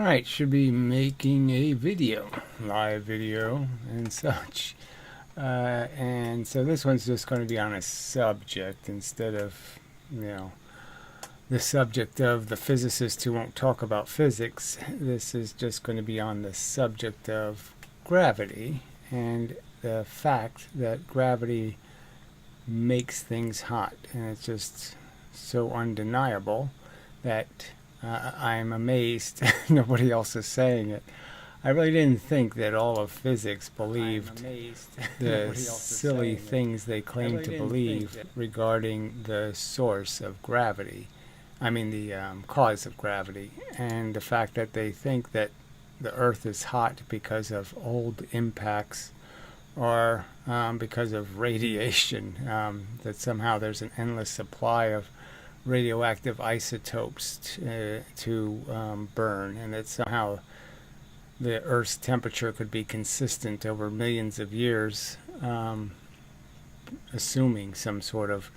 Alright, should be making a video, live video and such. And so this one's just going to be on a subject instead of, the subject of the physicist who won't talk about physics. This is just going to be on the subject of gravity and the fact that gravity makes things hot. And it's just so undeniable that I'm amazed nobody else is saying it. I really didn't think that all of physics believed the silly things they claim to believe regarding the source of gravity. I mean the cause of gravity, and the fact that they think that the Earth is hot because of old impacts or because of radiation, that somehow there's an endless supply of radioactive isotopes to burn, and that somehow the Earth's temperature could be consistent over millions of years, assuming some sort of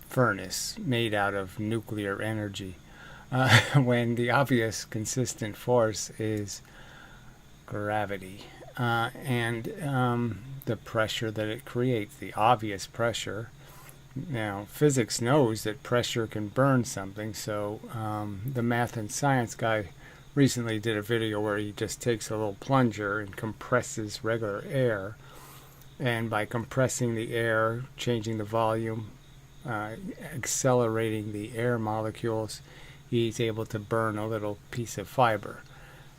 furnace made out of nuclear energy, when the obvious consistent force is gravity and the pressure that it creates, the obvious pressure. Now, physics knows that pressure can burn something, so the math and science guy recently did a video where he just takes a little plunger and compresses regular air, and by compressing the air, changing the volume, accelerating the air molecules, he's able to burn a little piece of fiber.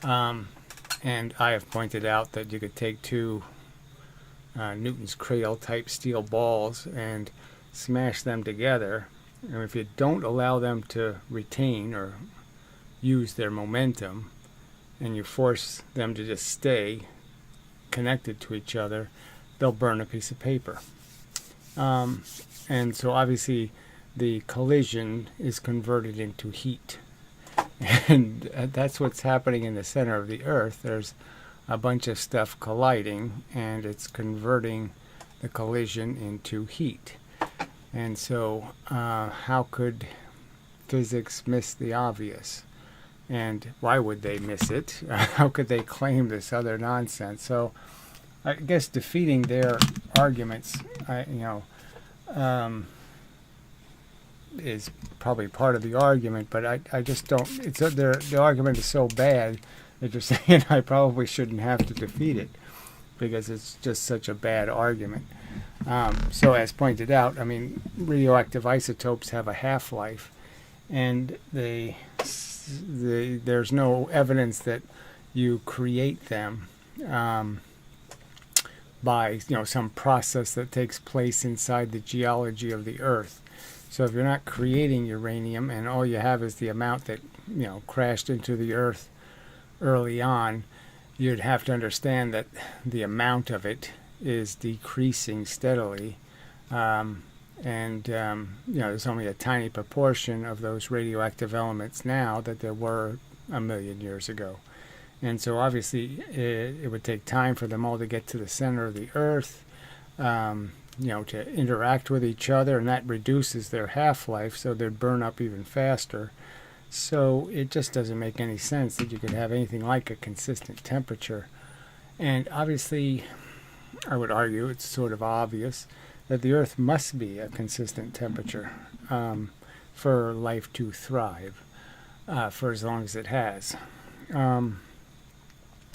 And I have pointed out that you could take two Newton's cradle type steel balls and smash them together, and if you don't allow them to retain or use their momentum and you force them to just stay connected to each other, they'll burn a piece of paper. And so obviously the collision is converted into heat, and that's what's happening in the center of the Earth. There's a bunch of stuff colliding, and it's converting the collision into heat. And so how could physics miss the obvious? And why would they miss it? How could they claim this other nonsense? So I guess defeating their arguments, is probably part of the argument, but I just don't, the argument is so bad that you're saying I probably shouldn't have to defeat it because it's just such a bad argument. So as pointed out, I mean, radioactive isotopes have a half-life, and there's no evidence that you create them by some process that takes place inside the geology of the Earth. So if you're not creating uranium and all you have is the amount that crashed into the Earth early on, you'd have to understand that the amount of it is decreasing steadily, and there's only a tiny proportion of those radioactive elements now that there were a million years ago. And so obviously it would take time for them all to get to the center of the Earth, to interact with each other, and that reduces their half-life, so they'd burn up even faster. So it just doesn't make any sense that you could have anything like a consistent temperature. And obviously, I would argue it's sort of obvious that the Earth must be a consistent temperature for life to thrive for as long as it has. It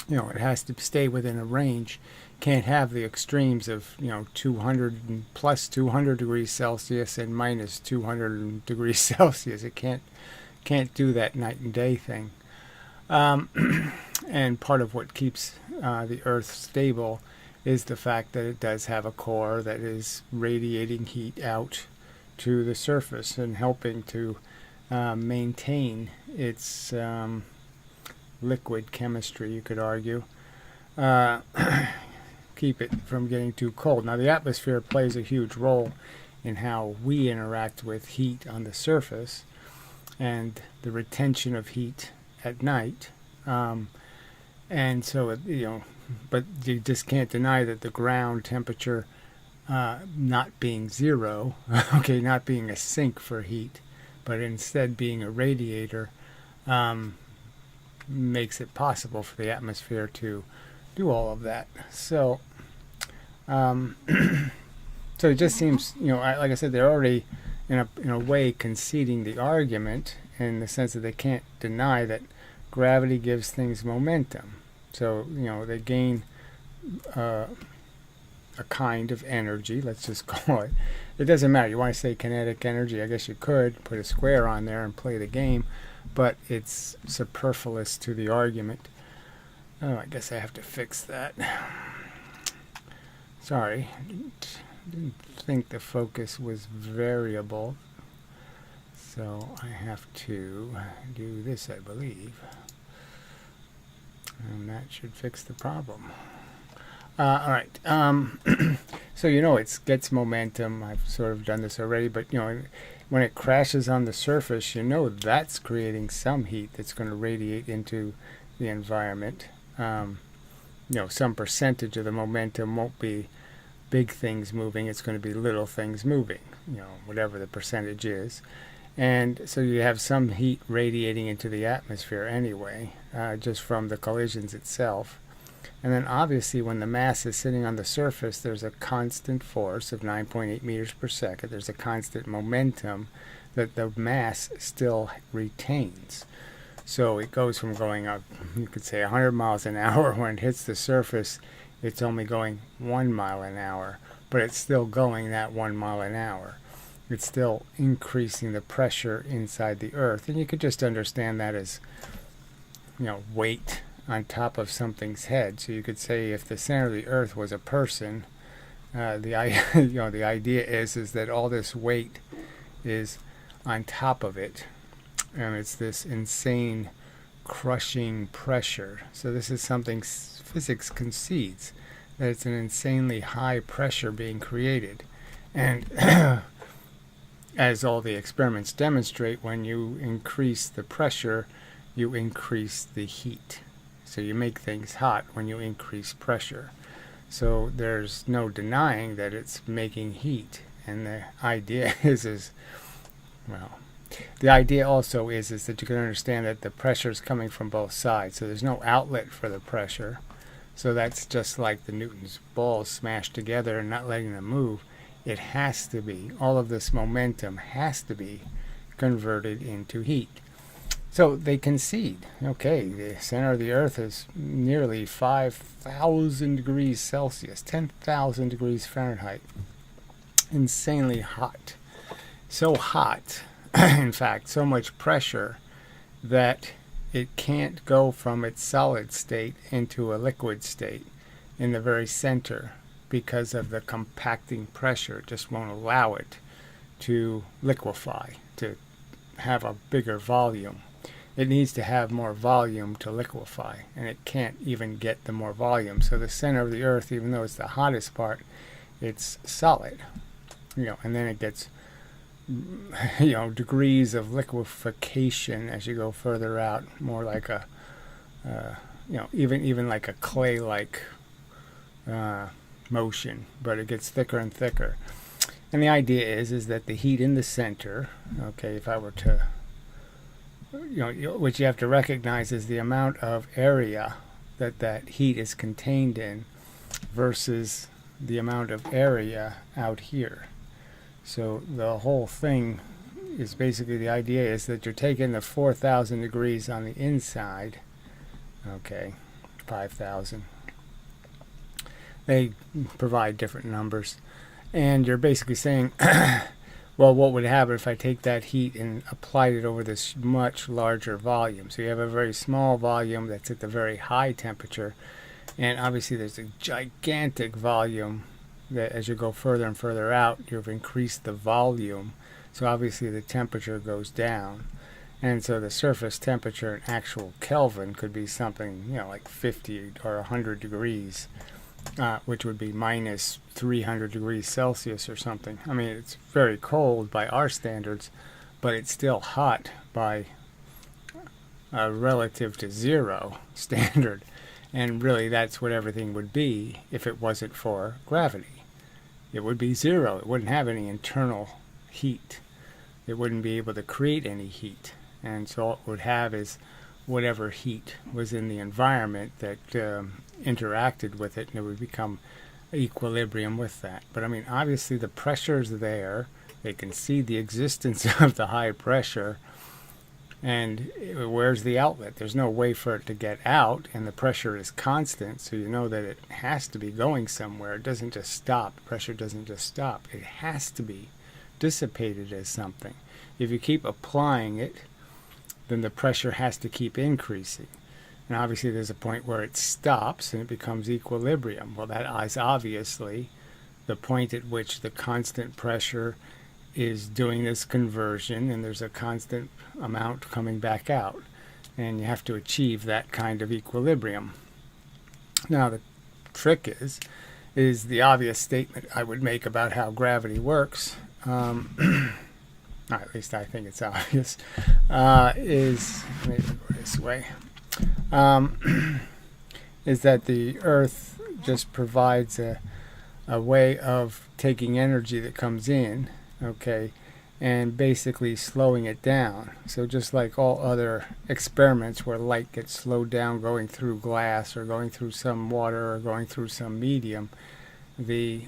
has to stay within a range. Can't have the extremes of 200 and plus 200 degrees Celsius and minus 200 degrees Celsius. It can't do that night and day thing. And part of what keeps the Earth stable is the fact that it does have a core that is radiating heat out to the surface and helping to maintain its liquid chemistry, you could argue. Keep it from getting too cold. Now, the atmosphere plays a huge role in how we interact with heat on the surface and the retention of heat at night. And so, but you just can't deny that the ground temperature not being zero, not being a sink for heat, but instead being a radiator, makes it possible for the atmosphere to do all of that. So, so it just seems, like I said, they're already in a way conceding the argument in the sense that they can't deny that gravity gives things momentum. So, they gain a kind of energy, let's just call it. It doesn't matter. You want to say kinetic energy, I guess you could put a square on there and play the game, but it's superfluous to the argument. Oh, I guess I have to fix that. Sorry, didn't think the focus was variable, so I have to do this, I believe, and that should fix the problem. All right, so it gets momentum. I've sort of done this already, but when it crashes on the surface, that's creating some heat that's going to radiate into the environment. Some percentage of the momentum won't be big things moving, it's going to be little things moving, whatever the percentage is. And so you have some heat radiating into the atmosphere anyway, just from the collisions itself. And then obviously when the mass is sitting on the surface, there's a constant force of 9.8 meters per second. There's a constant momentum that the mass still retains. So it goes from going up, you could say 100 miles an hour. When it hits the surface, it's only going 1 mile an hour, but it's still going that 1 mile an hour. It's still increasing the pressure inside the Earth. And you could just understand that as, weight on top of something's head. So you could say if the center of the Earth was a person, the idea is that all this weight is on top of it. And it's this insane crushing pressure. So this is something physics concedes, that it's an insanely high pressure being created. And as all the experiments demonstrate, when you increase the pressure, you increase the heat. So you make things hot when you increase pressure. So there's no denying that it's making heat. And the idea the idea also is that you can understand that the pressure is coming from both sides. So there's no outlet for the pressure. So that's just like the Newton's balls smashed together and not letting them move. It has to be, all of this momentum has to be converted into heat. So they concede, okay, the center of the Earth is nearly 5,000 degrees Celsius, 10,000 degrees Fahrenheit. Insanely hot. So hot, in fact, so much pressure that it can't go from its solid state into a liquid state in the very center because of the compacting pressure. It just won't allow it to liquefy, to have a bigger volume. It needs to have more volume to liquefy, and it can't even get the more volume. So the center of the Earth, even though it's the hottest part, it's solid, and then it gets degrees of liquefaction as you go further out, more like a even like a clay-like motion, but it gets thicker and thicker. And the idea is that the heat in the center, okay, if I were to, what you have to recognize is the amount of area that heat is contained in versus the amount of area out here. So the whole thing is basically, the idea is that you're taking the 4,000 degrees on the inside, okay, 5,000. They provide different numbers. And you're basically saying, well, what would happen if I take that heat and applied it over this much larger volume? So you have a very small volume that's at the very high temperature, and obviously there's a gigantic volume that as you go further and further out, you've increased the volume. So obviously the temperature goes down. And so the surface temperature in actual Kelvin could be something, like 50 or 100 degrees. Which would be minus 300 degrees Celsius or something. I mean, it's very cold by our standards, but it's still hot by relative to zero standard. And really, that's what everything would be if it wasn't for gravity. It would be zero. It wouldn't have any internal heat. It wouldn't be able to create any heat. And so what it would have is whatever heat was in the environment that interacted with it, and it would become equilibrium with that. But I mean, obviously the pressure is there. They can see the existence of the high pressure, and where's the outlet? There's no way for it to get out, and the pressure is constant, so you know that it has to be going somewhere. It doesn't just stop. Pressure doesn't just stop. It has to be dissipated as something. If you keep applying it, then the pressure has to keep increasing. And obviously there's a point where it stops and it becomes equilibrium. Well, that is obviously the point at which the constant pressure is doing this conversion, and there's a constant amount coming back out. And you have to achieve that kind of equilibrium. Now the trick is the obvious statement I would make about how gravity works. At least I think it's obvious, is, maybe go this way, is that the Earth just provides a way of taking energy that comes in, okay, and basically slowing it down. So just like all other experiments where light gets slowed down going through glass or going through some water or going through some medium, the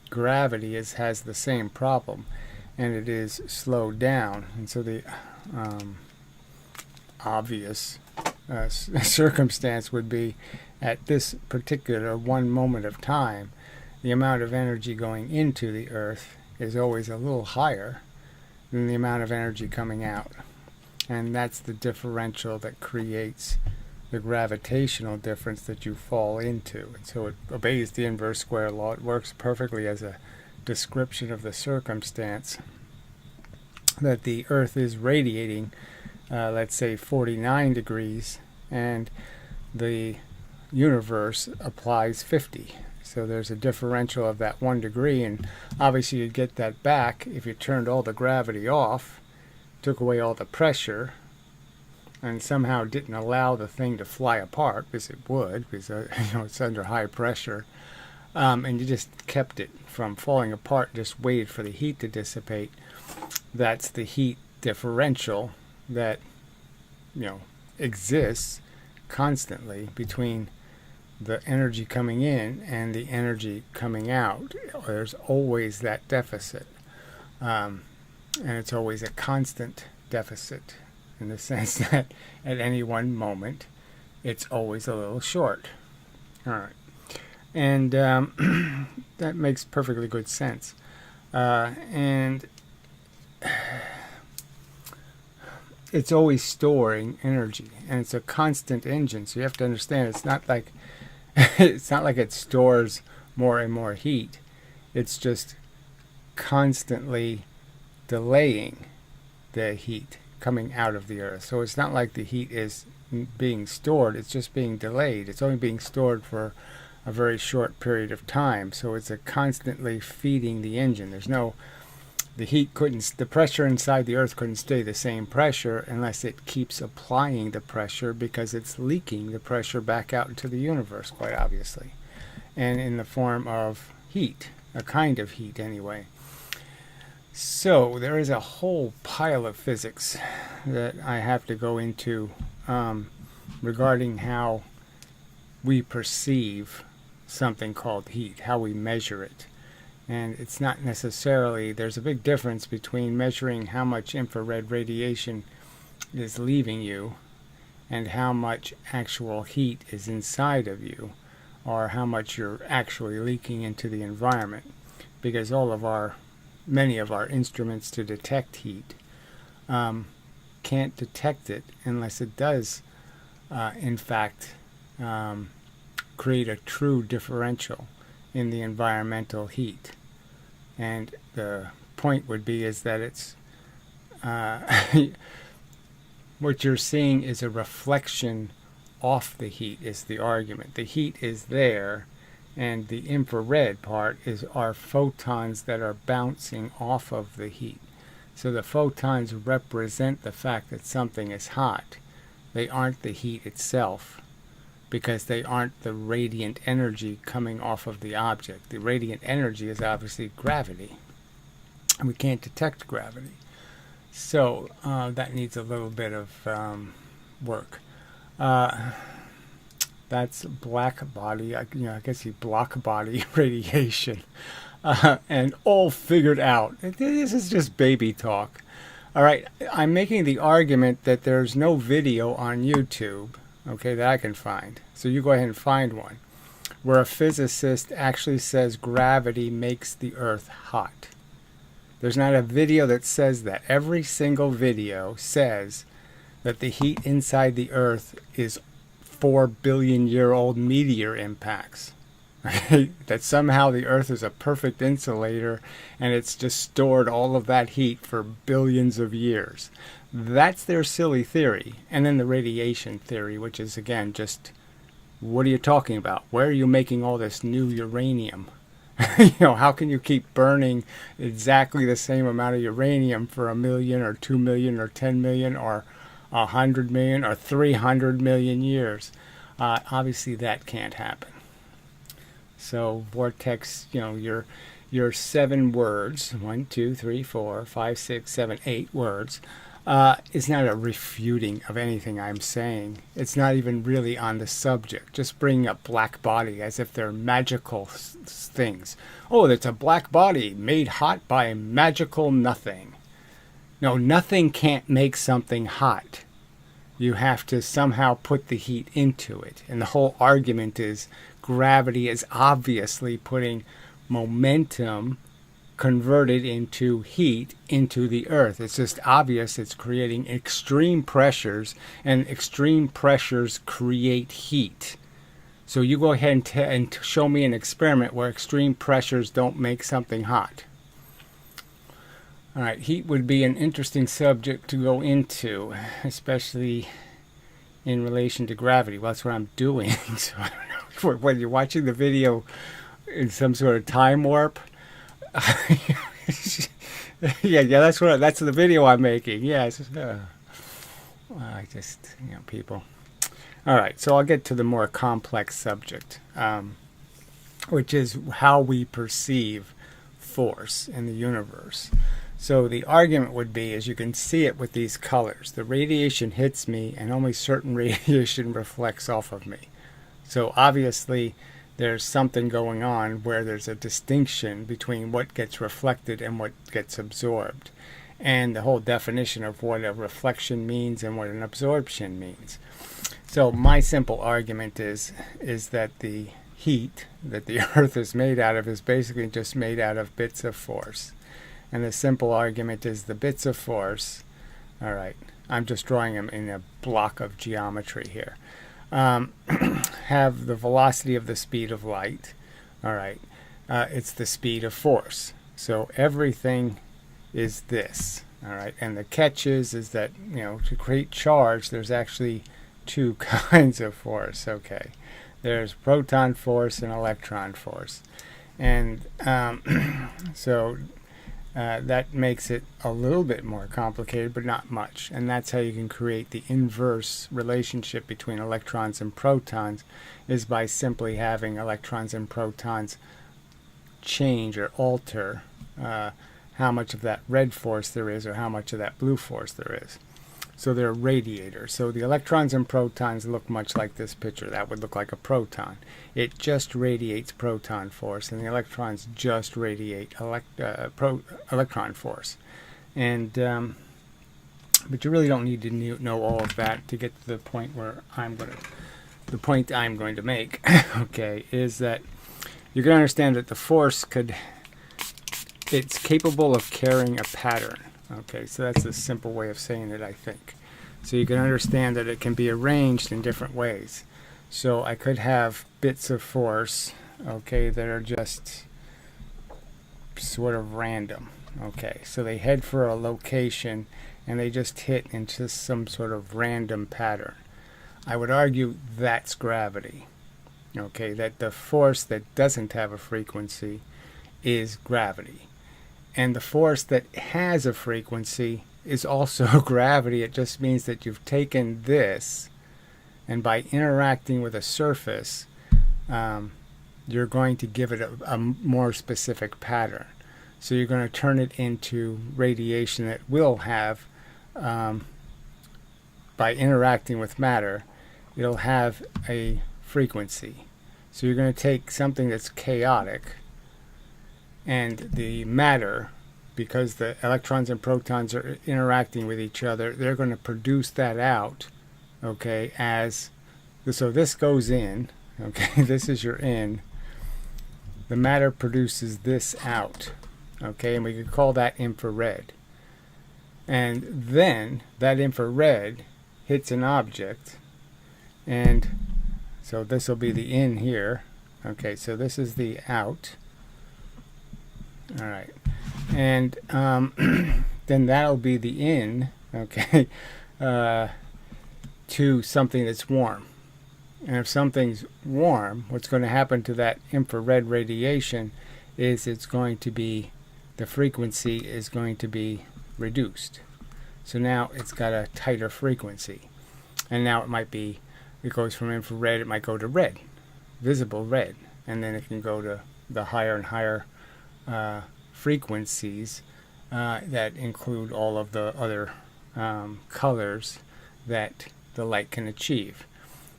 gravity has the same problem, and it is slowed down. And so the obvious circumstance would be, at this particular one moment of time, the amount of energy going into the Earth is always a little higher than the amount of energy coming out. And that's the differential that creates the gravitational difference that you fall into. And so it obeys the inverse square law. It works perfectly as a description of the circumstance that the Earth is radiating, let's say 49 degrees, and the universe applies 50. So there's a differential of that 1 degree, and obviously you'd get that back if you turned all the gravity off, took away all the pressure, and somehow didn't allow the thing to fly apart, because it would, because it's under high pressure, and you just kept it from falling apart, just waited for the heat to dissipate. That's the heat differential that exists constantly between the energy coming in and the energy coming out. There's always that deficit, and it's always a constant deficit, in the sense that at any one moment it's always a little short. All right, and that makes perfectly good sense, and it's always storing energy, and it's a constant engine. So you have to understand, it's not like it stores more and more heat. It's just constantly delaying the heat coming out of the Earth. So it's not like the heat is being stored, it's just being delayed. It's only being stored for a very short period of time. So it's a constantly feeding the engine. The pressure inside the Earth couldn't stay the same pressure unless it keeps applying the pressure, because it's leaking the pressure back out into the universe, quite obviously, and in the form of heat, a kind of heat anyway. So there is a whole pile of physics that I have to go into regarding how we perceive something called heat, how we measure it. And it's not necessarily, there's a big difference between measuring how much infrared radiation is leaving you and how much actual heat is inside of you, or how much you're actually leaking into the environment. Because many of our instruments to detect heat can't detect it unless it does, in fact, create a true differential in the environmental heat. And the point would be is that it's what you're seeing is a reflection off the heat, is the argument. The heat is there, and the infrared part are photons that are bouncing off of the heat. So the photons represent the fact that something is hot. They aren't the heat itself, because they aren't the radiant energy coming off of the object. The radiant energy is obviously gravity, and we can't detect gravity. So that needs a little bit of work. That's black body. I guess you block body radiation, and all figured out. This is just baby talk. All right, I'm making the argument that there's no video on YouTube, okay, that I can find. So you go ahead and find one where a physicist actually says gravity makes the Earth hot. There's not a video that says that. Every single video says that the heat inside the Earth is 4 billion-year-old meteor impacts. Right? That somehow the Earth is a perfect insulator and it's just stored all of that heat for billions of years. That's their silly theory. And then the radiation theory, which is, again, just, what are you talking about? Where are you making all this new uranium? How can you keep burning exactly the same amount of uranium for 1 million or 2 million or 10 million or 100 million or 300 million years? Obviously, that can't happen. So vortex, your 7 words, 1, 2, 3, 4, 5, 6, 7, 8 words, is not a refuting of anything I'm saying. It's not even really on the subject. Just bringing up black body as if they're magical things. Oh, it's a black body made hot by magical nothing. No, nothing can't make something hot. You have to somehow put the heat into it. And the whole argument is gravity is obviously putting momentum converted into heat into the Earth. It's just obvious it's creating extreme pressures, and extreme pressures create heat. So you go ahead and show me an experiment where extreme pressures don't make something hot. All right, heat would be an interesting subject to go into, especially in relation to gravity. Well, that's what I'm doing. So I don't know. When you're watching the video in some sort of time warp, yeah, that's the video I'm making. Yeah, I just people. All right, so I'll get to the more complex subject, which is how we perceive force in the universe. So the argument would be, as you can see it with these colors, the radiation hits me and only certain radiation reflects off of me. So obviously there's something going on where there's a distinction between what gets reflected and what gets absorbed. And the whole definition of what a reflection means and what an absorption means. So my simple argument is that the heat that the Earth is made out of is basically just made out of bits of force. And the simple argument is the bits of force, all right, I'm just drawing them in a block of geometry here, have the velocity of the speed of light, all right, it's the speed of force. So everything is this, all right, and the catch is that, to create charge, there's actually 2 kinds of force, okay. There's proton force and electron force. And so that makes it a little bit more complicated, but not much. And that's how you can create the inverse relationship between electrons and protons, is by simply having electrons and protons change or alter how much of that red force there is or how much of that blue force there is. So they're radiators. So the electrons and protons look much like this picture. That would look like a proton. It just radiates proton force, and the electrons just radiate electron force. And but you really don't need to know all of that to get to the point where I'm going to make, okay, is that you're going to understand that the force it's capable of carrying a pattern. Okay, so that's a simple way of saying it, I think. So you can understand that it can be arranged in different ways. So I could have bits of force, okay, that are just sort of random. Okay, so they head for a location and they just hit into some sort of random pattern. I would argue that's gravity. Okay, that the force that doesn't have a frequency is gravity. And the force that has a frequency is also gravity. It just means that you've taken this, and by interacting with a surface, you're going to give it a more specific pattern. So you're going to turn it into radiation that will have by interacting with matter, it'll have a frequency. So you're going to take something that's chaotic, and the matter, because the electrons and protons are interacting with each other, they're going to produce that out, okay, as, so this goes in, okay, this is your in, the matter produces this out, okay, and we could call that infrared. And then that infrared hits an object, and so this will be the in here, okay, so this is the out, all right, and then that'll be the in, okay, to something that's warm. And if something's warm, what's going to happen to that infrared radiation is it's going to be, the frequency is going to be reduced. So now it's got a tighter frequency. And now it might be, it goes from infrared, it might go to red, visible red. And then it can go to the higher and higher frequencies that include all of the other colors that the light can achieve.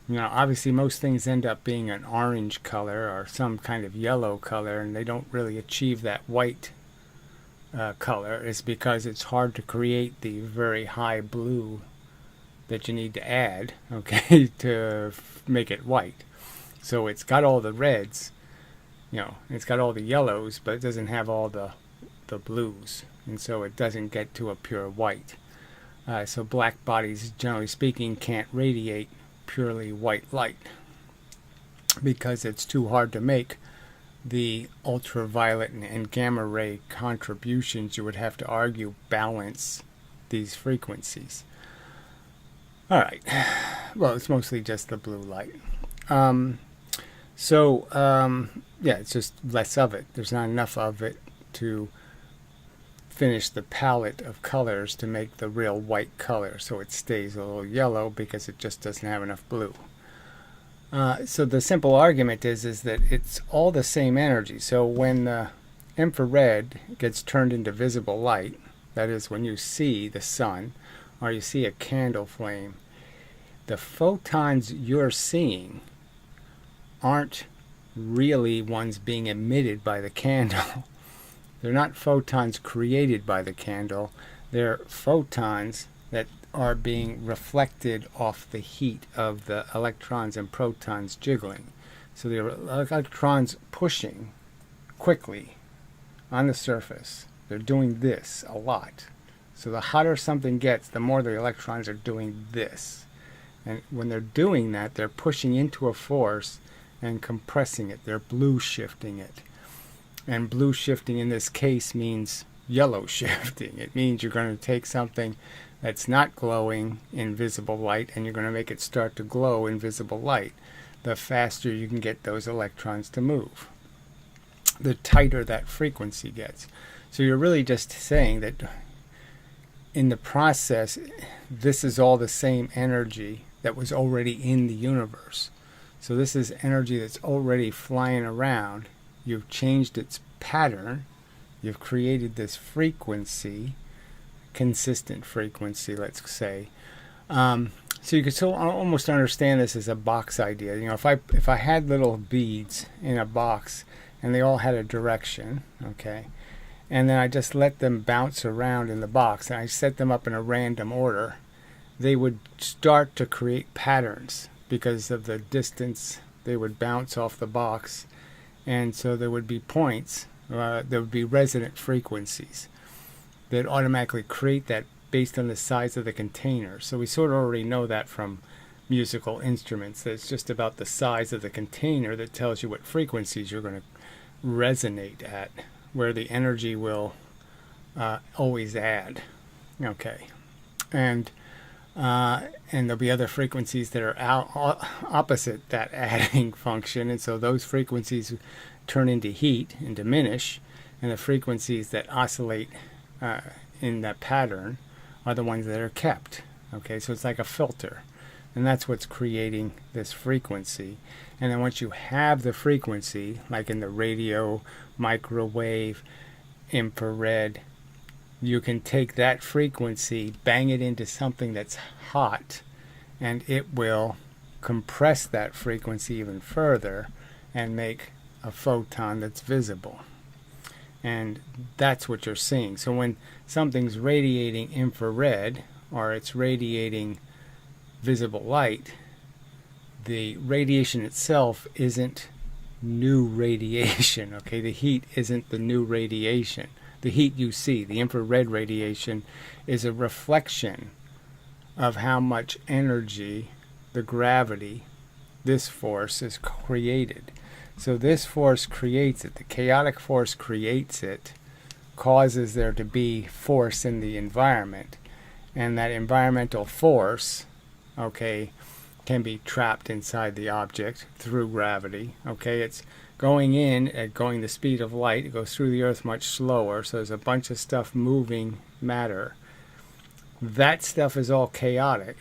Now, obviously, most things end up being an orange color or some kind of yellow color, and they don't really achieve that white color. It's because it's hard to create the very high blue that you need to add, okay, to make it white. So it's got all the reds, you know, it's got all the yellows, but it doesn't have all the blues, and so it doesn't get to a pure white. So black bodies, generally speaking, can't radiate purely white light because it's too hard to make the ultraviolet and gamma ray contributions. You would have to argue balance these frequencies. All right, well, it's mostly just the blue light. Yeah, it's just less of it. There's not enough of it to finish the palette of colors to make the real white color, so it stays a little yellow because it just doesn't have enough blue. So the simple argument is that it's all the same energy. So when the infrared gets turned into visible light, that is when you see the sun or you see a candle flame, the photons you're seeing aren't really ones being emitted by the candle. They're not photons created by the candle. They're photons that are being reflected off the heat of the electrons and protons jiggling. So the electrons pushing quickly on the surface. They're doing this a lot. So the hotter something gets, the more the electrons are doing this. And when they're doing that, they're pushing into a force and compressing it. They're blue shifting it. And blue shifting in this case means yellow shifting. It means you're going to take something that's not glowing in visible light and you're going to make it start to glow in visible light. The faster you can get those electrons to move, the tighter that frequency gets. So you're really just saying that in the process, this is all the same energy that was already in the universe. So this is energy that's already flying around. You've changed its pattern. You've created this frequency, consistent frequency, let's say. So you could still almost understand this as a box idea. You know, if I had little beads in a box and they all had a direction, okay, and then I just let them bounce around in the box and I set them up in a random order, they would start to create patterns because of the distance they would bounce off the box. And so there would be points, there would be resonant frequencies that automatically create that based on the size of the container. So we sort of already know that from musical instruments, that it's just about the size of the container that tells you what frequencies you're going to resonate at, where the energy will always add. Okay. And there'll be other frequencies that are opposite that adding function, and so those frequencies turn into heat and diminish, and the frequencies that oscillate in that pattern are the ones that are kept. Okay, so it's like a filter, and that's what's creating this frequency. And then once you have the frequency, like in the radio, microwave, infrared, you can take that frequency, bang it into something that's hot, and it will compress that frequency even further and make a photon that's visible. And that's what you're seeing. So when something's radiating infrared, or it's radiating visible light, the radiation itself isn't new radiation, okay? The heat isn't the new radiation. The heat you see, the infrared radiation, is a reflection of how much energy the gravity, this force, is created. So this force creates it. The chaotic force creates it, causes there to be force in the environment. And that environmental force, okay, can be trapped inside the object through gravity. Okay, it's going in at going the speed of light. It goes through the earth much slower, so there's a bunch of stuff moving matter. That stuff is all chaotic,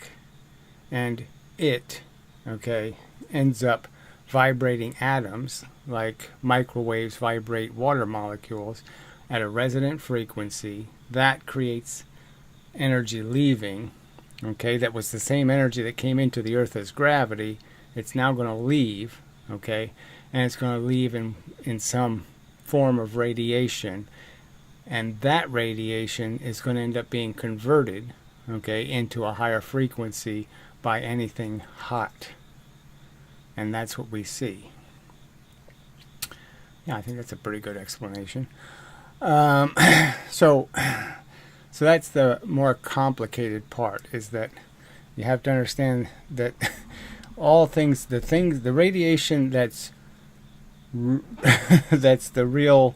and it, okay, ends up vibrating atoms like microwaves vibrate water molecules at a resonant frequency. That creates energy leaving, okay, that was the same energy that came into the earth as gravity. It's now going to leave, okay, and it's going to leave in some form of radiation, and that radiation is going to end up being converted, okay, into a higher frequency by anything hot. And that's what we see. Yeah, I think that's a pretty good explanation. So that's the more complicated part, is that you have to understand that all things, the radiation that's that's the real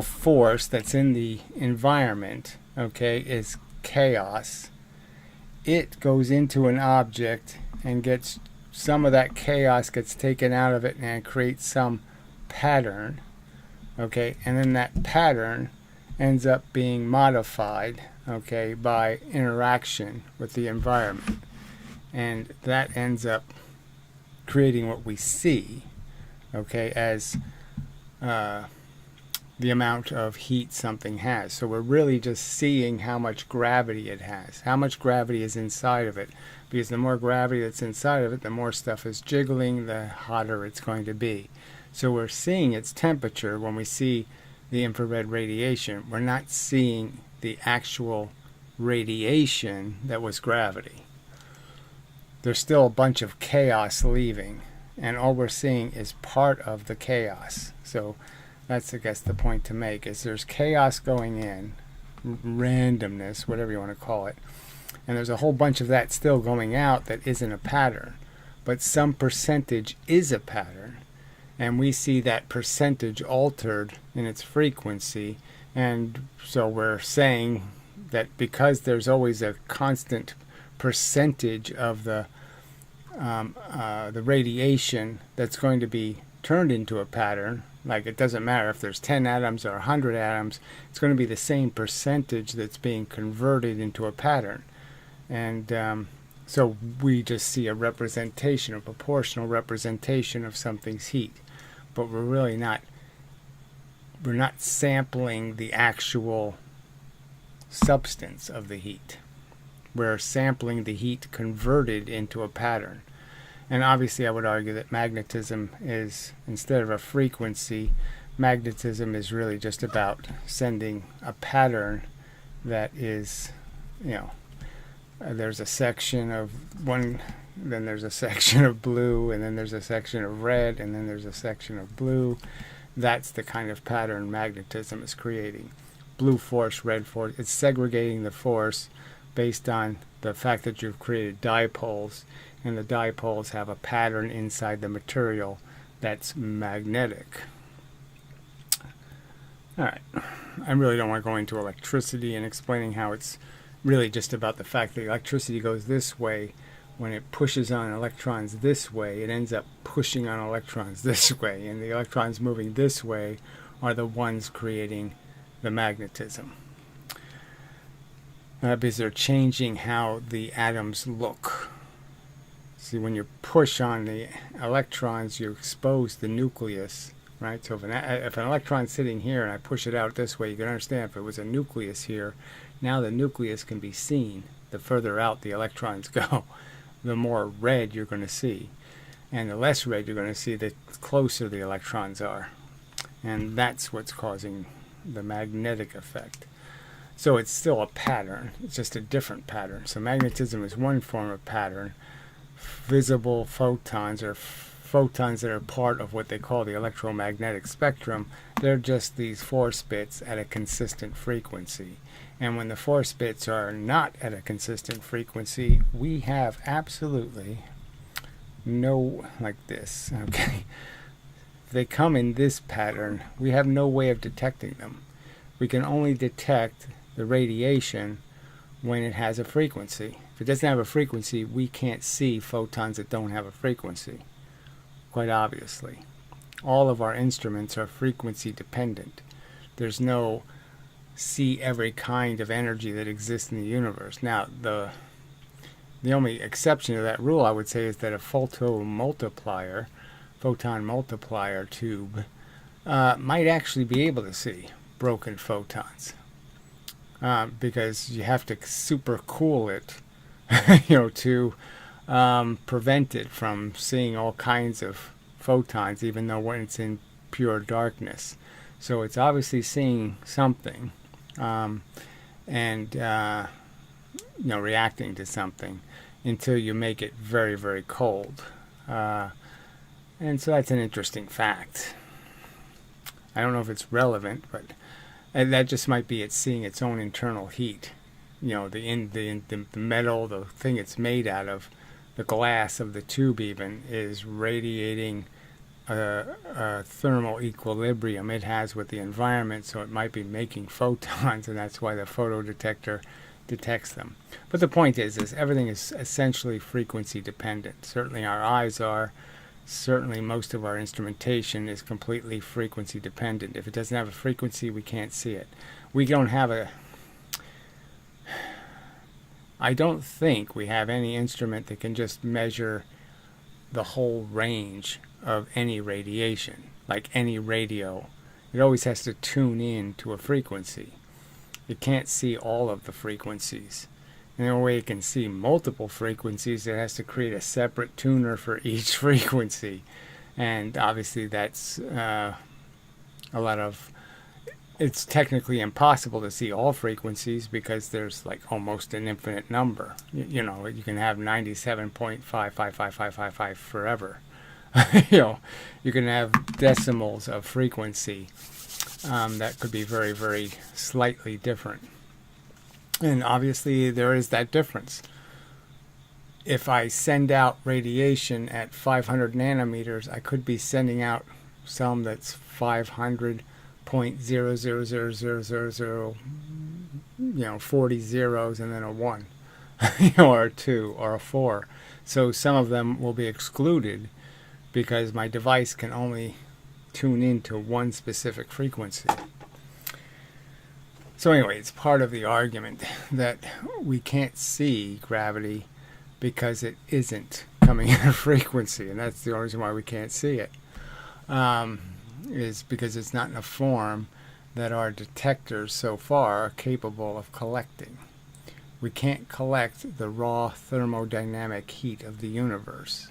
force that's in the environment, okay, is chaos. It goes into an object and gets some of that chaos gets taken out of it and creates some pattern, okay, and then that pattern ends up being modified, okay, by interaction with the environment, and that ends up creating what we see, okay, as the amount of heat something has. So we're really just seeing how much gravity it has, how much gravity is inside of it, because the more gravity that's inside of it, the more stuff is jiggling, the hotter it's going to be. So we're seeing its temperature when we see the infrared radiation. We're not seeing the actual radiation that was gravity. There's still a bunch of chaos leaving, and all we're seeing is part of the chaos. So that's, I guess, the point to make, is there's chaos going in, randomness, whatever you want to call it, and there's a whole bunch of that still going out that isn't a pattern, but some percentage is a pattern, and we see that percentage altered in its frequency. And so we're saying that because there's always a constant percentage of the radiation that's going to be turned into a pattern, like it doesn't matter if there's 10 atoms or 100 atoms, it's going to be the same percentage that's being converted into a pattern. And so we just see a representation, a proportional representation of something's heat, but we're not sampling the actual substance of the heat. We're sampling the heat converted into a pattern. And obviously I would argue that magnetism is, instead of a frequency, magnetism is really just about sending a pattern that is, there's a section of one, then there's a section of blue, and then there's a section of red, and then there's a section of blue. That's the kind of pattern magnetism is creating. Blue force, red force. It's segregating the force based on the fact that you've created dipoles, and the dipoles have a pattern inside the material that's magnetic. Alright, I really don't want to go into electricity and explaining how it's really just about the fact that electricity goes this way. When it pushes on electrons this way, it ends up pushing on electrons this way, and the electrons moving this way are the ones creating the magnetism. Because they're changing how the atoms look. See, when you push on the electrons, you expose the nucleus, right? So if an electron's sitting here and I push it out this way, you can understand if it was a nucleus here, now the nucleus can be seen, the further out the electrons go, the more red you're going to see. And the less red you're going to see, the closer the electrons are. And that's what's causing the magnetic effect. So it's still a pattern. It's just a different pattern. So magnetism is one form of pattern. Visible photons, or photons that are part of what they call the electromagnetic spectrum, they're just these force bits at a consistent frequency. And when the force bits are not at a consistent frequency, we have absolutely no, like this, okay? If they come in this pattern, we have no way of detecting them. We can only detect the radiation when it has a frequency. If it doesn't have a frequency, we can't see photons that don't have a frequency, quite obviously. All of our instruments are frequency dependent. There's no see every kind of energy that exists in the universe. Now, the only exception to that rule, I would say, is that a photon multiplier tube might actually be able to see broken photons, because you have to super cool it, to prevent it from seeing all kinds of photons, even though when it's in pure darkness. So it's obviously seeing something, and reacting to something until you make it very, very cold. And so that's an interesting fact. I don't know if it's relevant, but that just might be it seeing its own internal heat. The metal, the thing it's made out of, the glass of the tube even, is radiating a thermal equilibrium it has with the environment, so it might be making photons, and that's why the photodetector detects them. But the point is everything is essentially frequency dependent. Certainly our eyes are. Certainly most of our instrumentation is completely frequency dependent. If it doesn't have a frequency, we can't see it. We don't have I don't think we have any instrument that can just measure the whole range of any radiation, like any radio. It always has to tune in to a frequency. It can't see all of the frequencies. And the only way it can see multiple frequencies, it has to create a separate tuner for each frequency. And obviously that's it's technically impossible to see all frequencies because there's like almost an infinite number. You can have 97.55555 forever. You can have decimals of frequency that could be very, very slightly different. And obviously there is that difference. If I send out radiation at 500 nanometers, I could be sending out some that's 500.0000000, 40 zeros and then a 1, or a 2 or a 4. So some of them will be excluded because my device can only tune into one specific frequency. So anyway, it's part of the argument that we can't see gravity because it isn't coming in a frequency, and that's the only reason why we can't see it, is because it's not in a form that our detectors so far are capable of collecting. We can't collect the raw thermodynamic heat of the universe,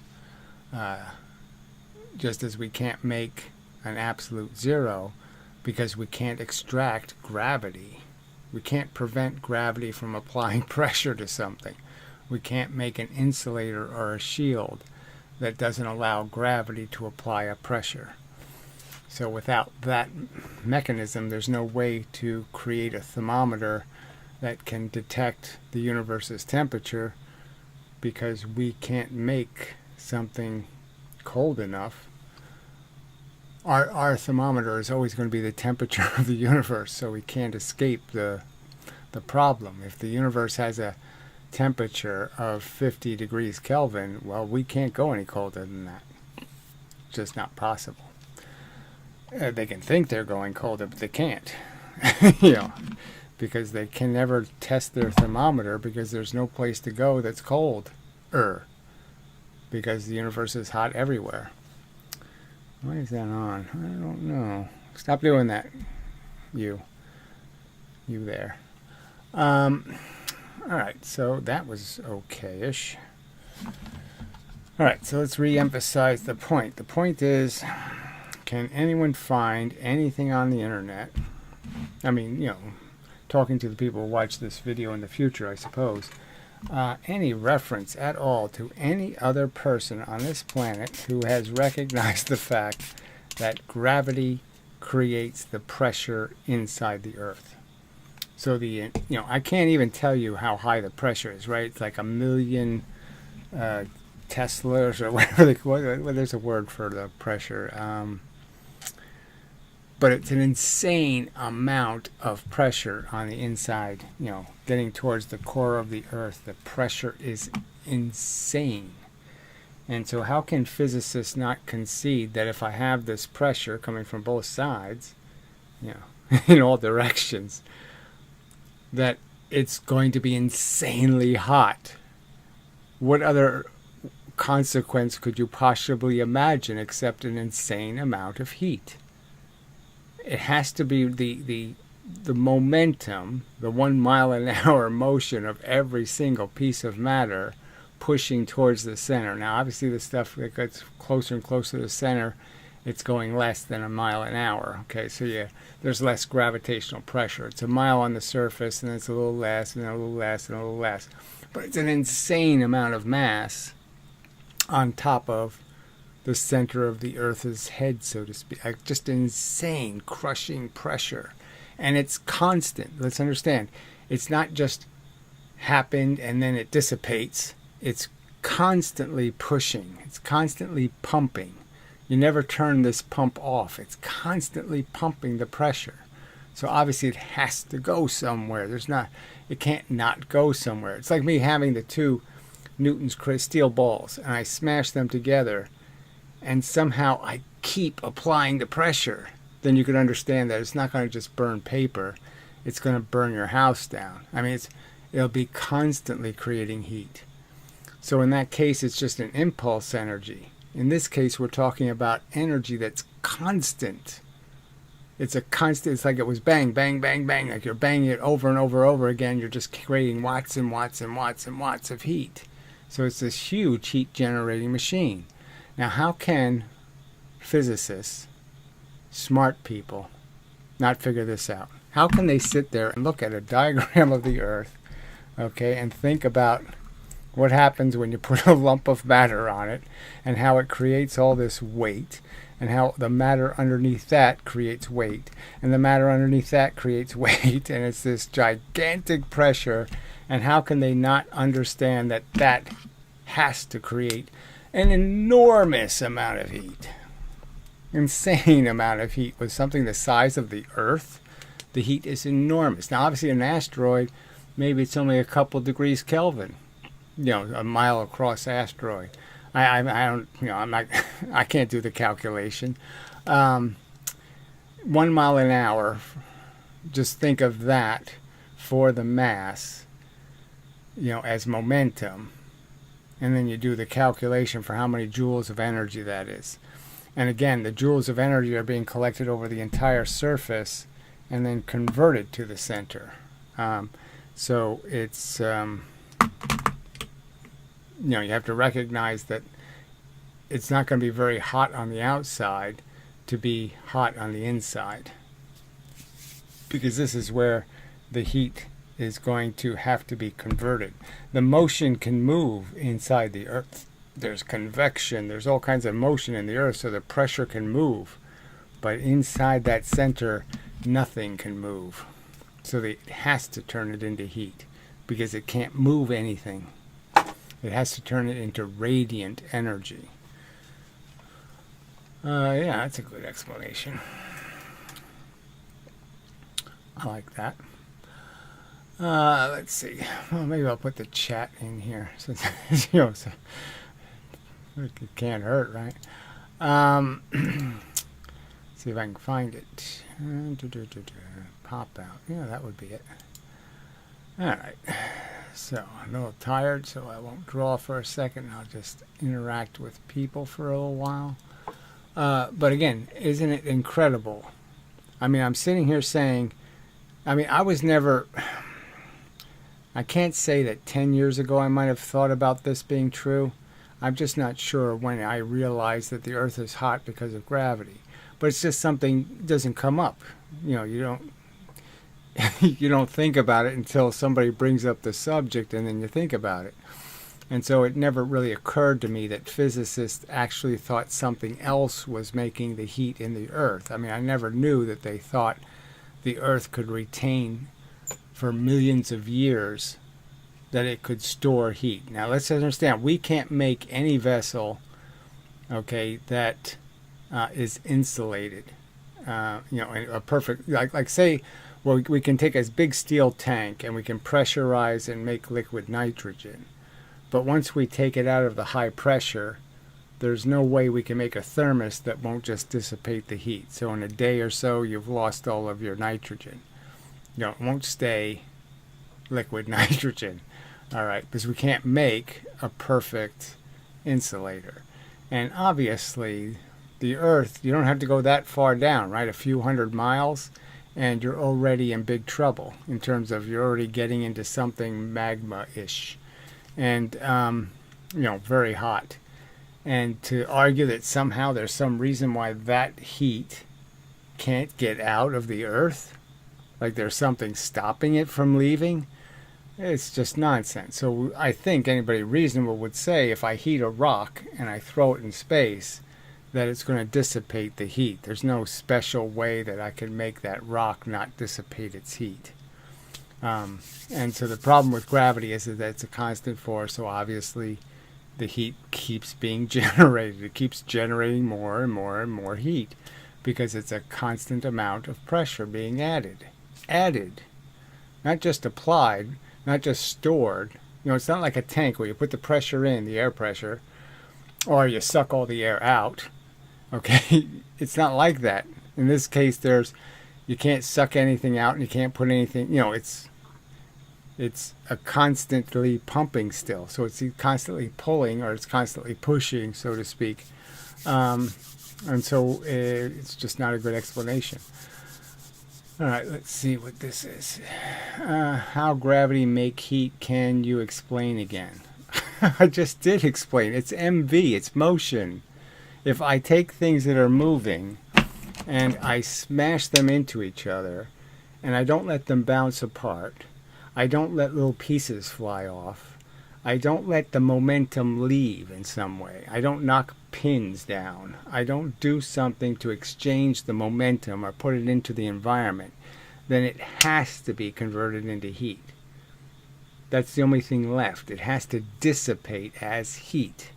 just as we can't make an absolute zero because we can't extract gravity. We can't prevent gravity from applying pressure to something. We can't make an insulator or a shield that doesn't allow gravity to apply a pressure. So without that mechanism, there's no way to create a thermometer that can detect the universe's temperature, because we can't make something cold enough. Our thermometer is always going to be the temperature of the universe, so we can't escape the problem. If the universe has a temperature of 50 degrees Kelvin, well, we can't go any colder than that. It's just not possible. They can think they're going colder, but they can't. Because they can never test their thermometer because there's no place to go that's colder, because the universe is hot everywhere. Why is that on? I don't know. Stop doing that. You there. Alright, so that was okay-ish. Alright, so let's re-emphasize the point. The point is, can anyone find anything on the internet? I mean, talking to the people who watch this video in the future, I suppose. Any reference at all to any other person on this planet who has recognized the fact that gravity creates the pressure inside the Earth? So I can't even tell you how high the pressure is, right? It's like 1,000,000 Teslas or whatever. There's a word for the pressure. But it's an insane amount of pressure on the inside, getting towards the core of the Earth. The pressure is insane. And so how can physicists not concede that if I have this pressure coming from both sides, in all directions, that it's going to be insanely hot? What other consequence could you possibly imagine except an insane amount of heat? It has to be the momentum, the 1 mile an hour motion of every single piece of matter pushing towards the center. Now, obviously, the stuff that gets closer and closer to the center, it's going less than 1 mile an hour. Okay, so there's less gravitational pressure. It's 1 mile on the surface, and it's a little less, and a little less, and a little less. But it's an insane amount of mass on top of the center of the Earth's head, so to speak. Just insane, crushing pressure. And it's constant. Let's understand. It's not just happened and then it dissipates. It's constantly pushing. It's constantly pumping. You never turn this pump off. It's constantly pumping the pressure. So obviously it has to go somewhere. It can't not go somewhere. It's like me having the 2 Newton's steel balls, and I smash them together, and somehow I keep applying the pressure. Then you can understand that it's not going to just burn paper. It's going to burn your house down. I mean, it'll be constantly creating heat. So in that case, it's just an impulse energy. In this case, we're talking about energy that's constant. It's like it was bang, bang, bang, bang. Like you're banging it over and over and over again. You're just creating watts and watts and watts and watts of heat. So it's this huge heat generating machine. Now, how can physicists, smart people, not figure this out? How can they sit there and look at a diagram of the Earth, okay, and think about what happens when you put a lump of matter on it, and how it creates all this weight, and how the matter underneath that creates weight, and the matter underneath that creates weight, and it's this gigantic pressure, and how can they not understand that that has to create an enormous amount of heat? Insane amount of heat. With something the size of the Earth, the heat is enormous. Now, obviously, an asteroid, maybe it's only a couple degrees Kelvin. A mile across asteroid. I don't. I can't do the calculation. 1 mile an hour. Just think of that for the mass. As momentum. And then you do the calculation for how many joules of energy that is. And again, the joules of energy are being collected over the entire surface and then converted to the center. So it's, you have to recognize that it's not going to be very hot on the outside to be hot on the inside. Because this is where the heat is going to have to be converted. The motion can move inside the Earth. There's convection, there's all kinds of motion in the Earth, so the pressure can move. But inside that center, nothing can move. So it has to turn it into heat, because it can't move anything. It has to turn it into radiant energy. Yeah, that's a good explanation. I like that. Let's see. Well, maybe I'll put the chat in here, since so it can't hurt, right? See if I can find it. Pop out. Yeah, that would be it. All right. So I'm a little tired, so I won't draw for a second. I'll just interact with people for a little while. But again, isn't it incredible? I mean, I'm sitting here saying, I mean, I was never I can't say that 10 years ago I might have thought about this being true. I'm just not sure when I realized that the Earth is hot because of gravity. But it's just something that doesn't come up. You don't you don't think about it until somebody brings up the subject, and then you think about it. And so it never really occurred to me that physicists actually thought something else was making the heat in the Earth. I mean, I never knew that they thought the Earth could retain for millions of years, that it could store heat. Now let's understand, we can't make any vessel, okay, that is insulated. A perfect, like say, well, we can take a big steel tank and we can pressurize and make liquid nitrogen. But once we take it out of the high pressure, there's no way we can make a thermos that won't just dissipate the heat. So in a day or so, you've lost all of your nitrogen. It won't stay liquid nitrogen. All right, because we can't make a perfect insulator. And obviously, the Earth, you don't have to go that far down, right? A few hundred miles, and you're already in big trouble in terms of you're already getting into something magma-ish. And, very hot. And to argue that somehow there's some reason why that heat can't get out of the Earth, like there's something stopping it from leaving, it's just nonsense. So I think anybody reasonable would say if I heat a rock and I throw it in space, that it's going to dissipate the heat. There's no special way that I can make that rock not dissipate its heat. And so the problem with gravity is that it's a constant force, so obviously the heat keeps being generated. It keeps generating more and more and more heat because it's a constant amount of pressure being added. Not just applied, not just stored. It's not like a tank where you put the pressure in, the air pressure, or you suck all the air out. Okay? It's not like that. In this case, you can't suck anything out and you can't put anything, it's a constantly pumping still. So it's constantly pulling or it's constantly pushing, so to speak. And so it's just not a good explanation. All right, let's see what this is. How gravity make heat, can you explain again? I just did explain. It's MV, it's motion. If I take things that are moving and I smash them into each other and I don't let them bounce apart, I don't let little pieces fly off, I don't let the momentum leave in some way, I don't knock pins down, I don't do something to exchange the momentum or put it into the environment, then it has to be converted into heat. That's the only thing left. It has to dissipate as heat.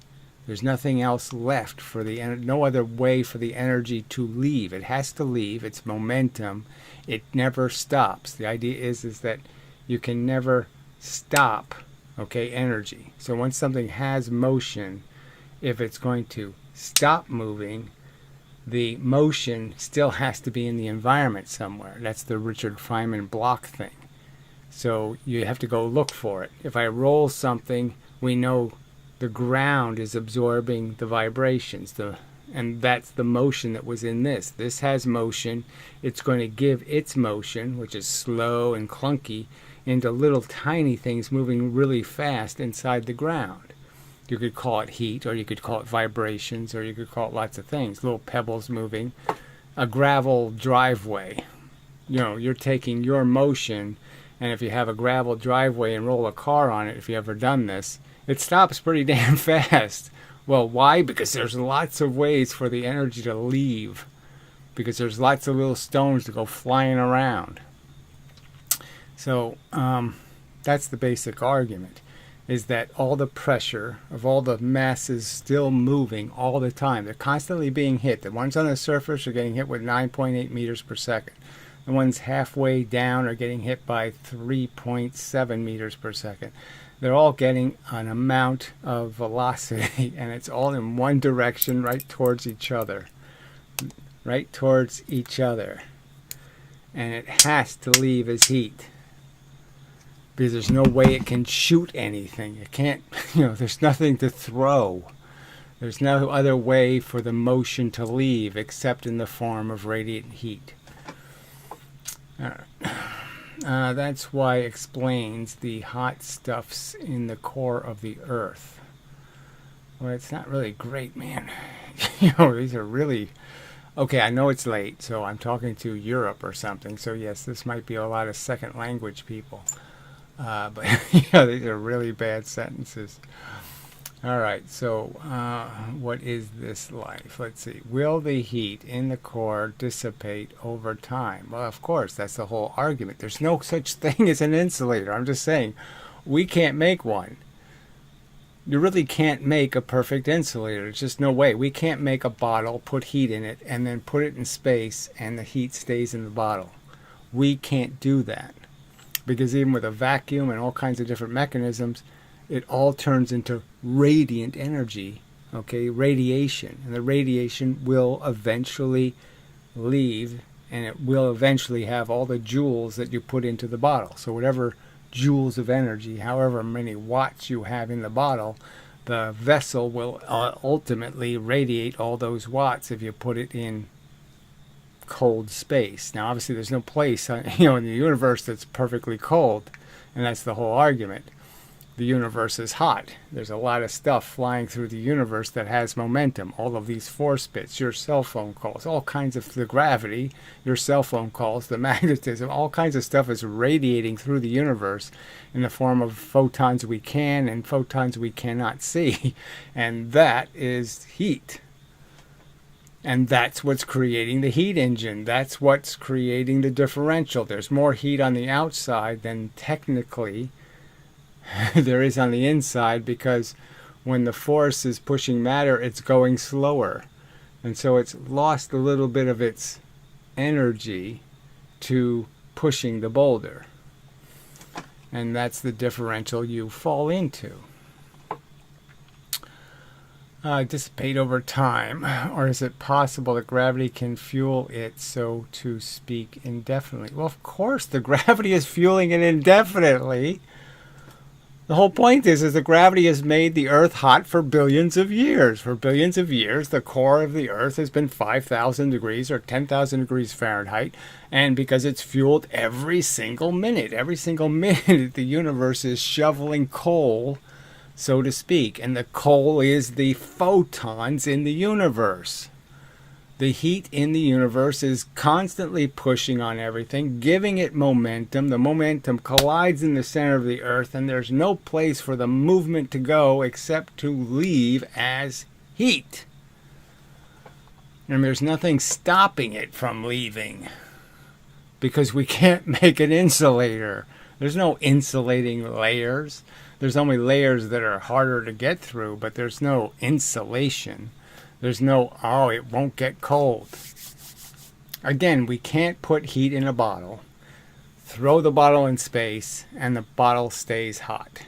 There's nothing else left no other way for the energy to leave. It has to leave. It's momentum. It never stops. The idea is that you can never stop, energy. So once something has motion, if it's going to stop moving, the motion still has to be in the environment somewhere. That's the Richard Feynman block thing. So you have to go look for it. If I roll something, we know the ground is absorbing the vibrations, and that's the motion that was in this. This has motion. It's going to give its motion, which is slow and clunky, into little tiny things moving really fast inside the ground. You could call it heat, or you could call it vibrations, or you could call it lots of things. Little pebbles moving. A gravel driveway. You're taking your motion, and if you have a gravel driveway and roll a car on it, if you've ever done this, it stops pretty damn fast. Well, why? Because there's lots of ways for the energy to leave. Because there's lots of little stones to go flying around. So that's the basic argument, is that all the pressure of all the masses still moving all the time. They're constantly being hit. The ones on the surface are getting hit with 9.8 meters per second. The ones halfway down are getting hit by 3.7 meters per second. They're all getting an amount of velocity, and it's all in one direction, right towards each other. Right towards each other. And it has to leave as heat, because there's no way it can shoot anything. It can't, there's nothing to throw. There's no other way for the motion to leave except in the form of radiant heat. That's why it explains the hot stuffs in the core of the Earth. Well, it's not really great, man. These are really... Okay, I know it's late, so I'm talking to Europe or something. So yes, this might be a lot of second language people. But these are really bad sentences. All right, so what is this life? Let's see. Will the heat in the core dissipate over time? Well, of course, that's the whole argument. There's no such thing as an insulator. I'm just saying, we can't make one. You really can't make a perfect insulator. There's just no way. We can't make a bottle, put heat in it, and then put it in space, and the heat stays in the bottle. We can't do that. Because even with a vacuum and all kinds of different mechanisms, it all turns into radiant energy, okay, radiation. And the radiation will eventually leave, and it will eventually have all the joules that you put into the bottle. So whatever joules of energy, however many watts you have in the bottle, the vessel will ultimately radiate all those watts if you put it in cold space. Now, obviously, there's no place, in the universe that's perfectly cold, and that's the whole argument. The universe is hot. There's a lot of stuff flying through the universe that has momentum. All of these force bits, your cell phone calls, all kinds of the gravity, your cell phone calls, the magnetism, all kinds of stuff is radiating through the universe in the form of photons we can and photons we cannot see. And that is heat. And that's what's creating the heat engine. That's what's creating the differential. There's more heat on the outside than technically there is on the inside, because when the force is pushing matter, it's going slower. And so it's lost a little bit of its energy to pushing the boulder. And that's the differential you fall into. Dissipate over time, or is it possible that gravity can fuel it, so to speak, indefinitely? Well, of course, the gravity is fueling it indefinitely. The whole point is that gravity has made the Earth hot for billions of years. For billions of years, the core of the Earth has been 5,000 degrees or 10,000 degrees Fahrenheit, and because it's fueled every single minute, the universe is shoveling coal, so to speak, and the coal is the photons in the universe. The heat in the universe is constantly pushing on everything, giving it momentum. The momentum collides in the center of the Earth, and there's no place for the movement to go except to leave as heat. And there's nothing stopping it from leaving, because we can't make an insulator. There's no insulating layers. There's only layers that are harder to get through, but there's no insulation. There's no, oh, it won't get cold. Again, we can't put heat in a bottle, throw the bottle in space, and the bottle stays hot.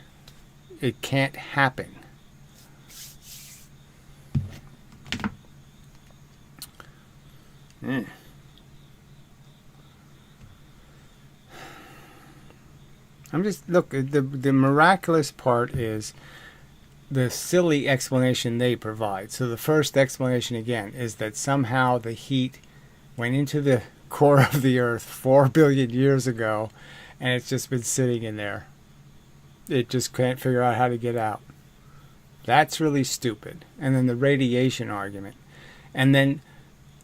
It can't happen. Look, the miraculous part is the silly explanation they provide. So the first explanation, again, is that somehow the heat went into the core of the Earth 4 billion years ago, and it's just been sitting in there. It just can't figure out how to get out. That's really stupid. And then the radiation argument. And then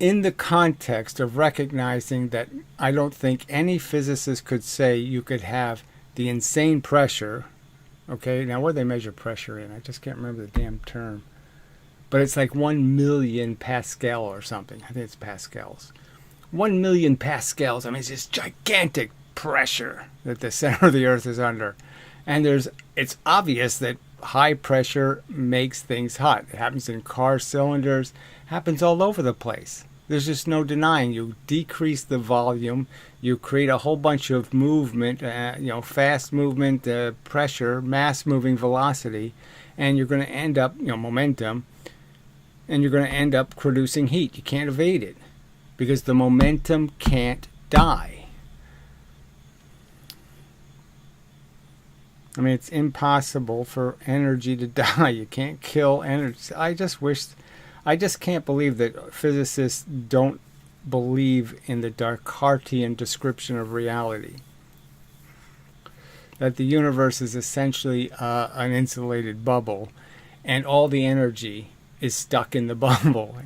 in the context of recognizing that I don't think any physicist could say you could have the insane pressure. Okay, now what do they measure pressure in? I just can't remember the damn term. But it's like 1 million Pascal or something. I think it's pascals. 1 million pascals. I mean, it's this gigantic pressure that the center of the Earth is under. And it's obvious that high pressure makes things hot. It happens in car cylinders. Happens all over the place. There's just no denying. You decrease the volume, you create a whole bunch of movement, fast movement, pressure, mass moving velocity, and you're going to end up, momentum, and you're going to end up producing heat. You can't evade it because the momentum can't die. I mean, it's impossible for energy to die. You can't kill energy. I just can't believe that physicists don't believe in the Descartesian description of reality. that the universe is essentially an insulated bubble, and all the energy is stuck in the bubble.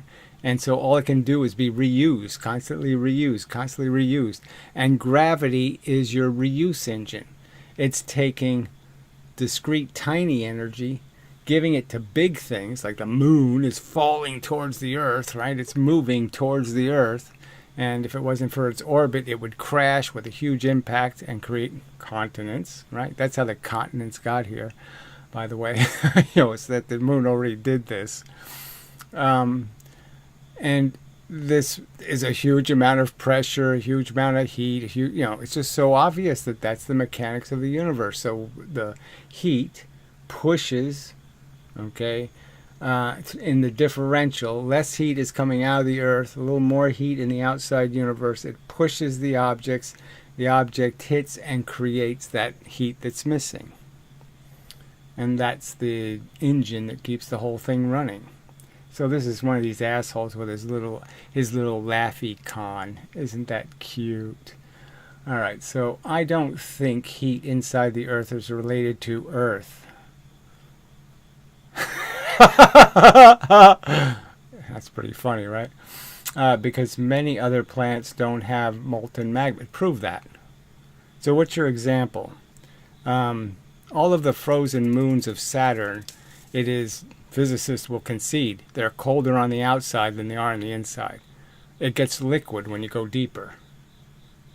And so all it can do is be reused, constantly reused, constantly reused. And gravity is your reuse engine. It's taking discrete tiny energy, giving it to big things, like the moon is falling towards the Earth, right? It's moving towards the Earth. And if it wasn't for its orbit, it would crash with a huge impact and create continents, right? That's how the continents got here, by the way. It's that the moon already did this. And this is a huge amount of pressure, a huge amount of heat. It's just so obvious that that's the mechanics of the universe. So the heat pushes, okay, in the differential. Less heat is coming out of the Earth, a little more heat in the outside universe. It pushes the objects. The object hits and creates that heat that's missing. And that's the engine that keeps the whole thing running. So this is one of these assholes with his little laughy con. Isn't that cute? All right, so I don't think heat inside the Earth is related to Earth. That's pretty funny, right? Because many other planets don't have molten magma. Prove that. So what's your example? All of the frozen moons of Saturn, it is... physicists will concede they're colder on the outside than they are on the inside. It gets liquid when you go deeper.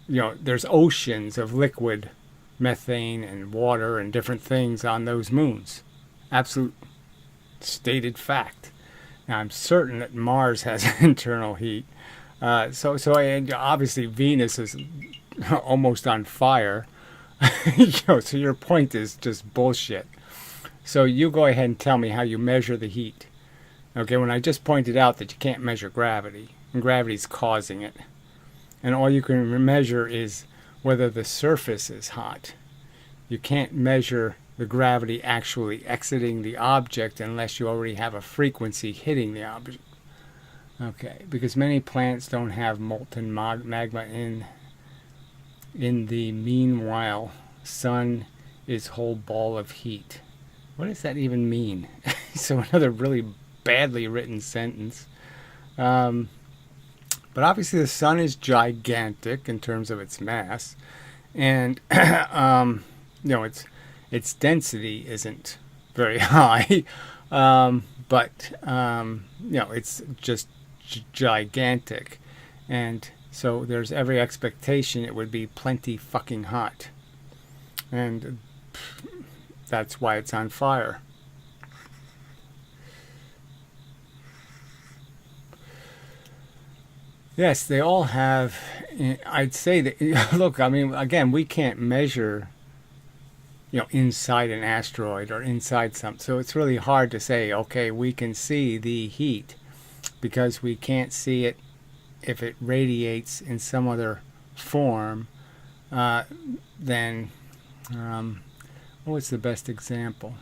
There's oceans of liquid methane and water and different things on those moons. Absolute stated fact. Now, I'm certain that Mars has internal heat. So obviously Venus is almost on fire. So your point is just bullshit. So you go ahead and tell me how you measure the heat. Okay, when I just pointed out that you can't measure gravity, and gravity's causing it. And all you can measure is whether the surface is hot. You can't measure the gravity actually exiting the object unless you already have a frequency hitting the object. Okay, because many planets don't have molten magma in the meanwhile, sun is whole ball of heat. What does that even mean? So another really badly written sentence. But obviously the sun is gigantic in terms of its mass. And, its density isn't very high. It's just gigantic. And so there's every expectation it would be plenty fucking hot. And... that's why it's on fire. Yes, they all have, I'd say that, look, I mean, again, we can't measure, inside an asteroid or inside something. So it's really hard to say, okay, we can see the heat because we can't see it if it radiates in some other form. Then, what's the best example?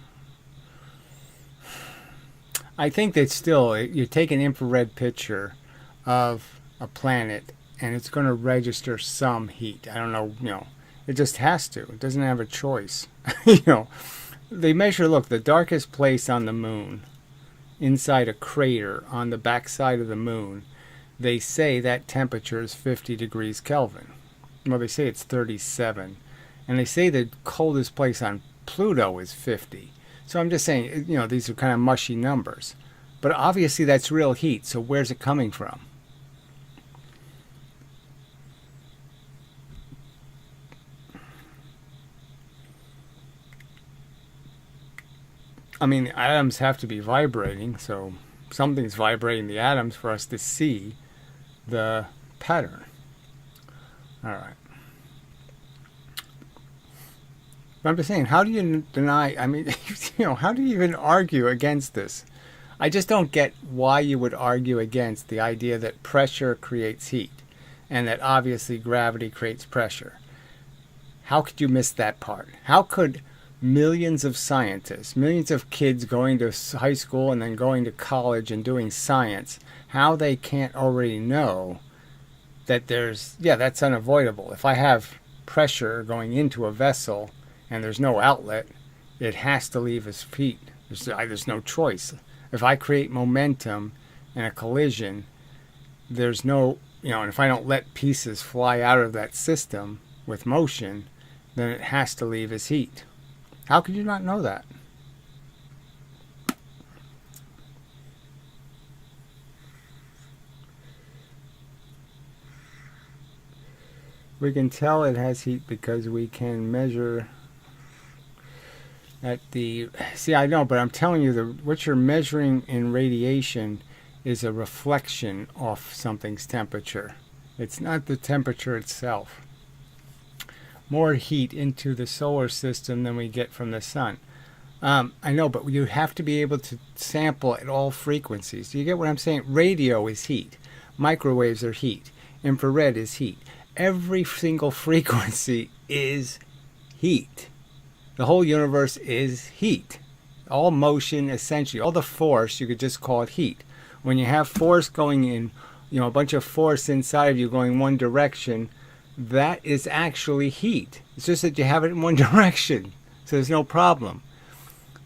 I think that still, you take an infrared picture of a planet and it's going to register some heat. I don't know, it just has to. It doesn't have a choice. They measure, look, the darkest place on the moon, inside a crater on the backside of the moon, they say that temperature is 50 degrees Kelvin. Well, they say it's 37. And they say the coldest place on Pluto is 50. So I'm just saying, these are kind of mushy numbers. But obviously that's real heat, so where's it coming from? I mean, the atoms have to be vibrating, so something's vibrating the atoms for us to see the pattern. All right. But I'm just saying, how do you deny, I mean, how do you even argue against this? I just don't get why you would argue against the idea that pressure creates heat and that obviously gravity creates pressure. How could you miss that part? How could millions of scientists, millions of kids going to high school and then going to college and doing science, how they can't already know that that's unavoidable. If I have pressure going into a vessel, and there's no outlet, it has to leave its heat. There's no choice. If I create momentum in a collision, there's no, and if I don't let pieces fly out of that system with motion, then it has to leave its heat. How could you not know that? We can tell it has heat because we can measure at the... See, I know, but I'm telling you, what you're measuring in radiation is a reflection off something's temperature. It's not the temperature itself. More heat into the solar system than we get from the sun. I know, but you have to be able to sample at all frequencies. Do you get what I'm saying? Radio is heat. Microwaves are heat. Infrared is heat. Every single frequency is heat. The whole universe is heat. All motion, essentially, all the force, you could just call it heat. When you have force going in, a bunch of force inside of you going one direction, that is actually heat. It's just that you have it in one direction, so there's no problem.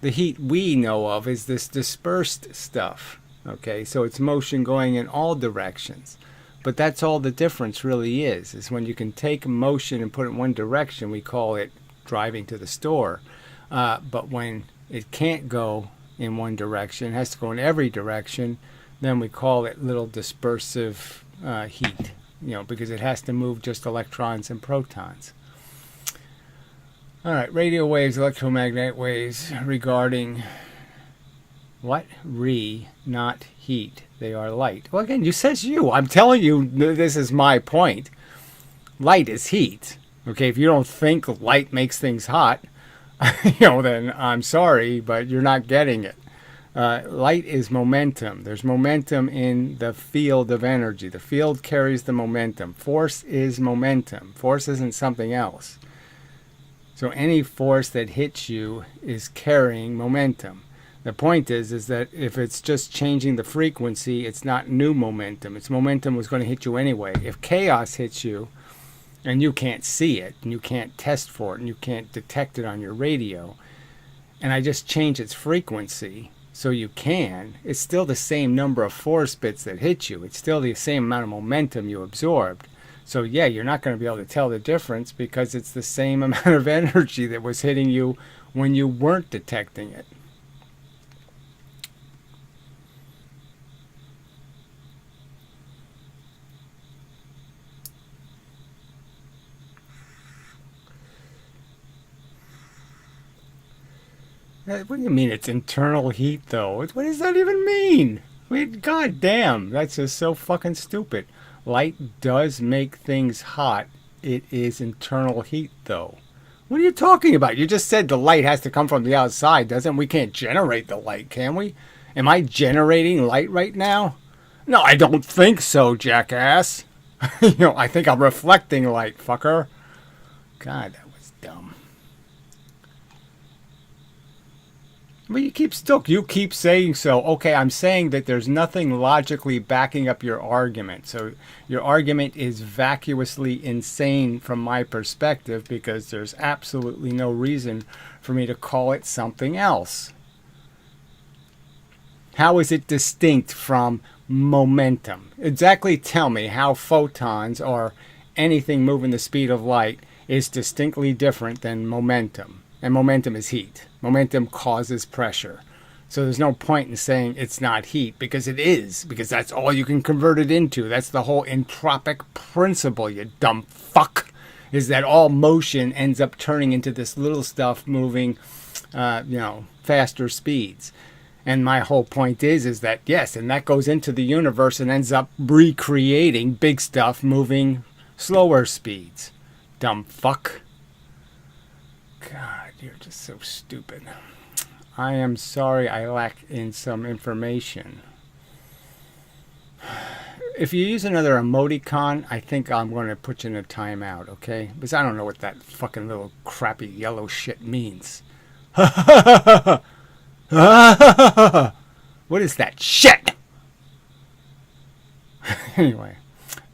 The heat we know of is this dispersed stuff. Okay, so it's motion going in all directions. But that's all the difference really is when you can take motion and put it in one direction, we call it driving to the store. But when it can't go in one direction, it has to go in every direction, then we call it little dispersive heat, because it has to move just electrons and protons. All right, radio waves, electromagnetic waves regarding what? Not heat. They are light. Well, again, says you. I'm telling you, this is my point. Light is heat. Okay, if you don't think light makes things hot, then I'm sorry, but you're not getting it. Light is momentum. There's momentum in the field of energy. The field carries the momentum. Force is momentum. Force isn't something else. So any force that hits you is carrying momentum. The point is that if it's just changing the frequency, it's not new momentum. Its momentum was going to hit you anyway. If chaos hits you and you can't see it and you can't test for it and you can't detect it on your radio, and I just change its frequency so you can, it's still the same number of force bits that hit you. It's still the same amount of momentum you absorbed. So yeah, you're not going to be able to tell the difference because it's the same amount of energy that was hitting you when you weren't detecting it. What do you mean it's internal heat, though? What does that even mean? God damn, that's just so fucking stupid. Light does make things hot. It is internal heat, though. What are you talking about? You just said the light has to come from the outside, doesn't it? We can't generate the light, can we? Am I generating light right now? No, I don't think so, jackass. I think I'm reflecting light, fucker. God, that was dumb. But you keep saying so. Okay, I'm saying that there's nothing logically backing up your argument. So your argument is vacuously insane from my perspective because there's absolutely no reason for me to call it something else. How is it distinct from momentum? Exactly tell me how photons or anything moving the speed of light is distinctly different than momentum. And momentum is heat. Momentum causes pressure. So there's no point in saying it's not heat, because it is, because that's all you can convert it into. That's the whole entropic principle, you dumb fuck, is that all motion ends up turning into this little stuff moving, faster speeds. And my whole point is that, yes, and that goes into the universe and ends up recreating big stuff moving slower speeds. Dumb fuck. God, you're just so stupid. I am sorry I lack in some information. If you use another emoticon, I think I'm going to put you in a timeout, okay? Because I don't know what that fucking little crappy yellow shit means. What is that shit? Anyway,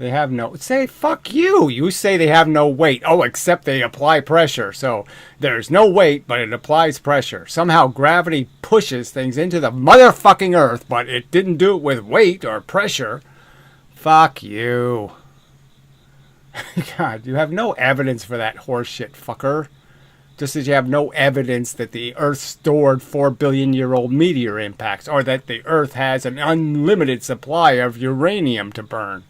They have no... Say, fuck you! You say they have no weight. Oh, except they apply pressure. So there's no weight, but it applies pressure. Somehow gravity pushes things into the motherfucking earth, but it didn't do it with weight or pressure. Fuck you. God, you have no evidence for that horseshit, fucker. Just as you have no evidence that the Earth stored 4 billion year old meteor impacts, or that the Earth has an unlimited supply of uranium to burn.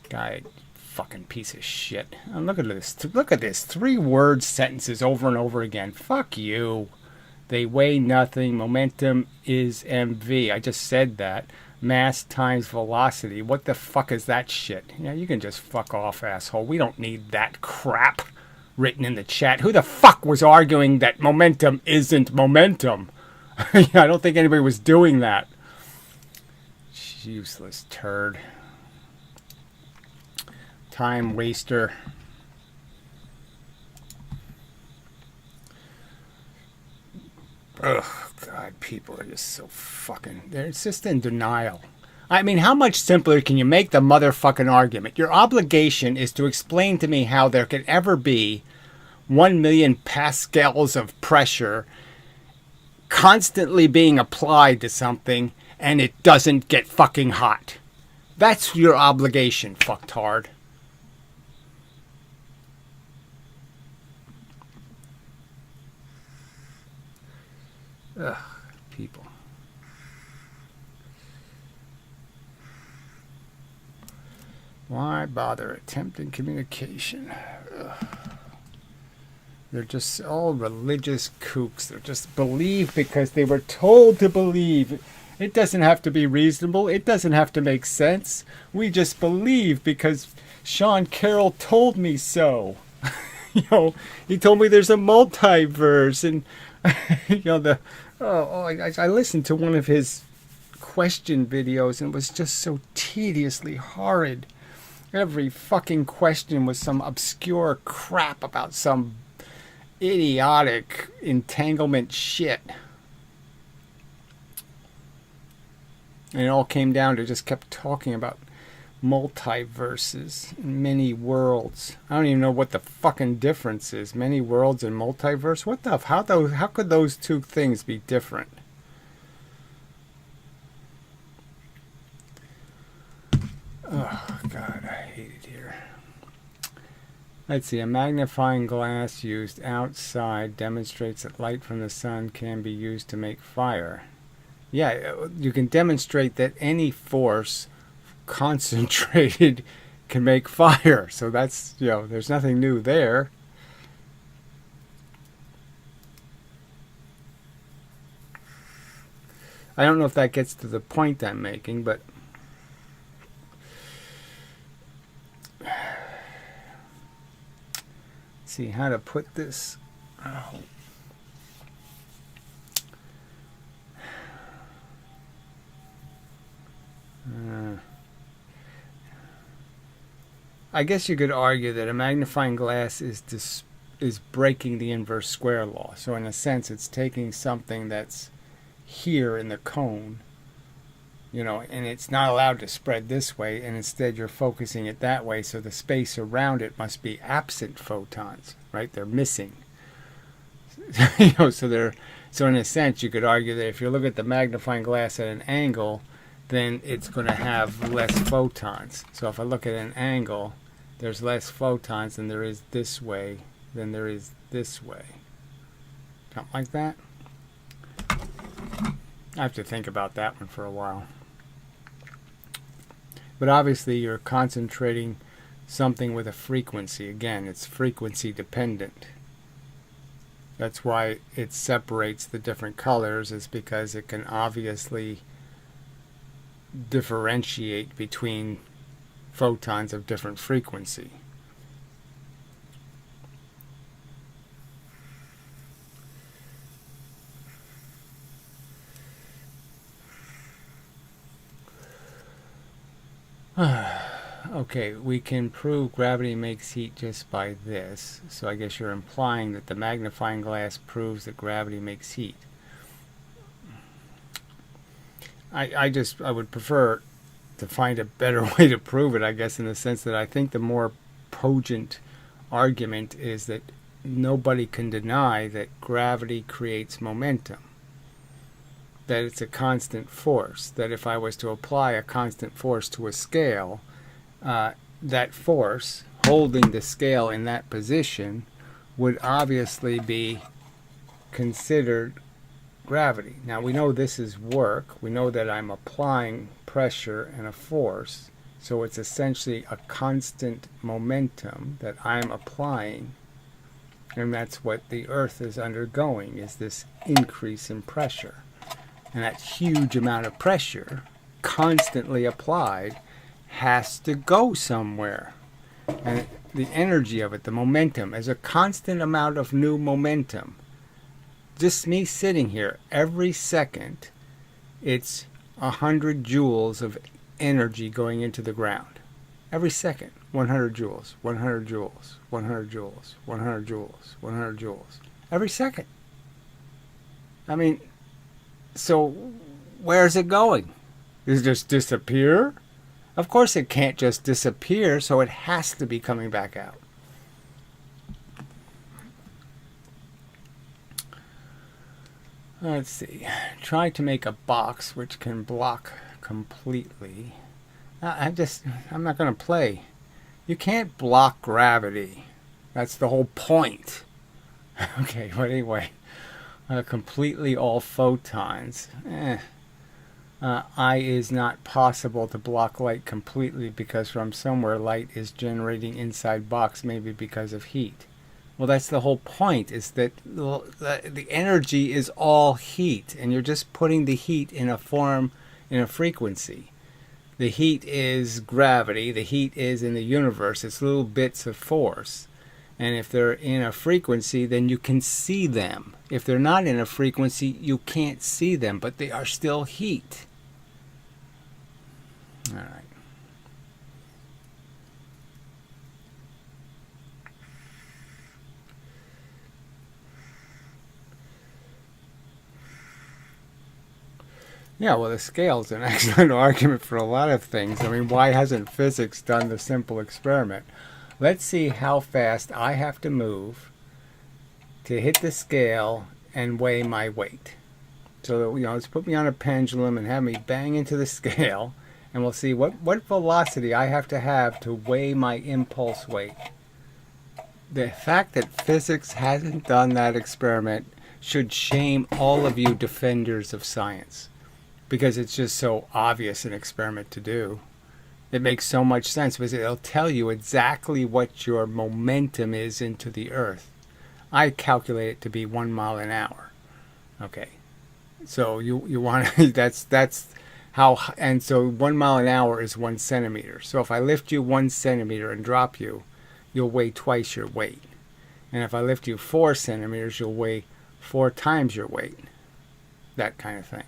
Guy, fucking piece of shit. And look at this. Look at this. 3-word sentences over and over again. Fuck you. They weigh nothing. Momentum is mv. I just said that. Mass times velocity. What the fuck is that shit? Yeah, you can just fuck off, asshole. We don't need that crap written in the chat. Who the fuck was arguing that momentum isn't momentum? I don't think anybody was doing that. Useless turd. Time waster. Ugh, God, people are just so fucking... They're just in denial. I mean, how much simpler can you make the motherfucking argument? Your obligation is to explain to me how there could ever be 1 million pascals of pressure constantly being applied to something and it doesn't get fucking hot. That's your obligation, fucktard. Ugh, people. Why bother attempting communication? Ugh. They're just all religious kooks. They just believe because they were told to believe. It doesn't have to be reasonable. It doesn't have to make sense. We just believe because Sean Carroll told me so. He told me there's a multiverse, and I listened to one of his question videos, and it was just so tediously horrid. Every fucking question was some obscure crap about some idiotic entanglement shit. And it all came down to just kept talking about multiverses and many worlds. I don't even know what the fucking difference is. Many worlds and multiverse? What the how could those two things be different? Oh God, I hate it here. Let's see, a magnifying glass used outside demonstrates that light from the sun can be used to make fire. Yeah, you can demonstrate that any force concentrated can make fire. So that's, there's nothing new there. I don't know if that gets to the point I'm making, but see how to put this. Oh. I guess you could argue that a magnifying glass is breaking the inverse square law. So in a sense, it's taking something that's here in the cone, and it's not allowed to spread this way, and instead you're focusing it that way, so the space around it must be absent photons, right? They're missing. So in a sense, you could argue that if you look at the magnifying glass at an angle, then it's going to have less photons. So if I look at an angle, there's less photons than there is this way, than there is this way. Something like that. I have to think about that one for a while. But obviously you're concentrating something with a frequency. Again, it's frequency dependent. That's why it separates the different colors, is because it can obviously differentiate between photons of different frequency. Okay, we can prove gravity makes heat just by this. So I guess you're implying that the magnifying glass proves that gravity makes heat. I would prefer to find a better way to prove it, I guess, in the sense that I think the more cogent argument is that nobody can deny that gravity creates momentum, that it's a constant force, that if I was to apply a constant force to a scale, that force holding the scale in that position would obviously be considered gravity. Now we know this is work. We know that I'm applying pressure and a force, so it's essentially a constant momentum that I'm applying, and that's what the Earth is undergoing, is this increase in pressure. And that huge amount of pressure constantly applied has to go somewhere. And the energy of it, the momentum, is a constant amount of new momentum. Just me sitting here, every second, it's 100 joules of energy going into the ground. Every second, 100 joules, 100 joules, 100 joules, 100 joules, 100 joules. Every second. I mean, so where's it going? Does it just disappear? Of course it can't just disappear, so it has to be coming back out. Let's see. Try to make a box which can block completely. I'm not going to play. You can't block gravity. That's the whole point. Okay, but anyway. Completely all photons. I is not possible to block light completely because from somewhere light is generating inside box, maybe because of heat. Well, that's the whole point, is that the energy is all heat, and you're just putting the heat in a form, in a frequency. The heat is gravity, the heat is in the universe, it's little bits of force. And if they're in a frequency, then you can see them. If they're not in a frequency, you can't see them, but they are still heat. All right. Yeah, well, the scale is an excellent argument for a lot of things. I mean, why hasn't physics done the simple experiment? Let's see how fast I have to move to hit the scale and weigh my weight. So, let's put me on a pendulum and have me bang into the scale, and we'll see what velocity I have to weigh my impulse weight. The fact that physics hasn't done that experiment should shame all of you defenders of science, because it's just so obvious an experiment to do. It makes so much sense because it'll tell you exactly what your momentum is into the Earth. I calculate it to be 1 mile an hour. Okay, so you want to, that's how, and so 1 mile an hour is 1 centimeter. So if I lift you 1 centimeter and drop you, you'll weigh twice your weight. And if I lift you 4 centimeters, you'll weigh 4 times your weight. That kind of thing.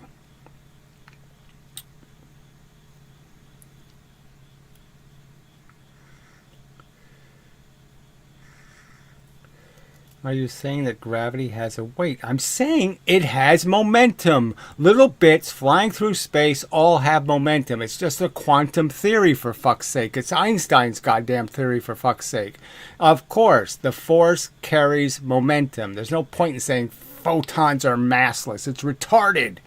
Are you saying that gravity has a weight? I'm saying it has momentum. Little bits flying through space all have momentum. It's just a quantum theory, for fuck's sake. It's Einstein's goddamn theory, for fuck's sake. Of course, the force carries momentum. There's no point in saying photons are massless. It's retarded.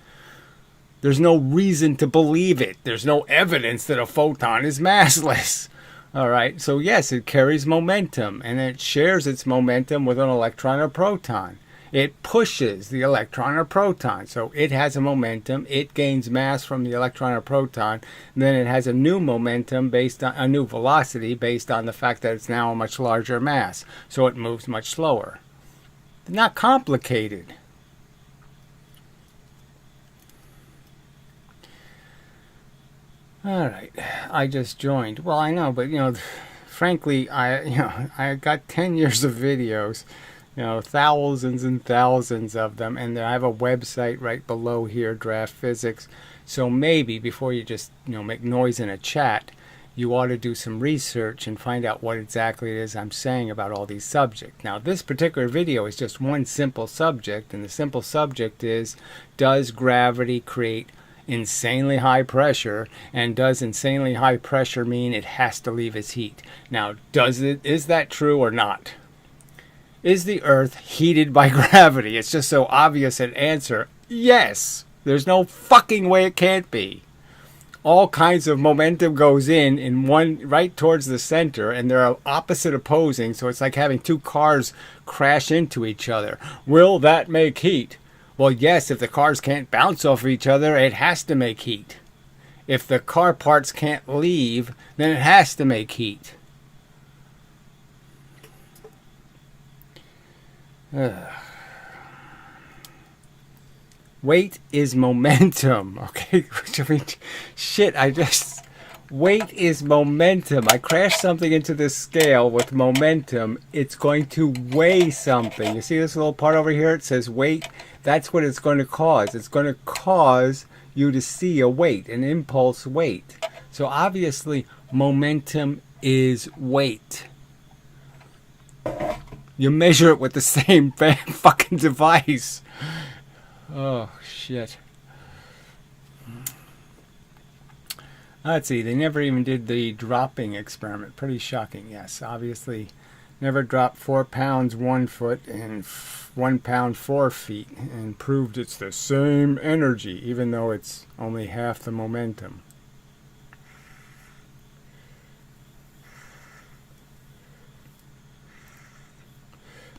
There's no reason to believe it. There's no evidence that a photon is massless. All right, so yes, it carries momentum, and it shares its momentum with an electron or proton. It pushes the electron or proton, so it has a momentum. It gains mass from the electron or proton, and then it has a new momentum based on a new velocity based on the fact that it's now a much larger mass, so it moves much slower. Not complicated. All right, I just joined. Well, I know, but frankly, I got 10 years of videos, thousands and thousands of them, and I have a website right below here, Draft Physics. So maybe before you just make noise in a chat, you ought to do some research and find out what exactly it is I'm saying about all these subjects. Now, this particular video is just one simple subject, and the simple subject is, does gravity create insanely high pressure. And does insanely high pressure mean it has to leave its heat? Now, is that true or not? Is the Earth heated by gravity? It's just so obvious an answer. Yes. There's no fucking way it can't be. All kinds of momentum goes in one right towards the center, and they're opposite opposing, so it's like having two cars crash into each other. Will that make heat? Well, yes, if the cars can't bounce off each other, it has to make heat. If the car parts can't leave, then it has to make heat. Weight is momentum. Okay, I mean, shit, weight is momentum. I crash something into this scale with momentum. It's going to weigh something. You see this little part over here? It says weight. That's what it's going to cause. It's going to cause you to see a weight, an impulse weight. So obviously, momentum is weight. You measure it with the same fucking device. Oh, shit. Let's see, they never even did the dropping experiment. Pretty shocking, yes. Obviously, never dropped 4 pounds 1 foot and 1 pound 4 feet and proved it's the same energy, even though it's only half the momentum.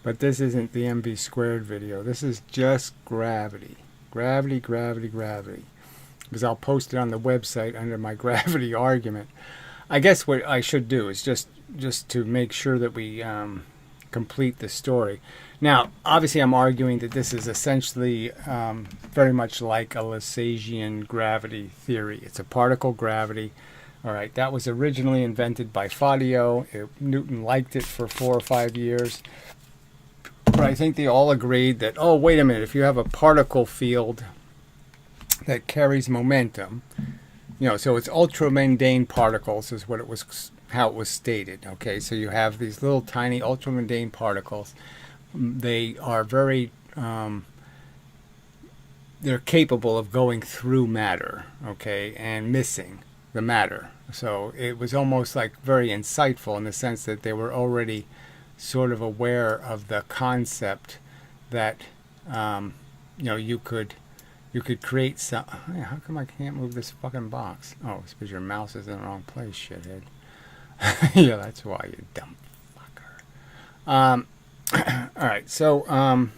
But this isn't the MV squared video. This is just gravity. Gravity, gravity, gravity. Because I'll post it on the website under my gravity argument. I guess what I should do is just to make sure that we complete the story. Now, obviously I'm arguing that this is essentially very much like a Lissasian gravity theory. It's a particle gravity. All right, that was originally invented by Fadio. Newton liked it for 4 or 5 years. But I think they all agreed that, oh, wait a minute, if you have a particle field that carries momentum, so it's ultramundane particles is what how it was stated. Okay, so you have these little tiny ultramundane particles. They are very, they're capable of going through matter, okay, and missing the matter. So it was almost like very insightful in the sense that they were already sort of aware of the concept that you could create some. Hey, how come I can't move this fucking box? Oh, it's because your mouse is in the wrong place, shithead. Yeah, that's why, you dumb fucker. All right, so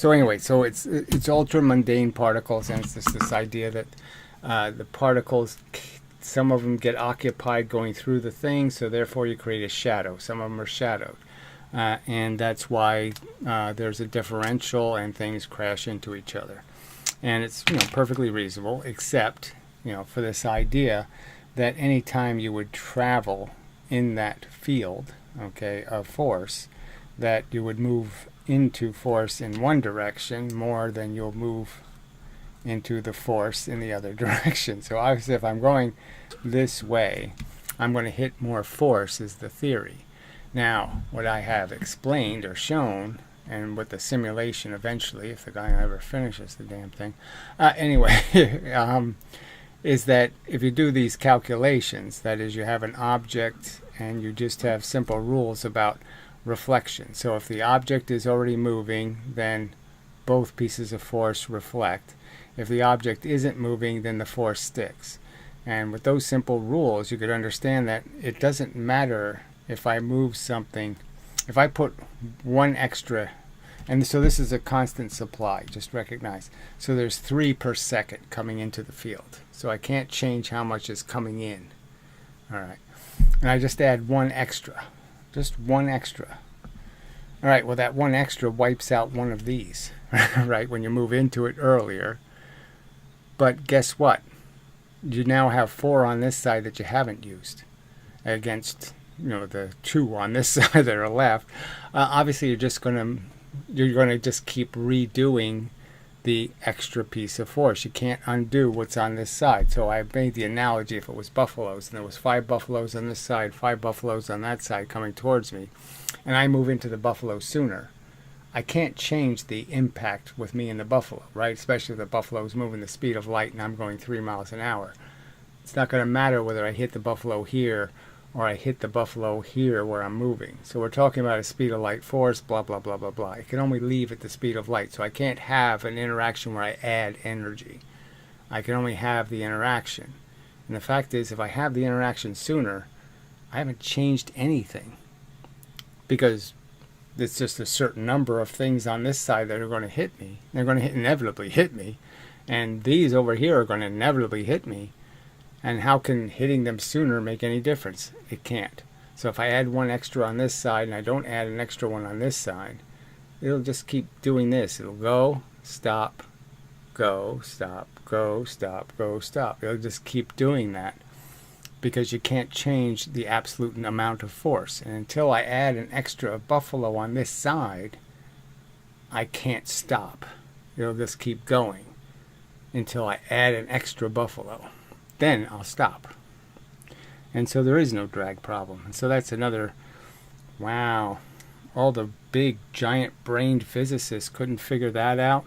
anyway, so it's ultra mundane particles, and it's just this idea that the particles, some of them get occupied going through the thing, so therefore you create a shadow. Some of them are shadowed. And that's why there's a differential and things crash into each other. And it's perfectly reasonable, except for this idea that any time you would travel in that field, okay, of force, that you would move into force in one direction more than you'll move into the force in the other direction. So obviously if I'm going this way, I'm going to hit more force is the theory. Now, what I have explained or shown, and with the simulation eventually, if the guy ever finishes the damn thing, anyway, is that if you do these calculations, that is, you have an object and you just have simple rules about reflection. So if the object is already moving, then both pieces of force reflect. If the object isn't moving, then the force sticks. And with those simple rules, you could understand that it doesn't matter if I move something, if I put one extra, and so this is a constant supply, just recognize. So there's 3 per second coming into the field. So I can't change how much is coming in. All right. And I just add 1 extra, just 1 extra. All right, well that 1 extra wipes out one of these, right, when you move into it earlier. But guess what? You now have 4 on this side that you haven't used against the 2 on this side that are left. Obviously you're going to just keep redoing the extra piece of force. You can't undo what's on this side. So I made the analogy, if it was buffaloes and there was 5 buffaloes on this side, 5 buffaloes on that side coming towards me, and I move into the buffalo sooner, I can't change the impact with me and the buffalo, right? Especially if the buffalo is moving the speed of light and I'm going 3 miles an hour. It's not going to matter whether I hit the buffalo here or I hit the buffalo here where I'm moving. So we're talking about a speed of light force, blah, blah, blah, blah, blah. It can only leave at the speed of light. So I can't have an interaction where I add energy. I can only have the interaction. And the fact is, if I have the interaction sooner, I haven't changed anything. Because it's just a certain number of things on this side that are going to hit me. They're going to inevitably hit me. And these over here are going to inevitably hit me. And how can hitting them sooner make any difference? It can't. So if I add one extra on this side and I don't add an extra one on this side, it'll just keep doing this. It'll go, stop, go, stop, go, stop, go, stop. It'll just keep doing that because you can't change the absolute amount of force. And until I add an extra buffalo on this side, I can't stop. It'll just keep going until I add an extra buffalo. Then I'll stop. And so there is no drag problem. And so that's another, wow, all the big giant brained physicists couldn't figure that out.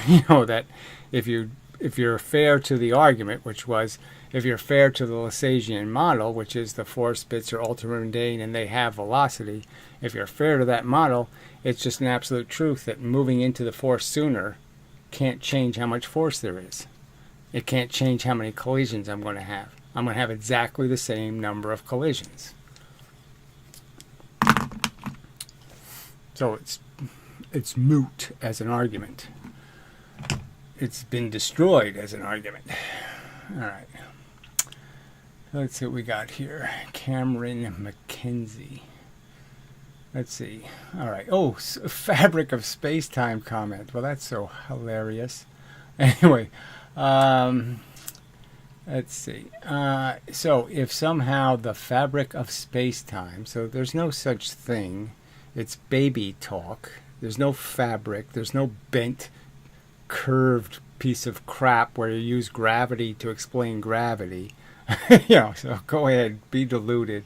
You know, that if you're fair to the argument, which was if you're fair to the Lissasian model, which is the force bits are ultramundane and they have velocity, if you're fair to that model, it's just an absolute truth that moving into the force sooner can't change how much force there is. It can't change how many collisions I'm going to have. I'm going to have exactly the same number of collisions. So it's moot as an argument. It's been destroyed as an argument. All right. Let's see what we got here. Cameron McKenzie. Let's see. All right. Oh, fabric of space-time comment. Well, that's so hilarious. Anyway. Let's see. So if somehow the fabric of space-time, so there's no such thing. It's baby talk. There's no fabric. There's no bent, curved piece of crap where you use gravity to explain gravity. You know, so go ahead, be deluded.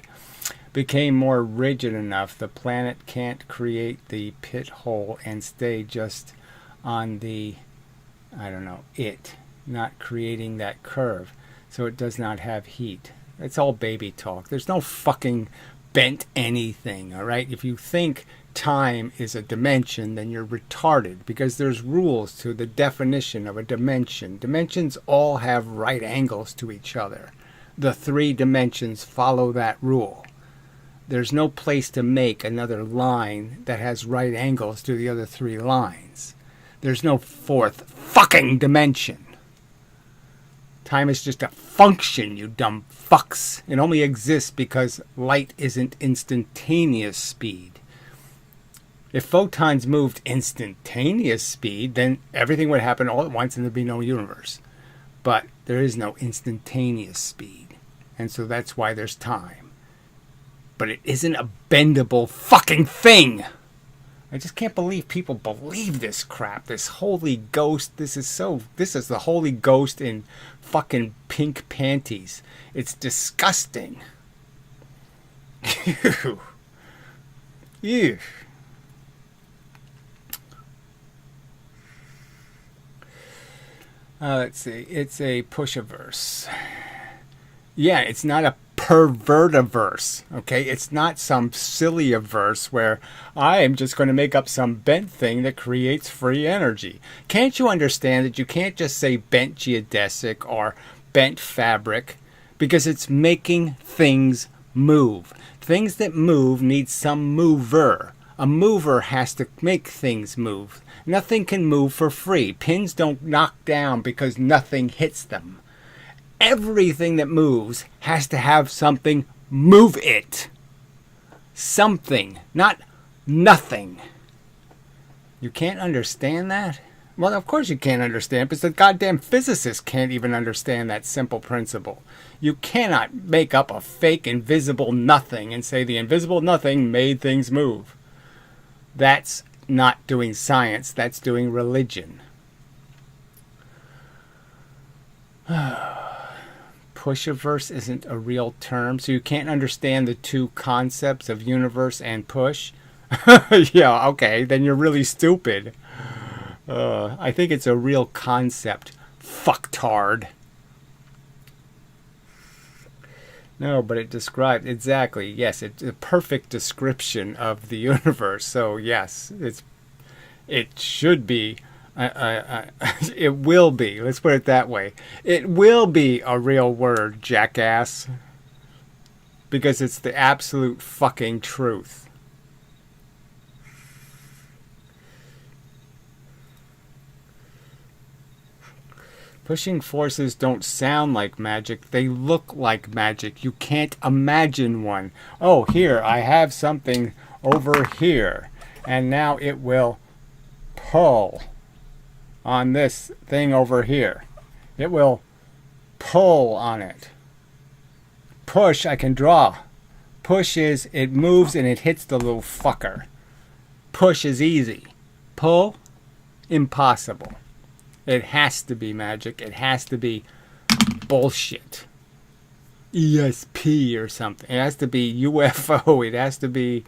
Became more rigid enough. The planet can't create the pit hole and stay just on the, I don't know, not creating that curve, so it does not have heat. It's all baby talk. There's no fucking bent anything, all right? If you think time is a dimension, then you're retarded, because there's rules to the definition of a dimension. Dimensions all have right angles to each other. The 3 dimensions follow that rule. There's no place to make another line that has right angles to the other 3 lines. There's no 4th fucking dimension. Time is just a function, you dumb fucks. It only exists because light isn't instantaneous speed. If photons moved instantaneous speed, then everything would happen all at once and there'd be no universe. But there is no instantaneous speed. And so that's why there's time. But it isn't a bendable fucking thing. I just can't believe people believe this crap. This holy ghost. This is the Holy Ghost in fucking pink panties. It's disgusting. Ew. Ew. Let's see. It's a push-averse. Yeah, it's not a pervertiverse, okay? It's not some silly averse where I am just going to make up some bent thing that creates free energy. Can't you understand that you can't just say bent geodesic or bent fabric, because it's making things move. Things that move need some mover. A mover has to make things move. Nothing can move for free. Pins don't knock down because nothing hits them. Everything that moves has to have something move it. Something, not nothing. You can't understand that? Well, of course you can't understand, because the goddamn physicists can't even understand that simple principle. You cannot make up a fake invisible nothing and say the invisible nothing made things move. That's not doing science, that's doing religion. Push-averse isn't a real term, so you can't understand the two concepts of universe and push. Yeah, okay, then you're really stupid. I think it's a real concept. Fucktard. No, but it describes exactly. Yes, it's a perfect description of the universe. So yes, it should be. It will be. Let's put it that way. It will be a real word, jackass, because it's the absolute fucking truth. Pushing forces don't sound like magic. They look like magic. You can't imagine one. Oh, here, I have something over here. And now it will pull on this thing over here. It will pull on it. Push, I can draw. Push is, it moves and it hits the little fucker. Push is easy. Pull, impossible. It has to be magic. It has to be bullshit. ESP or something. It has to be UFO. It has to be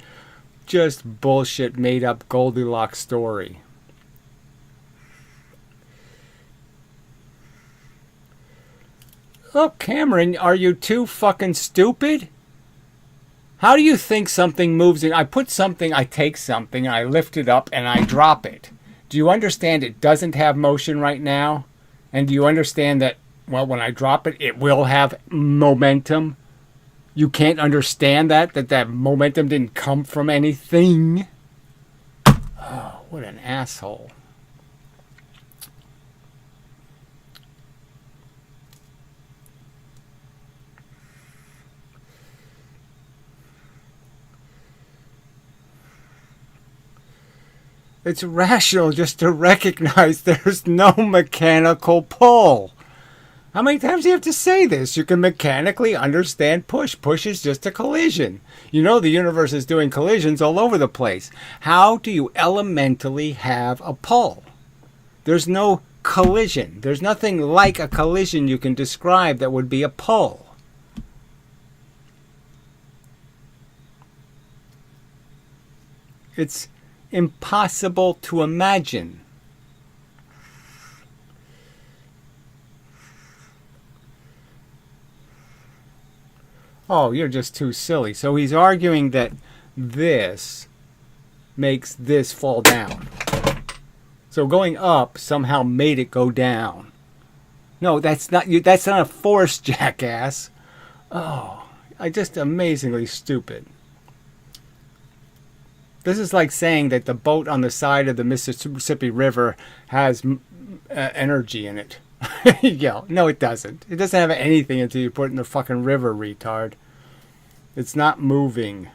just bullshit made up Goldilocks story. Oh, Cameron, are you too fucking stupid? How do you think something moves in? I put something, I take something, I lift it up, and I drop it. Do you understand it doesn't have motion right now? And do you understand that, well, when I drop it, it will have momentum? You can't understand that momentum didn't come from anything? Oh, what an asshole. It's rational just to recognize there's no mechanical pull. How many times do you have to say this? You can mechanically understand push. Push is just a collision. You know the universe is doing collisions all over the place. How do you elementally have a pull? There's no collision. There's nothing like a collision you can describe that would be a pull. It's impossible to imagine. Oh, you're just too silly. So he's arguing that this makes this fall down. So going up somehow made it go down. No, that's not you. That's not a force, jackass. Oh, I just amazingly stupid. This is like saying that the boat on the side of the Mississippi River has energy in it. Yeah, no, it doesn't. It doesn't have anything until you put it in the fucking river, retard. It's not moving.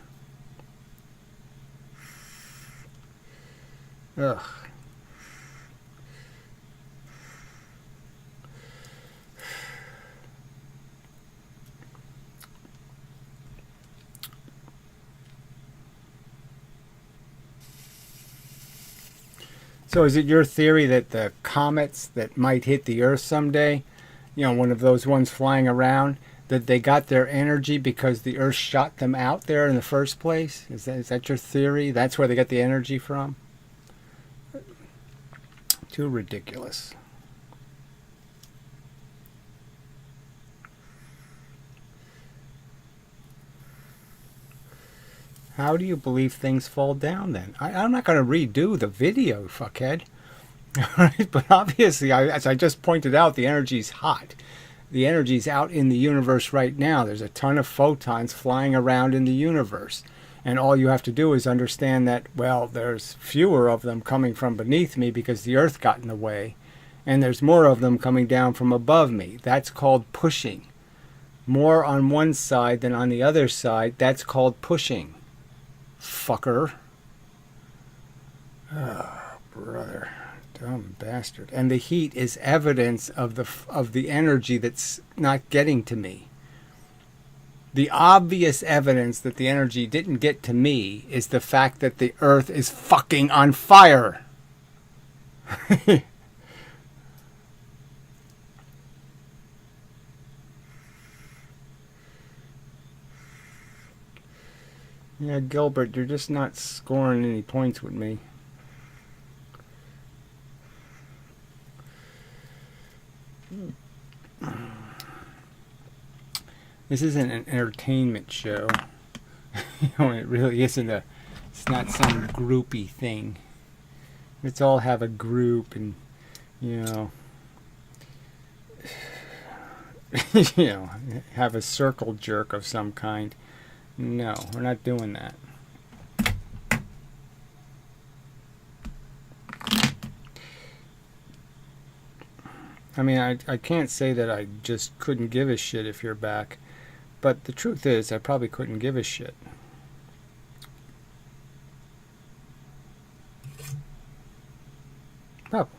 Ugh. So is it your theory that the comets that might hit the Earth someday, you know, one of those ones flying around, that they got their energy because the Earth shot them out there in the first place? Is that your theory? That's where they got the energy from? Too ridiculous. How do you believe things fall down then? I'm not going to redo the video, fuckhead. Right? But obviously, as I just pointed out, the energy's hot. The energy's out in the universe right now. There's a ton of photons flying around in the universe. And all you have to do is understand that, well, there's fewer of them coming from beneath me because the Earth got in the way. And there's more of them coming down from above me. That's called pushing. More on one side than on the other side. That's called pushing. Fucker. Oh, brother. Dumb bastard. And the heat is evidence of the energy that's not getting to me. The obvious evidence that the energy didn't get to me is the fact that the Earth is fucking on fire. Yeah, Gilbert, you're just not scoring any points with me. This isn't an entertainment show. It really isn't it's not some groupy thing. Let's all have a group and, you know, have a circle jerk of some kind. No, we're not doing that. I mean, I can't say that I just couldn't give a shit if you're back, but the truth is I probably couldn't give a shit. Probably.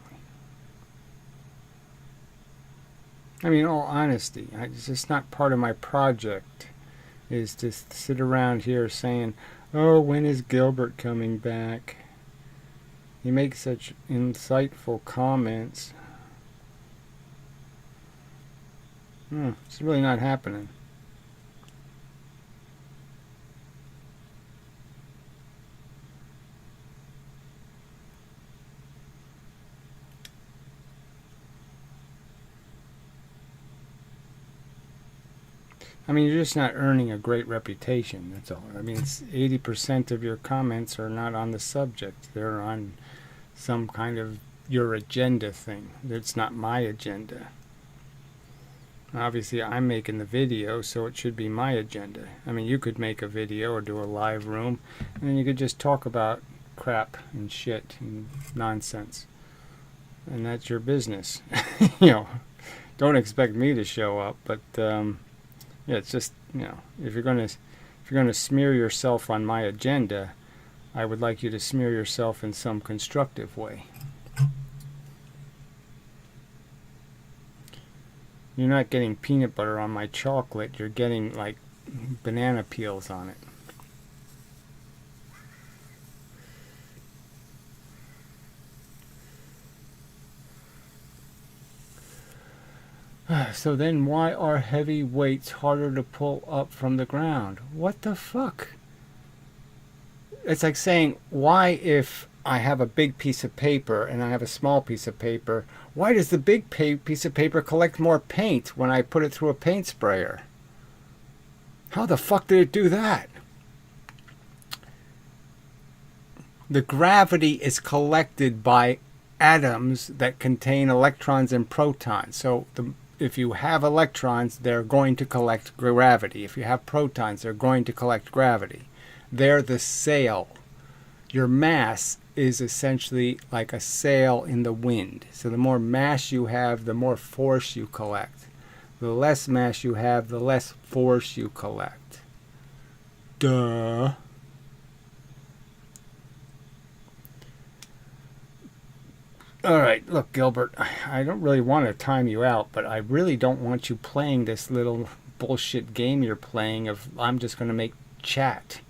I mean, in all honesty, it's just not part of my project is to sit around here saying, oh, when is Gilbert coming back? He makes such insightful comments. It's really not happening. I mean, you're just not earning a great reputation, that's all. I mean, it's 80% of your comments are not on the subject. They're on some kind of your agenda thing. It's not my agenda. Obviously, I'm making the video, so it should be my agenda. I mean, you could make a video or do a live room, and then you could just talk about crap and shit and nonsense. And that's your business. Don't expect me to show up, but yeah, it's just, if you're gonna smear yourself on my agenda, I would like you to smear yourself in some constructive way. You're not getting peanut butter on my chocolate, you're getting like banana peels on it. So then why are heavy weights harder to pull up from the ground? What the fuck? It's like saying, why if I have a big piece of paper and I have a small piece of paper, why does the big piece of paper collect more paint when I put it through a paint sprayer? How the fuck did it do that? The gravity is collected by atoms that contain electrons and protons. So if you have electrons, they're going to collect gravity. If you have protons, they're going to collect gravity. They're the sail. Your mass is essentially like a sail in the wind. So the more mass you have, the more force you collect. The less mass you have, the less force you collect. Duh. Alright, look, Gilbert, I don't really want to time you out, but I really don't want you playing this little bullshit game you're playing of I'm just going to make chat.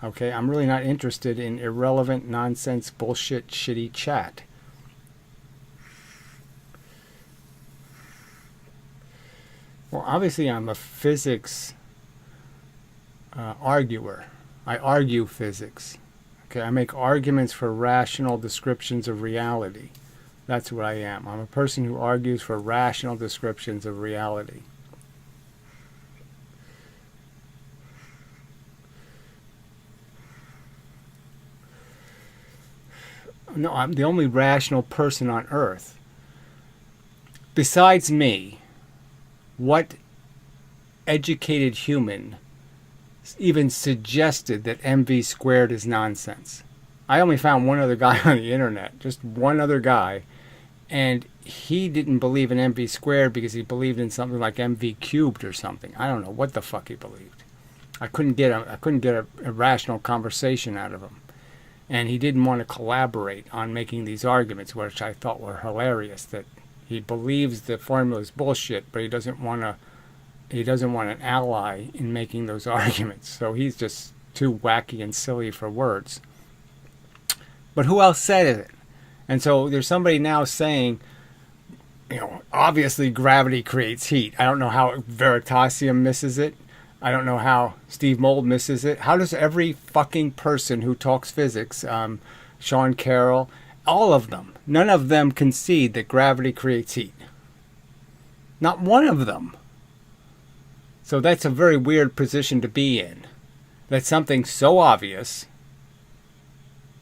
Okay, I'm really not interested in irrelevant, nonsense, bullshit, shitty chat. Well, obviously I'm a physics arguer. I argue physics. Okay, I make arguments for rational descriptions of reality. That's what I am. I'm a person who argues for rational descriptions of reality. No, I'm the only rational person on Earth. Besides me, what educated human even suggested that mv squared is nonsense? I only found one other guy on the internet, just one other guy, and he didn't believe in mv squared because he believed in something like mv cubed or something. I don't know what the fuck he believed. I couldn't get a rational conversation out of him. And he didn't want to collaborate on making these arguments, which I thought were hilarious. That he believes the formula is bullshit, but he doesn't want an ally in making those arguments. So he's just too wacky and silly for words. But who else said it? And so there's somebody now saying, obviously gravity creates heat. I don't know how Veritasium misses it. I don't know how Steve Mould misses it. How does every fucking person who talks physics, Sean Carroll, all of them, none of them concede that gravity creates heat? Not one of them. So that's a very weird position to be in. That something so obvious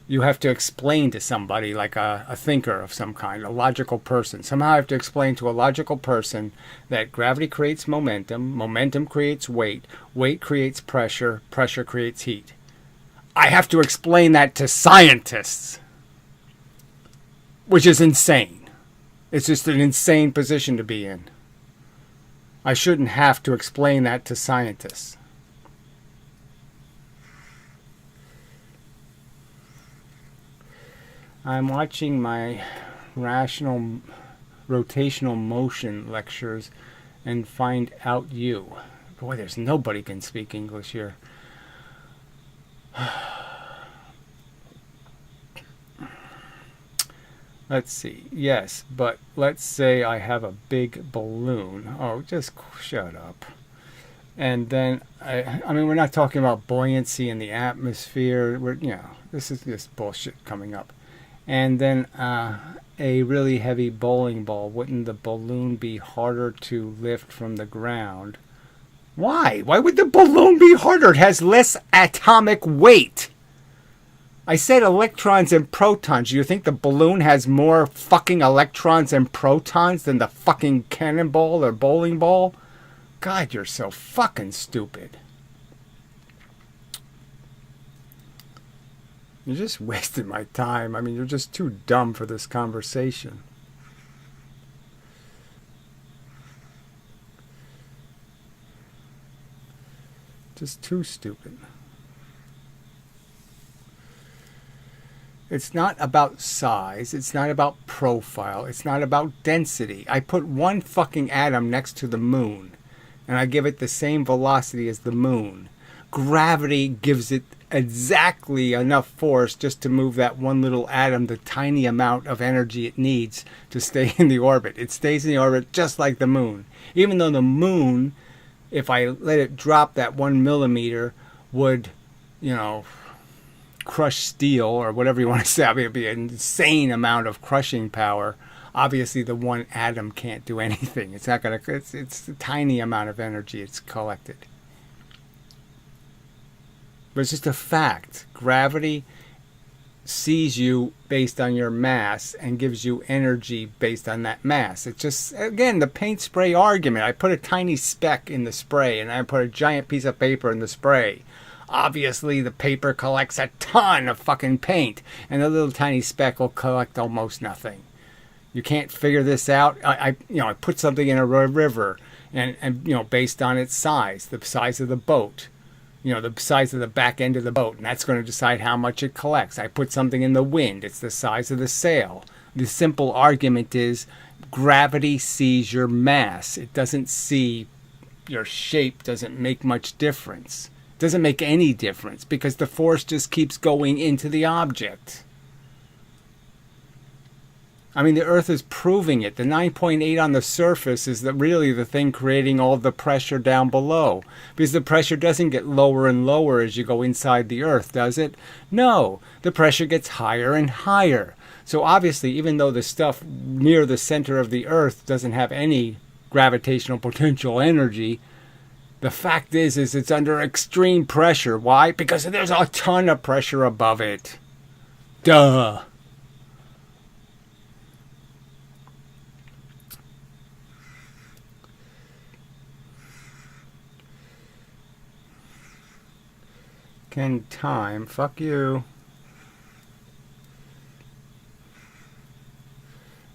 you have to explain to somebody, like a thinker of some kind, a logical person. Somehow I have to explain to a logical person that gravity creates momentum, momentum creates weight, weight creates pressure, pressure creates heat. I have to explain that to scientists, which is insane. It's just an insane position to be in. I shouldn't have to explain that to scientists. I'm watching my rational rotational motion lectures and find out you. Boy, there's nobody can speak English here. Let's see. Yes, but let's say I have a big balloon. Oh, just shut up. And then, I mean, we're not talking about buoyancy in the atmosphere. This is just bullshit coming up. And then a really heavy bowling ball. Wouldn't the balloon be harder to lift from the ground? Why? Why would the balloon be harder? It has less atomic weight. I said electrons and protons. You think the balloon has more fucking electrons and protons than the fucking cannonball or bowling ball? God, you're so fucking stupid. You're just wasting my time. I mean, you're just too dumb for this conversation. Just too stupid. It's not about size. It's not about profile. It's not about density. I put one fucking atom next to the moon, and I give it the same velocity as the moon. Gravity gives it exactly enough force just to move that one little atom the tiny amount of energy it needs to stay in the orbit. It stays in the orbit just like the moon. Even though the moon, if I let it drop that 1 millimeter, would, crush steel or whatever you want to say. I mean, it'd be an insane amount of crushing power. Obviously, the one atom can't do anything. It's not gonna. It's a tiny amount of energy it's collected. But it's just a fact. Gravity sees you based on your mass and gives you energy based on that mass. It's just, again, the paint spray argument. I put a tiny speck in the spray and I put a giant piece of paper in the spray. Obviously, the paper collects a ton of fucking paint and the little tiny speck will collect almost nothing. You can't figure this out. I put something in a river and based on its size, the size of the boat. The size of the back end of the boat, and that's going to decide how much it collects. I put something in the wind. It's the size of the sail. The simple argument is gravity sees your mass. It doesn't see your shape. Doesn't make much difference. It doesn't make any difference because the force just keeps going into the object. I mean, the Earth is proving it. The 9.8 on the surface is really the thing creating all the pressure down below. Because the pressure doesn't get lower and lower as you go inside the Earth, does it? No, the pressure gets higher and higher. So obviously, even though the stuff near the center of the Earth doesn't have any gravitational potential energy, the fact is it's under extreme pressure. Why? Because there's a ton of pressure above it. Duh. Can time, fuck you.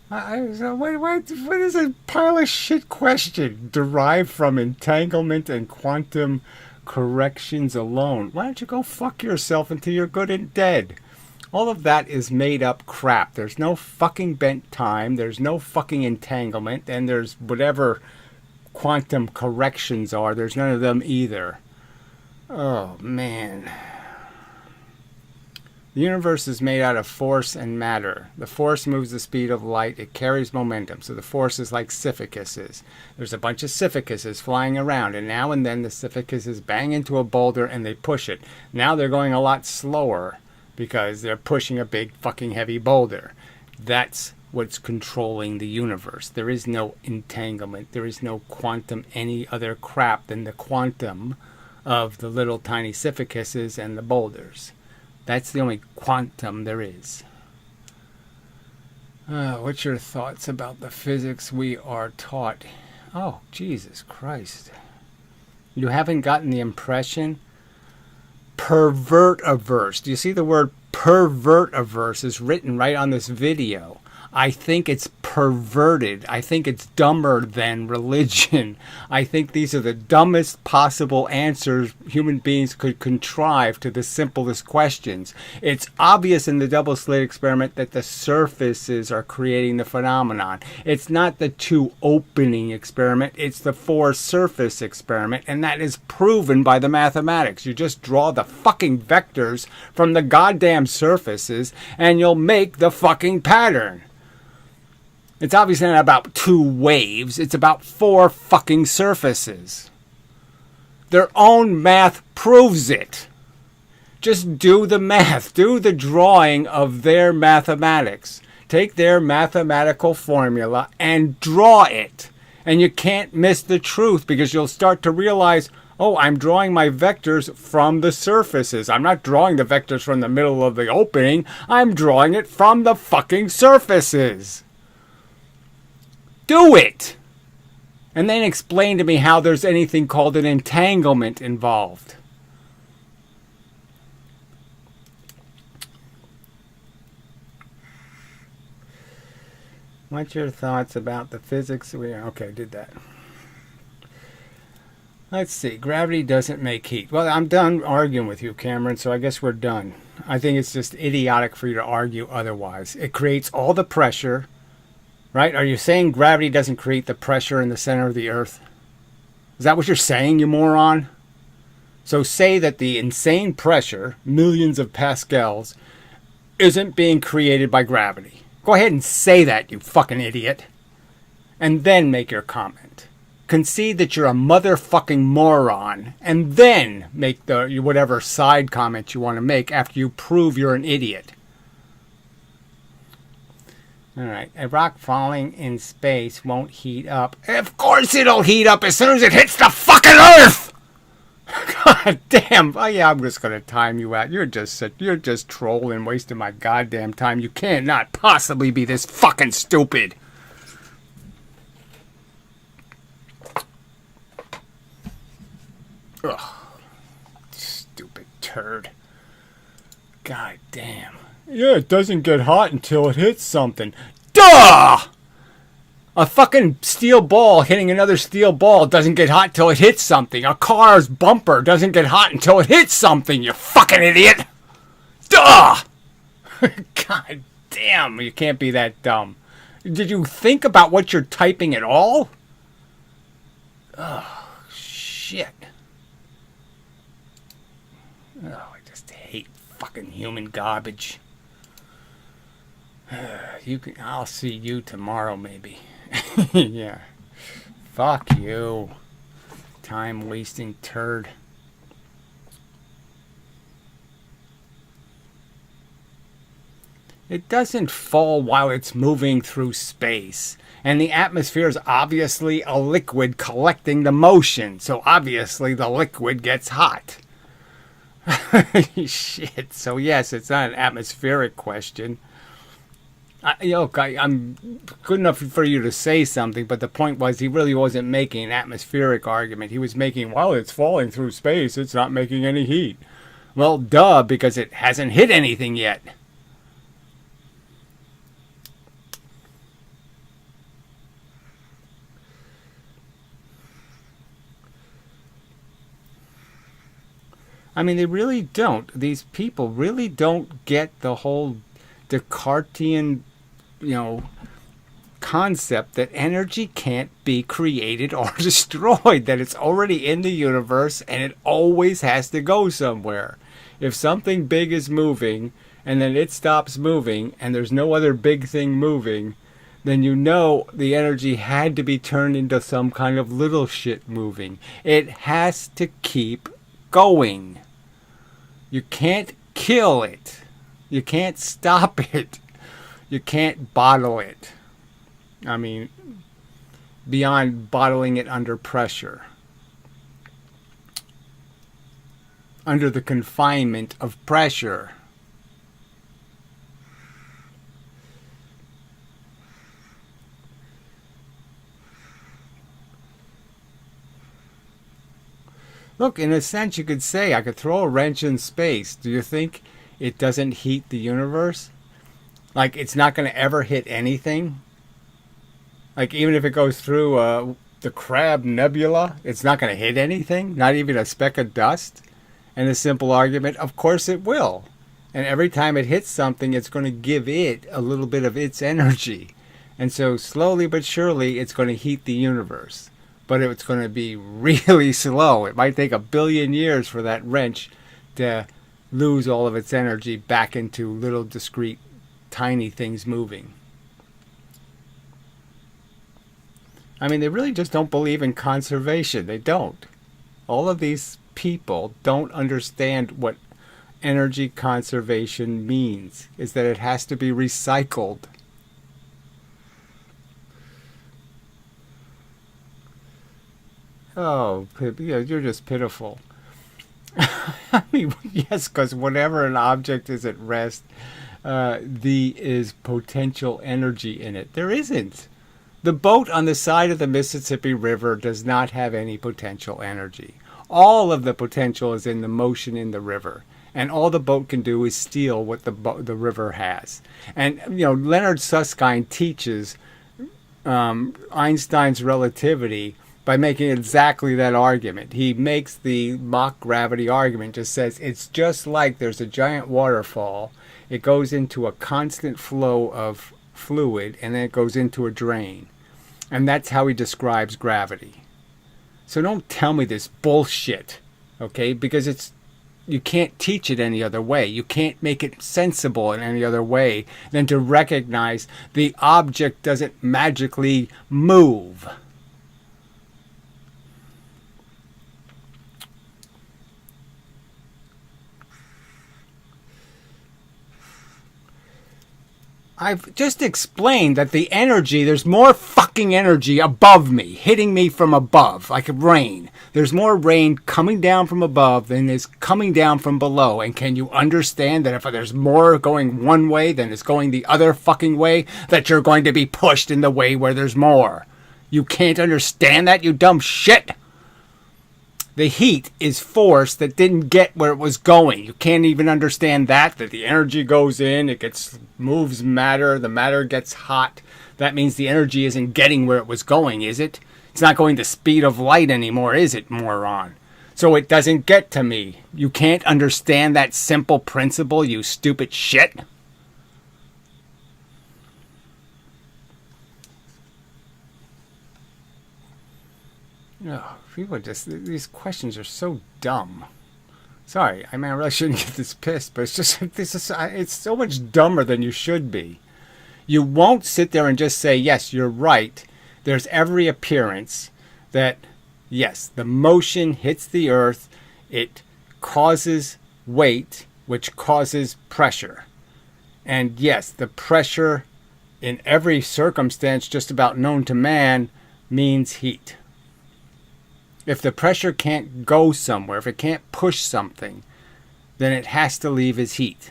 What is a pile of shit question derived from entanglement and quantum corrections alone? Why don't you go fuck yourself until you're good and dead? All of that is made up crap. There's no fucking bent time, there's no fucking entanglement, and there's whatever quantum corrections are, there's none of them either. Oh, man. The universe is made out of force and matter. The force moves the speed of light. It carries momentum. So the force is like Sisyphuses. There's a bunch of Sisyphuses flying around, and now and then the Sisyphuses bang into a boulder and they push it. Now they're going a lot slower because they're pushing a big fucking heavy boulder. That's what's controlling the universe. There is no entanglement. There is no quantum any other crap than the quantum of the little tiny Sisyphuses and the boulders. That's the only quantum there is. What's your thoughts about the physics we are taught? Oh, Jesus Christ. You haven't gotten the impression? Pervert-averse. Do you see the word pervert-averse is written right on this video? I think it's perverted. I think it's dumber than religion. I think these are the dumbest possible answers human beings could contrive to the simplest questions. It's obvious in the double slit experiment that the surfaces are creating the phenomenon. It's not the two opening experiment. It's the four surface experiment, and that is proven by the mathematics. You just draw the fucking vectors from the goddamn surfaces, and you'll make the fucking pattern. It's obviously not about two waves. It's about four fucking surfaces. Their own math proves it. Just do the math. Do the drawing of their mathematics. Take their mathematical formula and draw it. And you can't miss the truth because you'll start to realize, oh, I'm drawing my vectors from the surfaces. I'm not drawing the vectors from the middle of the opening. I'm drawing it from the fucking surfaces. Do it! And then explain to me how there's anything called an entanglement involved. What's your thoughts about the physics? Okay, did that. Let's see. Gravity doesn't make heat. Well, I'm done arguing with you, Cameron, so I guess we're done. I think it's just idiotic for you to argue otherwise. It creates all the pressure. Right? Are you saying gravity doesn't create the pressure in the center of the Earth? Is that what you're saying, you moron? So say that the insane pressure, millions of pascals, isn't being created by gravity. Go ahead and say that, you fucking idiot. And then make your comment. Concede that you're a motherfucking moron, and then make the whatever side comment you want to make after you prove you're an idiot. Alright, a rock falling in space won't heat up. Of course it'll heat up as soon as it hits the fucking Earth! God damn. Oh yeah, I'm just gonna time you out. You're just trolling, wasting my goddamn time. You cannot possibly be this fucking stupid. Ugh. Stupid turd. God damn. Yeah, it doesn't get hot until it hits something. Duh! A fucking steel ball hitting another steel ball doesn't get hot till it hits something. A car's bumper doesn't get hot until it hits something, you fucking idiot! Duh! God damn, you can't be that dumb. Did you think about what you're typing at all? Oh, shit. Oh, I just hate fucking human garbage. I'll see you tomorrow, maybe. Yeah. Fuck you. Time-wasting turd. It doesn't fall while it's moving through space. And the atmosphere is obviously a liquid collecting the motion. So obviously the liquid gets hot. Shit. So yes, it's not an atmospheric question. I'm good enough for you to say something, but the point was he really wasn't making an atmospheric argument. He was making, while it's falling through space, it's not making any heat. Well, duh, because it hasn't hit anything yet. I mean, they really don't. These people really don't get the whole Descartesian, concept that energy can't be created or destroyed, that it's already in the universe and it always has to go somewhere. If something big is moving and then it stops moving and there's no other big thing moving, then you know the energy had to be turned into some kind of little shit moving. It has to keep going. You can't kill it. You can't stop it. You can't bottle it. I mean, beyond bottling it under pressure. Under the confinement of pressure. Look, in a sense, you could say I could throw a wrench in space. Do you think it doesn't heat the universe? Like, it's not going to ever hit anything? Like, even if it goes through the Crab Nebula, it's not going to hit anything? Not even a speck of dust? And a simple argument, of course it will. And every time it hits something, it's going to give it a little bit of its energy. And so slowly but surely, it's going to heat the universe. But it's going to be really slow. It might take 1 billion years for that wrench to lose all of its energy back into little discrete, tiny things moving. I mean, they really just don't believe in conservation. They don't. All of these people don't understand what energy conservation means. Is that it has to be recycled. Oh, you're just pitiful. I mean, yes, because whenever an object is at rest, there is potential energy in it. There isn't. The boat on the side of the Mississippi River does not have any potential energy. All of the potential is in the motion in the river. And all the boat can do is steal what the river has. And, Leonard Susskind teaches Einstein's relativity by making exactly that argument. He makes the mock gravity argument, just says it's just like there's a giant waterfall. It goes into a constant flow of fluid and then it goes into a drain. And that's how he describes gravity. So don't tell me this bullshit, okay? Because you can't teach it any other way. You can't make it sensible in any other way than to recognize the object doesn't magically move. I've just explained that the energy, there's more fucking energy above me, hitting me from above, like rain. There's more rain coming down from above than is coming down from below. And can you understand that if there's more going one way than is going the other fucking way, that you're going to be pushed in the way where there's more? You can't understand that, you dumb shit? The heat is force that didn't get where it was going. You can't even understand that the energy goes in, it moves matter, the matter gets hot. That means the energy isn't getting where it was going, is it? It's not going the speed of light anymore, is it, moron? So it doesn't get to me. You can't understand that simple principle, you stupid shit? People these questions are so dumb. Sorry, I mean, I really shouldn't get this pissed, but it's just, it's so much dumber than you should be. You won't sit there and just say, yes, you're right. There's every appearance that, yes, the motion hits the earth, it causes weight, which causes pressure. And yes, the pressure in every circumstance just about known to man means heat. If the pressure can't go somewhere, if it can't push something, then it has to leave as heat.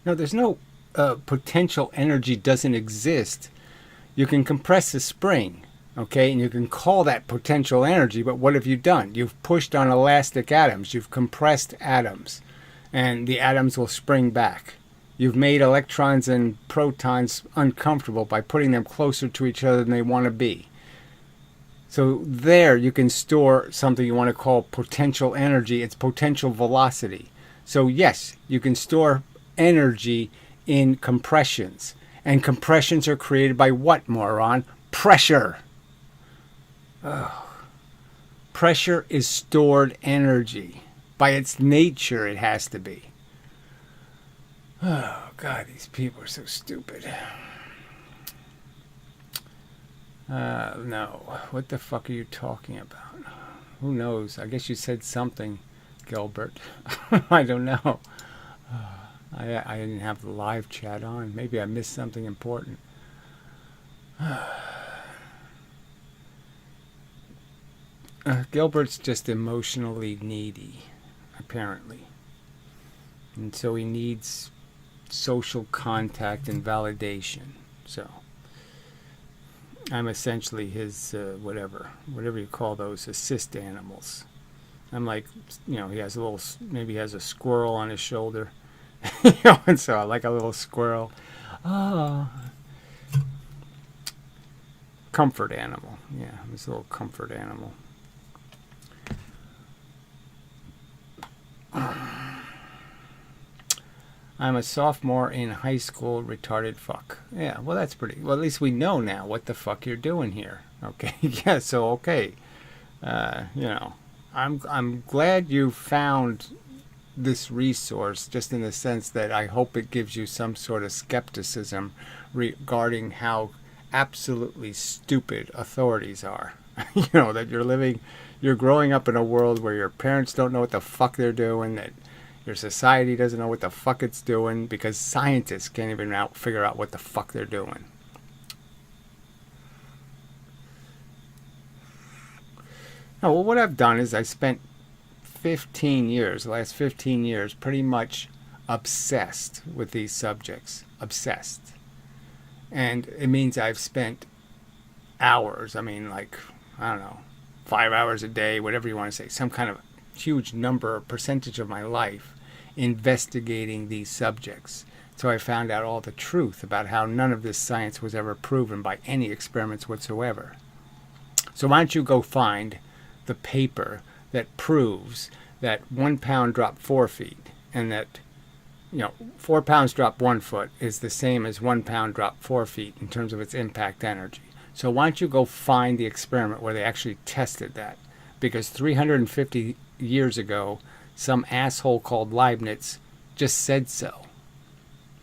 No, there's no potential energy doesn't exist. You can compress a spring, okay, and you can call that potential energy, but what have you done? You've pushed on elastic atoms. You've compressed atoms, and the atoms will spring back. You've made electrons and protons uncomfortable by putting them closer to each other than they want to be. So there you can store something you want to call potential energy. It's potential velocity. So yes, you can store energy in compressions. And compressions are created by what, moron? Pressure. Pressure is stored energy. By its nature, it has to be. Oh, God, these people are so stupid. No. What the fuck are you talking about? Who knows? I guess you said something, Gilbert. I don't know. I didn't have the live chat on. Maybe I missed something important. Gilbert's just emotionally needy, apparently. And so he needs social contact and validation. So I'm essentially his, whatever you call those, assist animals. I'm like, he has a little, maybe he has a squirrel on his shoulder. And so I like a little squirrel. Oh. Comfort animal. Yeah, this little comfort animal. I'm a sophomore in high school, retarded fuck. Yeah, well, that's pretty. Well, at least we know now what the fuck you're doing here. Okay, yeah. So okay, I'm glad you found this resource, just in the sense that I hope it gives you some sort of skepticism regarding how absolutely stupid authorities are. That you're growing up in a world where your parents don't know what the fuck they're doing, that your society doesn't know what the fuck it's doing, because scientists can't even figure out what the fuck they're doing. No, well, what I've done is I spent the last 15 years, pretty much obsessed with these subjects. Obsessed. And it means I've spent hours, I don't know, 5 hours a day, whatever you want to say, some kind of huge number or percentage of my life investigating these subjects. So I found out all the truth about how none of this science was ever proven by any experiments whatsoever. So why don't you go find the paper that proves that 1 pound dropped 4 feet, and that 4 pounds dropped 1 foot is the same as 1 pound dropped 4 feet in terms of its impact energy. So why don't you go find the experiment where they actually tested that? Because 350 years ago, some asshole called Leibniz just said so.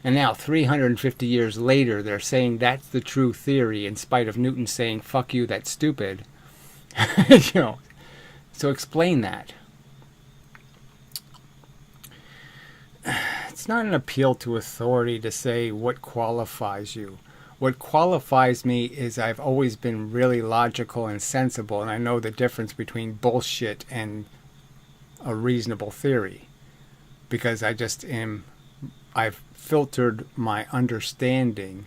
And now, 350 years later, they're saying that's the true theory, in spite of Newton saying, fuck you, that's stupid. So explain that. It's not an appeal to authority to say what qualifies you. What qualifies me is I've always been really logical and sensible, and I know the difference between bullshit and a reasonable theory. Because I've filtered my understanding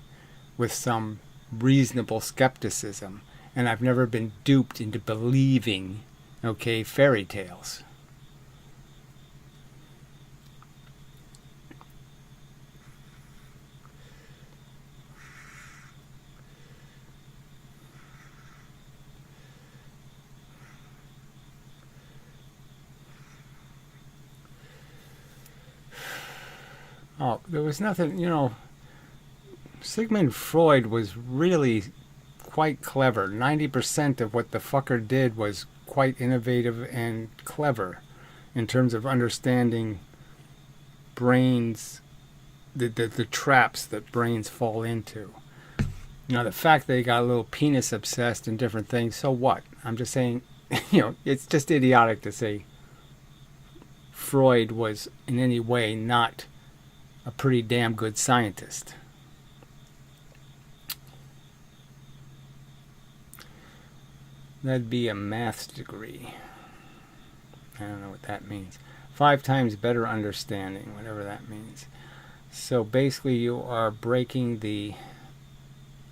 with some reasonable skepticism, and I've never been duped into believing, fairy tales. Oh, there was nothing, Sigmund Freud was really quite clever. 90% of what the fucker did was quite innovative and clever in terms of understanding brains, the traps that brains fall into. The fact that they got a little penis obsessed and different things, so what? I'm just saying, it's just idiotic to say Freud was in any way not a pretty damn good scientist. That'd be a maths degree. I don't know what that means. 5 times better understanding, whatever that means. So basically you are breaking the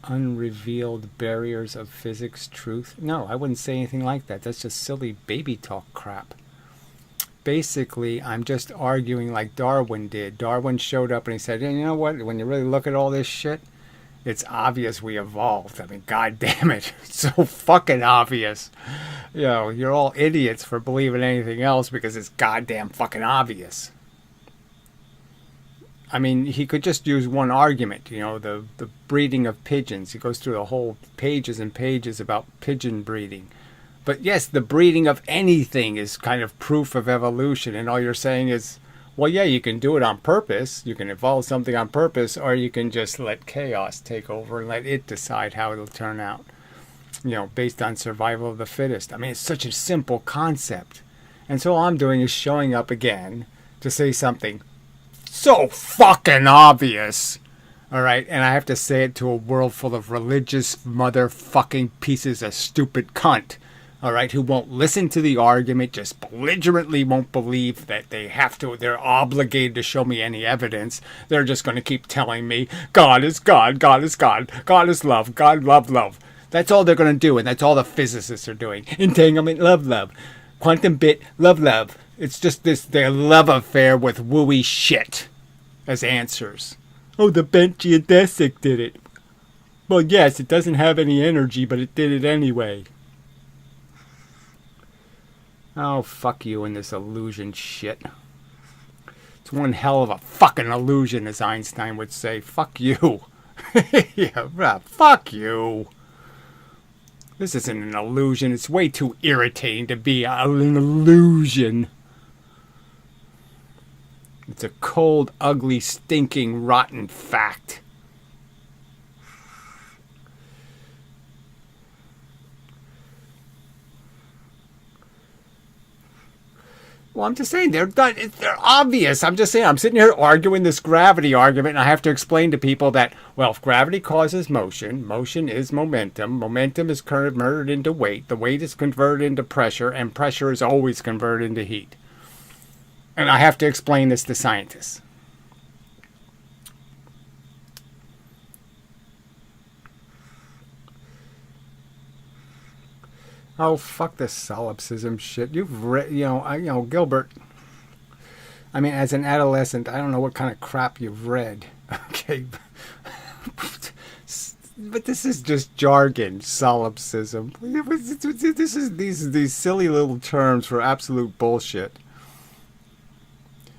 unrevealed barriers of physics truth. No, I wouldn't say anything like that. That's just silly baby talk crap. Basically, I'm just arguing like Darwin did. Darwin showed up and he said, you know what? When you really look at all this shit, it's obvious we evolved. God damn it. It's so fucking obvious. You're all idiots for believing anything else because it's goddamn fucking obvious. He could just use one argument, the breeding of pigeons. He goes through the whole pages and pages about pigeon breeding. But yes, the breeding of anything is kind of proof of evolution. And all you're saying is, well, yeah, you can do it on purpose. You can evolve something on purpose, or you can just let chaos take over and let it decide how it'll turn out, you know, based on survival of the fittest. I mean, it's such a simple concept. And so all I'm doing is showing up again to say something so fucking obvious. All right, and I have to say it to a world full of religious motherfucking pieces of stupid cunt. All right, who won't listen to the argument, just belligerently won't believe that they have to, they're obligated to show me any evidence. They're just going to keep telling me, God is God, God is God, God is love, God, love, love. That's all they're going to do, and that's all the physicists are doing. Entanglement, love, love. Quantum bit, love, love. It's just this, their love affair with wooey shit as answers. Oh, the bent geodesic did it. Well, yes, it doesn't have any energy, but it did it anyway. Oh, fuck you and this illusion shit. It's one hell of a fucking illusion, as Einstein would say. Fuck you. Yeah, fuck you. This isn't an illusion. It's way too irritating to be an illusion. It's a cold, ugly, stinking, rotten fact. Well, I'm just saying, they're obvious. I'm just saying, I'm sitting here arguing this gravity argument, and I have to explain to people that, well, if gravity causes motion, motion is momentum. Momentum is converted into weight. The weight is converted into pressure, and pressure is always converted into heat. And I have to explain this to scientists. Oh, fuck this solipsism shit. You've read, Gilbert. I mean, as an adolescent, I don't know what kind of crap you've read. Okay. But this is just jargon, solipsism. This is these silly little terms for absolute bullshit.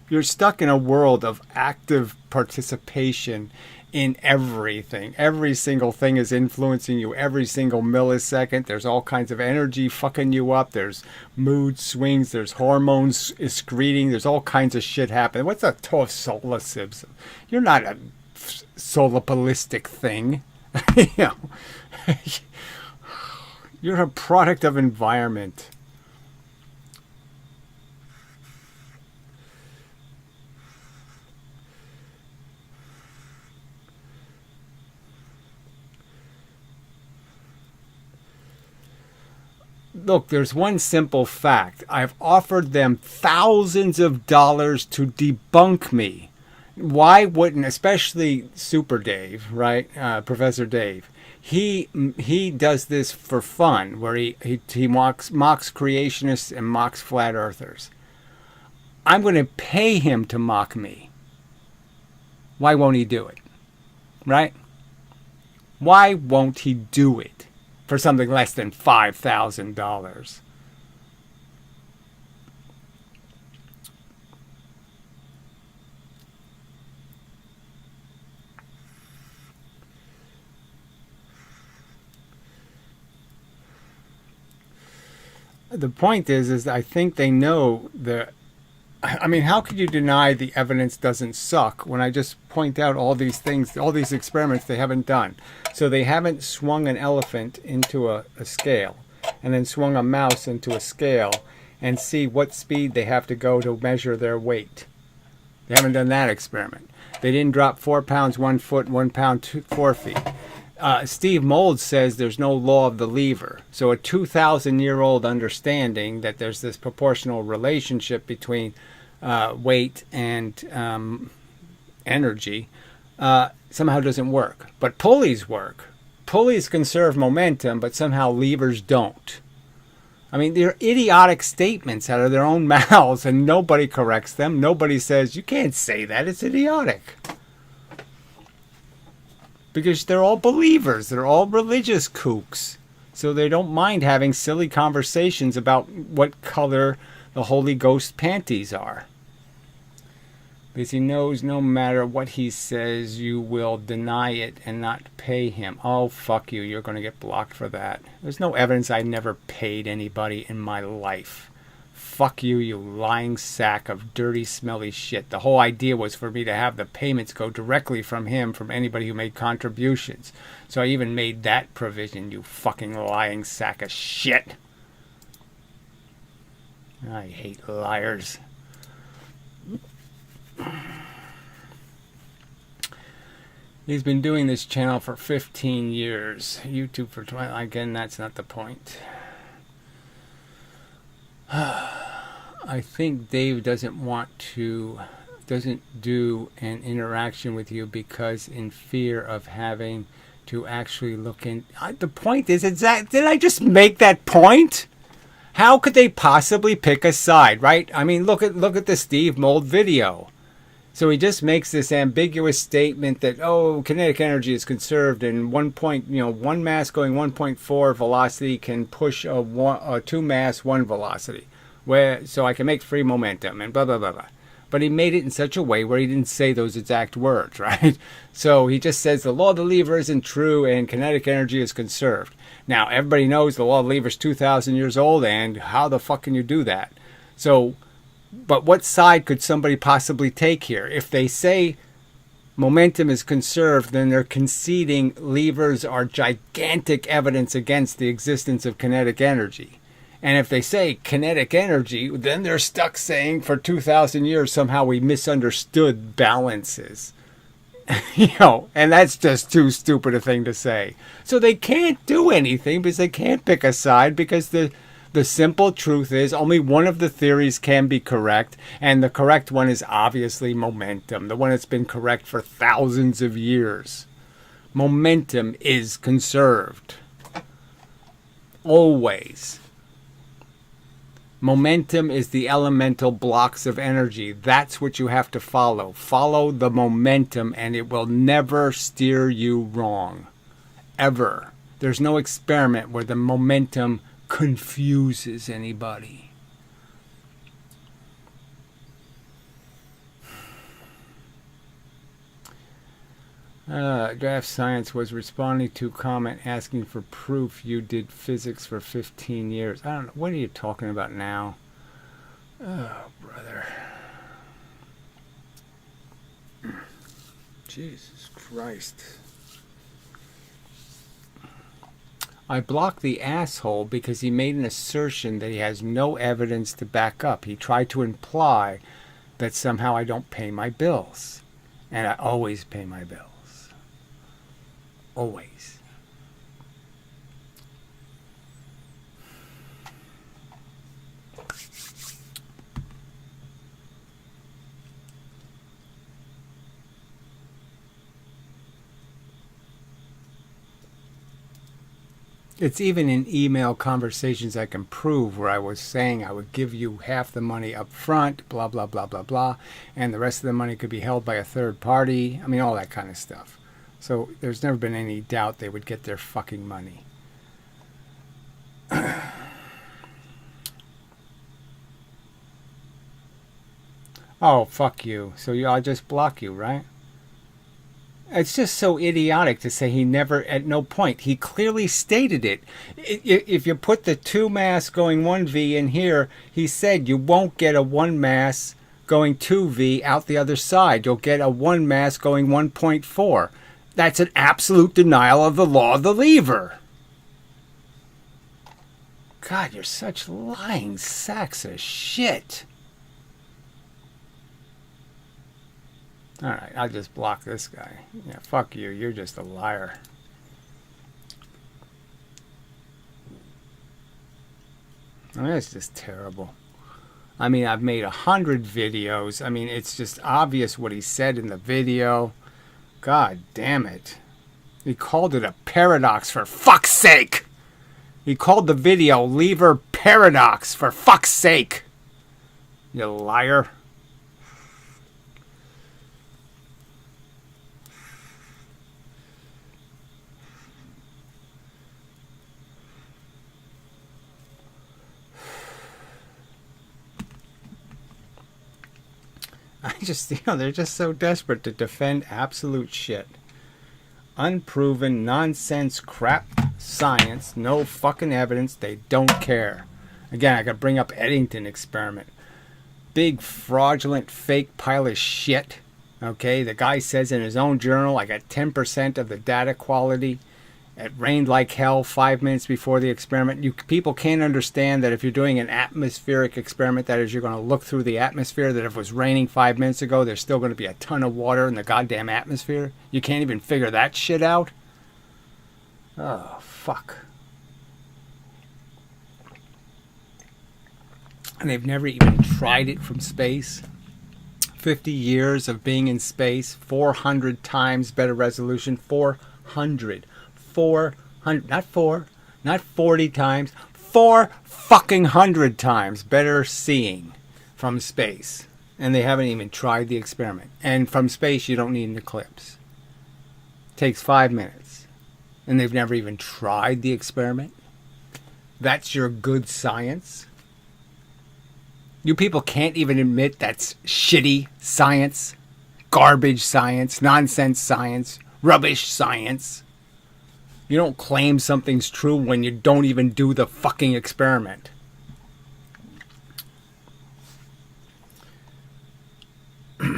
You're stuck in a world of active participation in everything. Every single thing is influencing you every single millisecond. There's all kinds of energy fucking you up. There's mood swings. There's hormones excreting. There's all kinds of shit happening. What's a solipsism? You're not a solipolistic thing. You know, you're a product of environment. Look, there's one simple fact. I've offered them thousands of dollars to debunk me. Why wouldn't, especially Super Dave, right? Professor Dave. He does this for fun, where he mocks creationists and mocks flat earthers. I'm going to pay him to mock me. Why won't he do it? Right? Why won't he do it? For something less than $5,000. The point is I think they know the. I mean, how could you deny the evidence doesn't suck when I just point out all these things, all these experiments they haven't done? So they haven't swung an elephant into a scale and then swung a mouse into a scale and see what speed they have to go to measure their weight. They haven't done that experiment. They didn't drop 4 pounds 1 foot, 1 pound 4 feet. Steve Mould says there's no law of the lever. So a 2,000-year-old understanding that there's this proportional relationship between weight and energy somehow doesn't work. But pulleys work. Pulleys conserve momentum, but somehow levers don't. I mean, they're idiotic statements out of their own mouths, and nobody corrects them. Nobody says, you can't say that. It's idiotic. Because they're all believers. They're all religious kooks. So they don't mind having silly conversations about what color the Holy Ghost panties are. because he knows no matter what he says, you will deny it and not pay him. Oh, fuck you. You're going to get blocked for that. There's no evidence I never paid anybody in my life. Fuck you, you lying sack of dirty, smelly shit. The whole idea was for me to have the payments go directly from him, from anybody who made contributions. So I even made that provision, you fucking lying sack of shit. I hate liars. He's been doing this channel for 15 years. YouTube for 20. Again, that's not the point. I think Dave doesn't do an interaction with you because in fear of having to actually look in. The point is, did I just make that point? How could they possibly pick a side, right? I mean, look at the Steve Mold video. So he just makes this ambiguous statement that, oh, kinetic energy is conserved and one mass going 1.4 velocity can push a two mass 1 velocity. So I can make free momentum and blah, blah, blah, blah. But he made it in such a way where he didn't say those exact words, right? So he just says the law of the lever isn't true and kinetic energy is conserved. Now, everybody knows the law of the lever is 2,000 years old, and how the fuck can you do that? So, but what side could somebody possibly take here? If they say momentum is conserved, then they're conceding levers are gigantic evidence against the existence of kinetic energy. And if they say kinetic energy, then they're stuck saying for 2,000 years somehow we misunderstood balances. And that's just too stupid a thing to say. So they can't do anything because they can't pick a side, because the simple truth is only one of the theories can be correct, and the correct one is obviously momentum, the one that's been correct for thousands of years. Momentum is conserved. Always. Momentum is the elemental blocks of energy. That's what you have to follow. Follow the momentum and it will never steer you wrong. Ever. There's no experiment where the momentum confuses anybody. Draft Science was responding to comment asking for proof you did physics for 15 years. I don't know. What are you talking about now? Oh, brother. Jesus Christ. I blocked the asshole because he made an assertion that he has no evidence to back up. He tried to imply that somehow I don't pay my bills. And I always pay my bills. Always. It's even in email conversations I can prove where I was saying I would give you half the money up front, blah, blah, blah, blah, blah, and the rest of the money could be held by a third party. I mean, all that kind of stuff. So there's never been any doubt they would get their fucking money. Oh, fuck you. So I'll just block you, right? It's just so idiotic to say he never, at no point. He clearly stated it. If you put the 2 mass going 1V in here, he said you won't get a 1 mass going 2V out the other side. You'll get a 1 mass going 1.4. That's an absolute denial of the law of the lever. God, you're such lying sacks of shit. Alright, I'll just block this guy. Yeah, fuck you. You're just a liar. I mean, it's just terrible. I mean, I've made 100 videos. I mean, it's just obvious what he said in the video. God damn it. He called it a paradox, for fuck's sake. He called the video lever paradox, for fuck's sake. You liar. I just, they're just so desperate to defend absolute shit. Unproven nonsense crap science, no fucking evidence, they don't care. Again, I could bring up Eddington experiment. Big fraudulent fake pile of shit. Okay, the guy says in his own journal, I got 10% of the data quality. It rained like hell 5 minutes before the experiment. You people can't understand that if you're doing an atmospheric experiment, that is, you're going to look through the atmosphere, that if it was raining 5 minutes ago, there's still going to be a ton of water in the goddamn atmosphere. You can't even figure that shit out. Oh, fuck. And they've never even tried it from space. 50 years of being in space, 400 times better resolution, 400, not 4, not 40 times, 4 fucking 100 times better seeing from space. And they haven't even tried the experiment. And from space, you don't need an eclipse. It takes 5 minutes. And they've never even tried the experiment. That's your good science. You people can't even admit that's shitty science, garbage science, nonsense science, rubbish science. You don't claim something's true when you don't even do the fucking experiment. What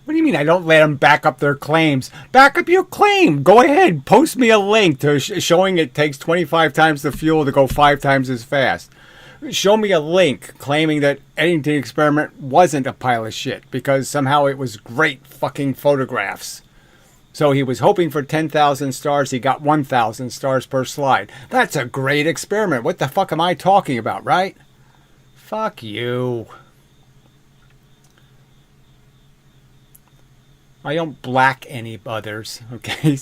do you mean I don't let them back up their claims? Back up your claim. Go ahead. Post me a link to showing it takes 25 times the fuel to go 5 times as fast. Show me a link claiming that Eddington experiment wasn't a pile of shit because somehow it was great fucking photographs. So he was hoping for 10,000 stars. He got 1,000 stars per slide. That's a great experiment. What the fuck am I talking about, right? Fuck you. I don't black any others, okay?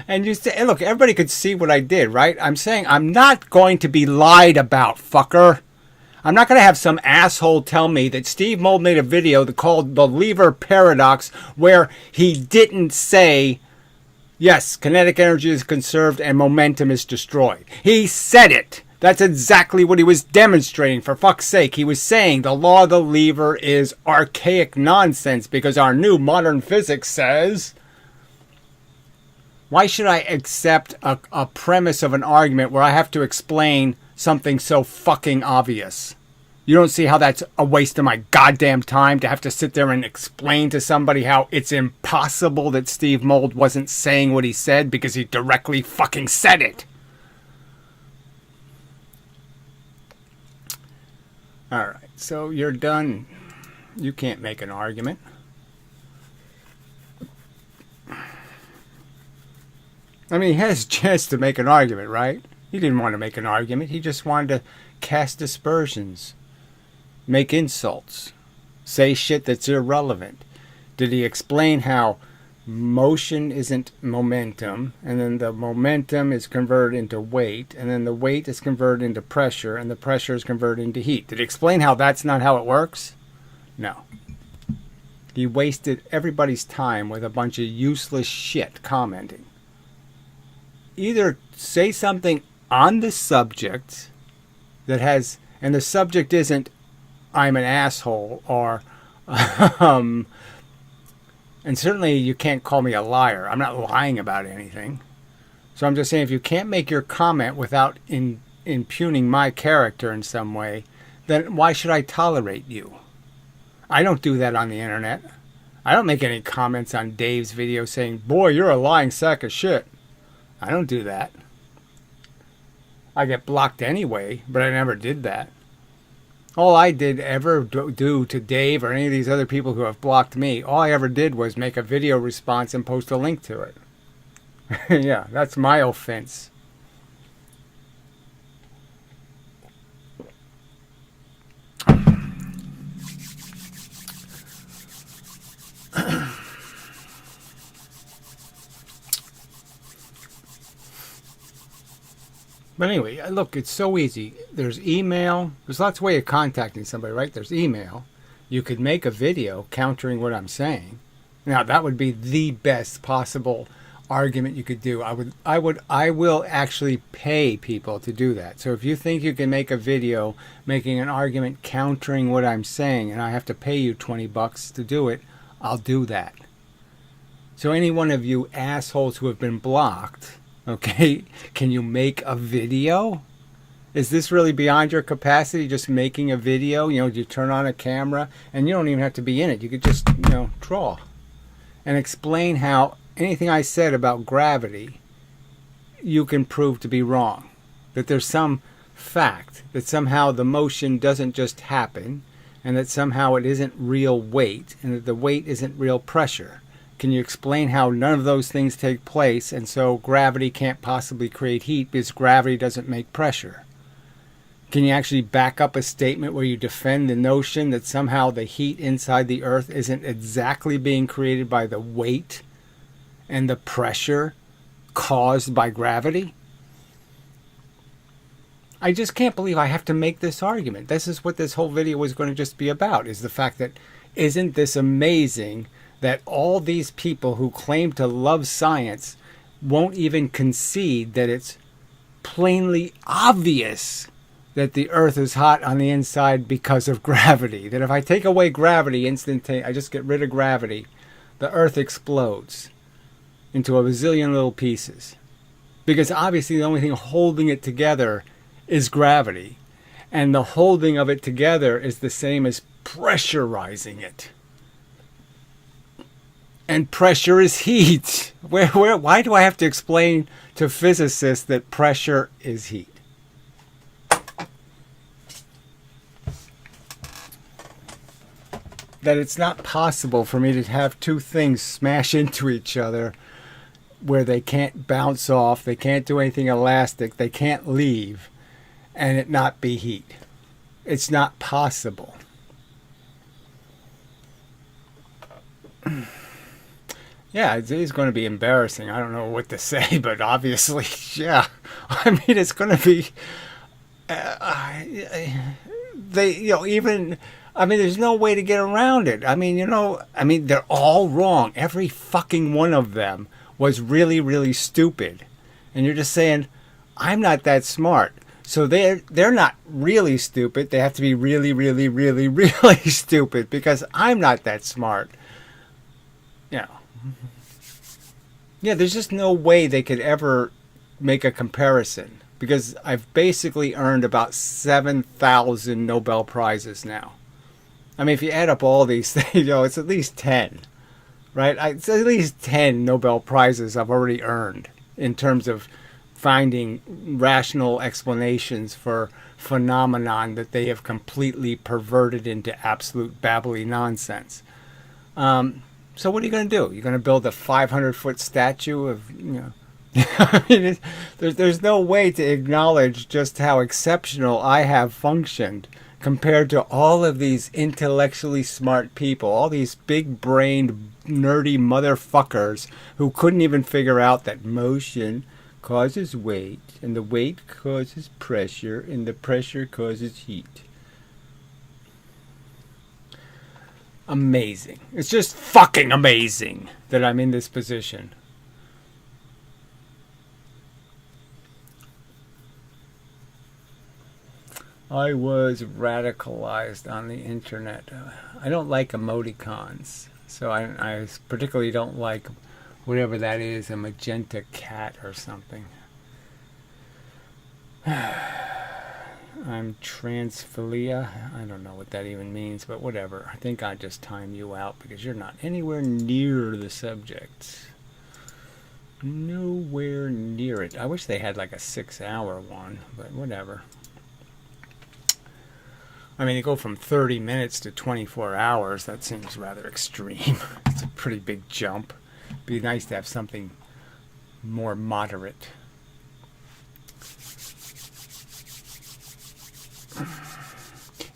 And you say, look, everybody could see what I did, right? I'm saying I'm not going to be lied about, fucker. I'm not going to have some asshole tell me that Steve Mould made a video called The Lever Paradox where he didn't say, yes, kinetic energy is conserved and momentum is destroyed. He said it. That's exactly what he was demonstrating, for fuck's sake. He was saying the law of the lever is archaic nonsense because our new modern physics says... Why should I accept a premise of an argument where I have to explain something so fucking obvious? You don't see how that's a waste of my goddamn time to have to sit there and explain to somebody how it's impossible that Steve Mould wasn't saying what he said because he directly fucking said it? Alright, so you're done. You can't make an argument. I mean, he has a chance to make an argument, right? He didn't want to make an argument. He just wanted to cast aspersions, make insults, say shit that's irrelevant. Did he explain how motion isn't momentum, and then the momentum is converted into weight, and then the weight is converted into pressure, and the pressure is converted into heat? Did he explain how that's not how it works? No. He wasted everybody's time with a bunch of useless shit commenting. Either say something on the subject that has, and the subject isn't I'm an asshole, or and certainly you can't call me a liar. I'm not lying about anything. So I'm just saying, if you can't make your comment without impugning my character in some way, then why should I tolerate you? I don't do that on the internet. I don't make any comments on Dave's video saying, boy, you're a lying sack of shit. I don't do that. I get blocked anyway, but I never did that. All I did ever do to Dave or any of these other people who have blocked me, all I ever did was make a video response and post a link to it. Yeah, that's my offense. But anyway, look, it's so easy. There's email. There's lots of ways of contacting somebody, right? There's email. You could make a video countering what I'm saying. Now, that would be the best possible argument you could do. I will actually pay people to do that. So if you think you can make a video making an argument countering what I'm saying, and I have to pay you $20 to do it, I'll do that. So any one of you assholes who have been blocked, okay, can you make a video? Is this really beyond your capacity, just making a video? You know, you turn on a camera, and you don't even have to be in it. You could just, you know, draw and explain how anything I said about gravity, you can prove to be wrong. That there's some fact, that somehow the motion doesn't just happen, and that somehow it isn't real weight, and that the weight isn't real pressure. Can you explain how none of those things take place, and so gravity can't possibly create heat because gravity doesn't make pressure? Can you actually back up a statement where you defend the notion that somehow the heat inside the Earth isn't exactly being created by the weight and the pressure caused by gravity? I just can't believe I have to make this argument. This is what this whole video was going to just be about, is the fact that isn't this amazing that all these people who claim to love science won't even concede that it's plainly obvious that the Earth is hot on the inside because of gravity. That if I take away gravity instantaneously, I just get rid of gravity, the Earth explodes into a bazillion little pieces. Because obviously the only thing holding it together is gravity. And the holding of it together is the same as pressurizing it. And pressure is heat. Why do I have to explain to physicists that pressure is heat? That it's not possible for me to have two things smash into each other where they can't bounce off, they can't do anything elastic, they can't leave, and it not be heat. It's not possible. Yeah, it is going to be embarrassing. I don't know what to say, but obviously, yeah. I mean, it's going to be... there's no way to get around it. They're all wrong. Every fucking one of them was really, really stupid. And you're just saying, I'm not that smart. So they're not really stupid. They have to be really, really, really, really stupid because I'm not that smart. Yeah, there's just no way they could ever make a comparison because I've basically earned about 7,000 Nobel Prizes now. I mean, if you add up all these things, it's at least 10, right? It's at least 10 Nobel Prizes I've already earned in terms of finding rational explanations for phenomenon that they have completely perverted into absolute babbly nonsense. So what are you going to do? You're going to build a 500-foot statue of, there's no way to acknowledge just how exceptional I have functioned compared to all of these intellectually smart people, all these big-brained, nerdy motherfuckers who couldn't even figure out that motion causes weight, and the weight causes pressure, and the pressure causes heat. Amazing. It's just fucking amazing that I'm in this position. I was radicalized on the internet. I don't like emoticons. So I particularly don't like whatever that is, a magenta cat or something. I'm transphilia. I don't know what that even means, but whatever. I think I just time you out because you're not anywhere near the subject. Nowhere near it. I wish they had like a 6-hour one, but whatever. I mean, to go from 30 minutes to 24 hours, that seems rather extreme. It's a pretty big jump. It'd be nice to have something more moderate.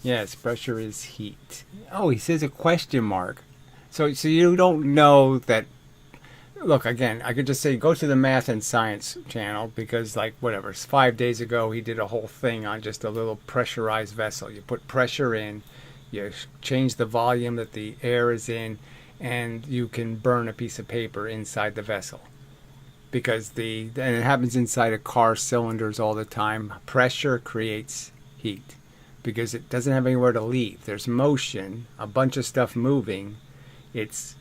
Yes, pressure is heat. Oh, he says a question mark. So you don't know that... Look, again, I could just say go to the Math and Science channel because, like, whatever, 5 days ago he did a whole thing on just a little pressurized vessel. You put pressure in, you change the volume that the air is in, and you can burn a piece of paper inside the vessel. because and it happens inside of car cylinders all the time. Pressure creates heat because it doesn't have anywhere to leave. There's motion, a bunch of stuff moving. It's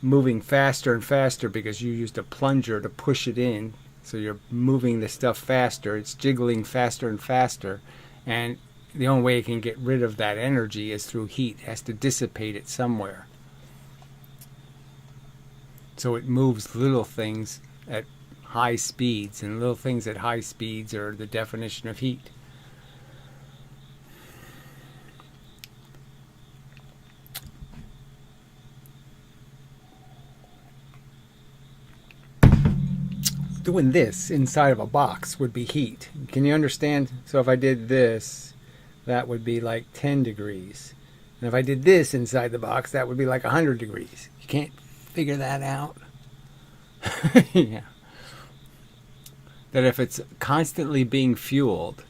moving faster and faster because you used a plunger to push it in. So you're moving the stuff faster. It's jiggling faster and faster. And the only way it can get rid of that energy is through heat. It has to dissipate it somewhere. So it moves little things at high speeds, and little things at high speeds are the definition of heat. Doing this inside of a box would be heat. Can you understand? So if I did this, that would be like 10 degrees. And if I did this inside the box, that would be like 100 degrees. You can't figure that out? Yeah. That if it's constantly being fueled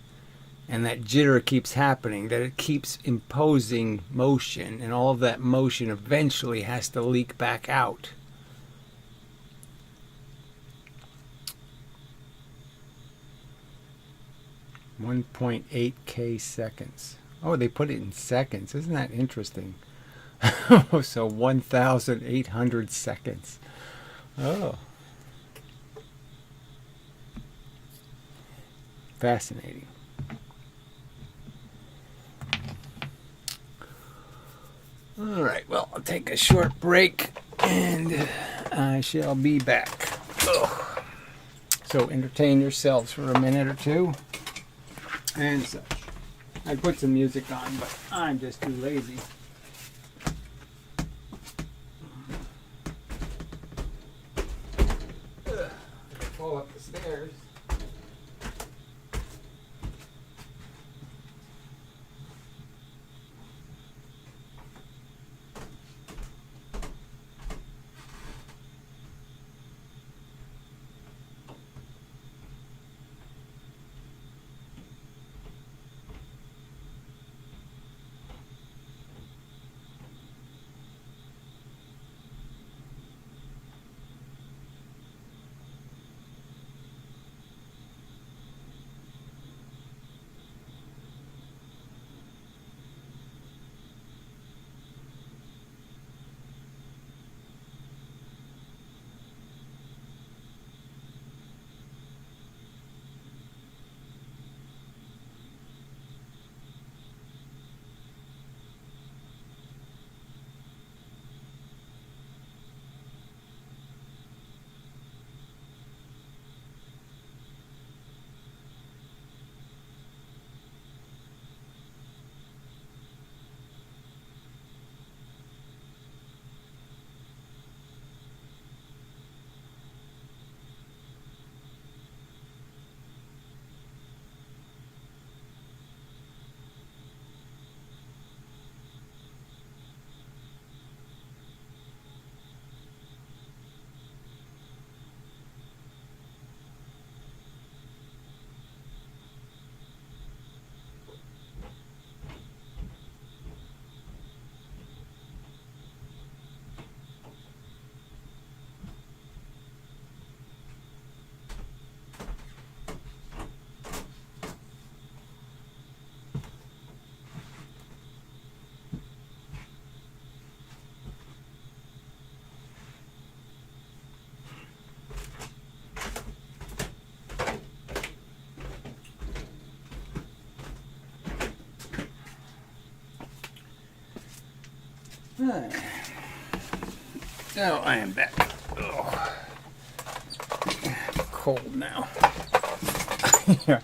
and that jitter keeps happening, that it keeps imposing motion, and all of that motion eventually has to leak back out. .8k seconds. Oh, they put it in seconds. Isn't that interesting? So 1,800 seconds. Oh. Fascinating. All right, well, I'll take a short break and I shall be back. Ugh. So entertain yourselves for a minute or two and such. I put some music on, but I'm just too lazy. Fall up the stairs. So I am back. Ugh. Cold now. Yeah.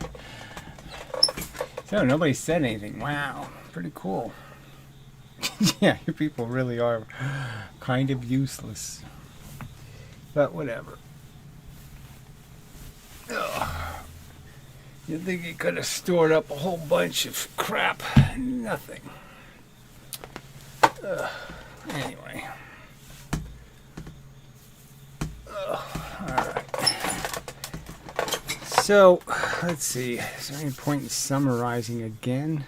So nobody said anything. Wow, pretty cool. Yeah, you people really are kind of useless. But whatever. Ugh. You'd think you could have stored up a whole bunch of crap. Nothing. Anyway. Alright. So, let's see. Is there any point in summarizing again?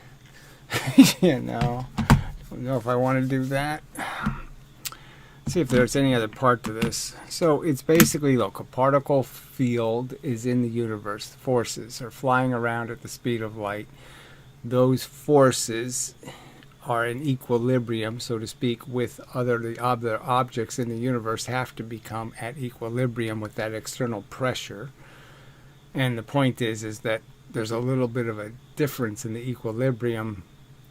Yeah, no. I don't know if I want to do that. see if there's any other part to this. So it's basically, look, a particle field is in the universe. Forces are flying around at the speed of light. Those forces are in equilibrium, so to speak, with the other objects in the universe have to become at equilibrium with that external pressure. And the point is that there's a little bit of a difference in the equilibrium,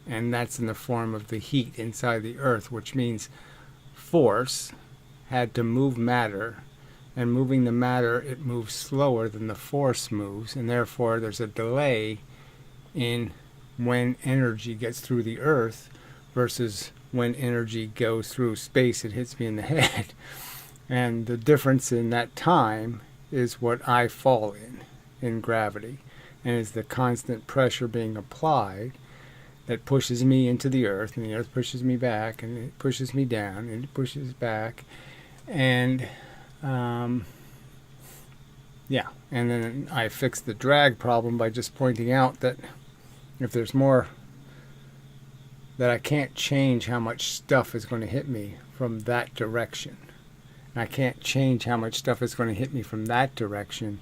and that's in the form of the heat inside the Earth, which means force had to move matter, and moving the matter, it moves slower than the force moves, and therefore there's a delay in when energy gets through the Earth versus when energy goes through space and hits me in the head. And the difference in that time is what I fall in gravity, and is the constant pressure being applied that pushes me into the Earth, and the Earth pushes me back, and it pushes me down, and it pushes back, and yeah, and then I fix the drag problem by just pointing out that if there's more, that I can't change how much stuff is going to hit me from that direction. And I can't change how much stuff is going to hit me from that direction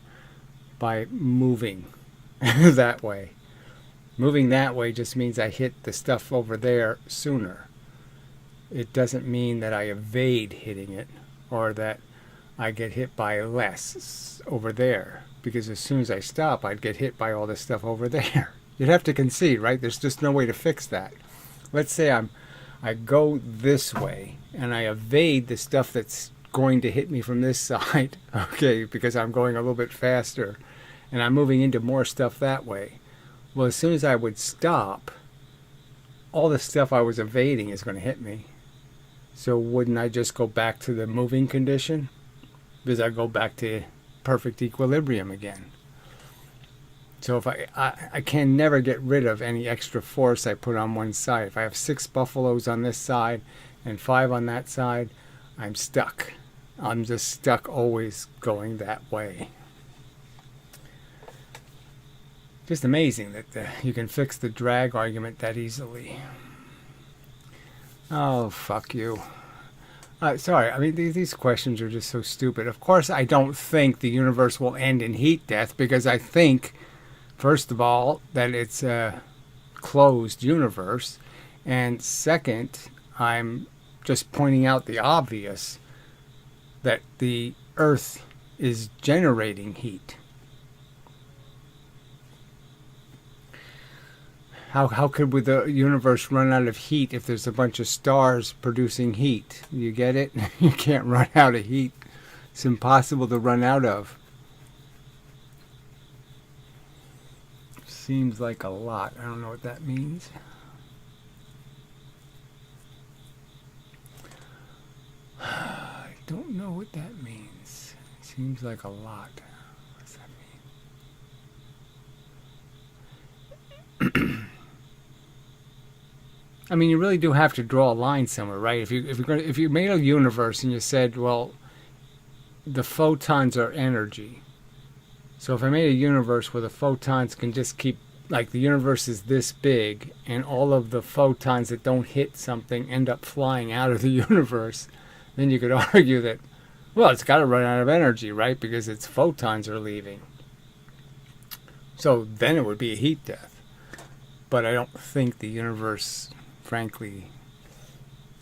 by moving that way. Moving that way just means I hit the stuff over there sooner. It doesn't mean that I evade hitting it or that I get hit by less over there. Because as soon as I stop, I'd get hit by all this stuff over there. You'd have to concede, right? There's just no way to fix that. Let's say I go this way and I evade the stuff that's going to hit me from this side, okay, because I'm going a little bit faster, and I'm moving into more stuff that way. Well, as soon as I would stop, all the stuff I was evading is going to hit me. So wouldn't I just go back to the moving condition? Because I go back to perfect equilibrium again. So if I can never get rid of any extra force I put on one side. If I have 6 buffaloes on this side and 5 on that side, I'm stuck. I'm just stuck always going that way. Just amazing that you can fix the drag argument that easily. Oh, fuck you. Sorry, I mean, these questions are just so stupid. Of course, I don't think the universe will end in heat death, because I think, first of all, that it's a closed universe. And second, I'm just pointing out the obvious, that the Earth is generating heat. How could the universe run out of heat if there's a bunch of stars producing heat? You get it? You can't run out of heat. It's impossible to run out of. Seems like a lot. I don't know what that means. I don't know what that means. Seems like a lot. What's that mean? I mean, you really do have to draw a line somewhere, right? If you made a universe and you said, well, the photons are energy. So if I made a universe where the photons can just keep, like the universe is this big, and all of the photons that don't hit something end up flying out of the universe, then you could argue that, well, it's got to run out of energy, right? Because its photons are leaving. So then it would be a heat death. But I don't think the universe, frankly,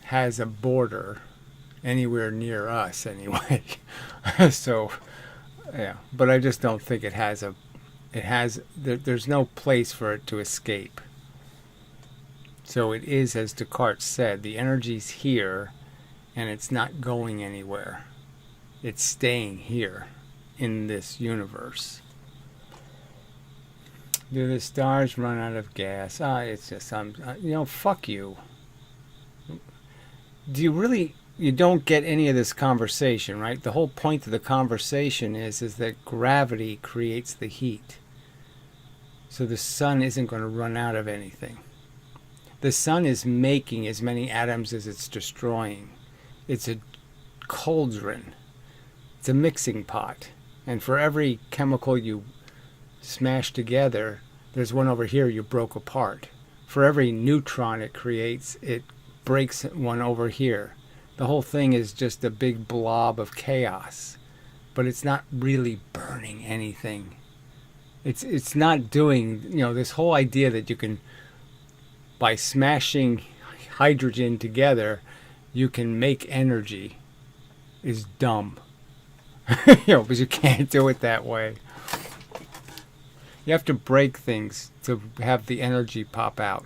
has a border anywhere near us anyway. So, yeah. But I just don't think it has there's no place for it to escape. So it is, as Descartes said, the energy's here, and it's not going anywhere. It's staying here in this universe. Do the stars run out of gas? It's just, fuck you. Do you really, you don't get any of this conversation, right? The whole point of the conversation is that gravity creates the heat. So the sun isn't going to run out of anything. The sun is making as many atoms as it's destroying. It's a cauldron. It's a mixing pot. And for every chemical you smash together, there's one over here you broke apart. For every neutron it creates, it breaks one over here. the whole thing is just a big blob of chaos, but it's not really burning anything. It's not doing, this whole idea that you can, by smashing hydrogen together, you can make energy is dumb. Because you can't do it that way. You have to break things to have the energy pop out.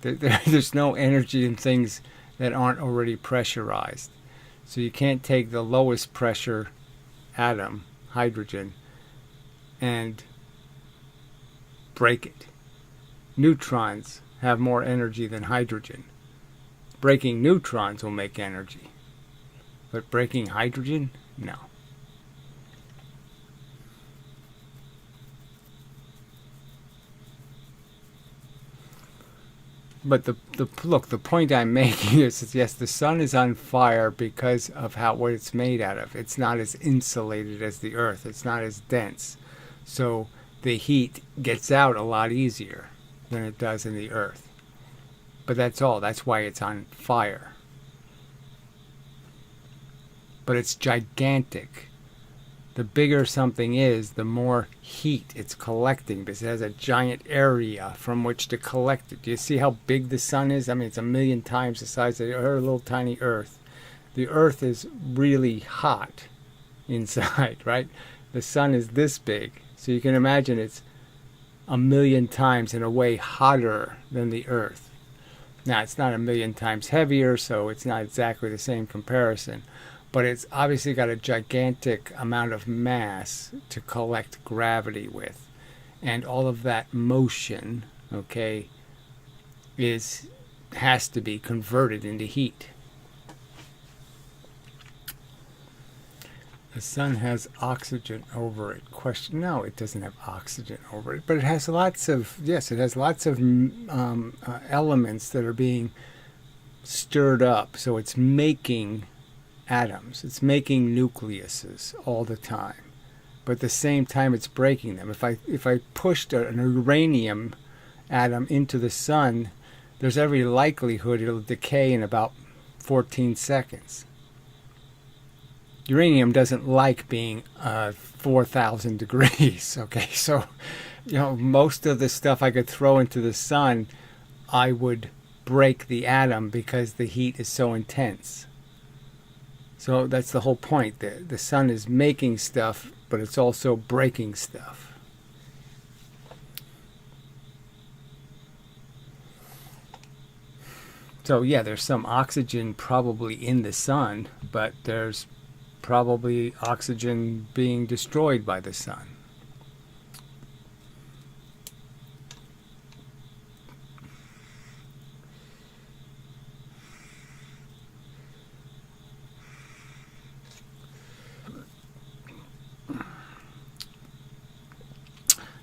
There's no energy in things that aren't already pressurized. So you can't take the lowest pressure atom, hydrogen, and break it. Neutrons have more energy than hydrogen. Breaking neutrons will make energy. But breaking hydrogen? No. But the point I'm making is yes, the sun is on fire because of what it's made out of. It's not as insulated as the earth. It's not as dense. So the heat gets out a lot easier than it does in the earth. But that's all. That's why it's on fire. But it's gigantic. The bigger something is, the more heat it's collecting, because it has a giant area from which to collect it. Do you see how big the sun is? I mean, it's 1,000,000 times the size of our little tiny Earth. The Earth is really hot inside, right? The sun is this big. So you can imagine it's 1,000,000 times, in a way, hotter than the Earth. Now, it's not 1,000,000 times heavier, so it's not exactly the same comparison. But it's obviously got a gigantic amount of mass to collect gravity with. And all of that motion, okay, has to be converted into heat. The sun has oxygen over it. Question: no, it doesn't have oxygen over it, but it has lots of, elements that are being stirred up. So it's making atoms. It's making nucleuses all the time, but at the same time it's breaking them. If I pushed an uranium atom into the sun, there's every likelihood it'll decay in about 14 seconds. Uranium doesn't like being 4,000 degrees. Okay, so most of the stuff I could throw into the sun, I would break the atom because the heat is so intense. So that's the whole point. The sun is making stuff, but it's also breaking stuff. So yeah, there's some oxygen probably in the sun, but there's probably oxygen being destroyed by the sun.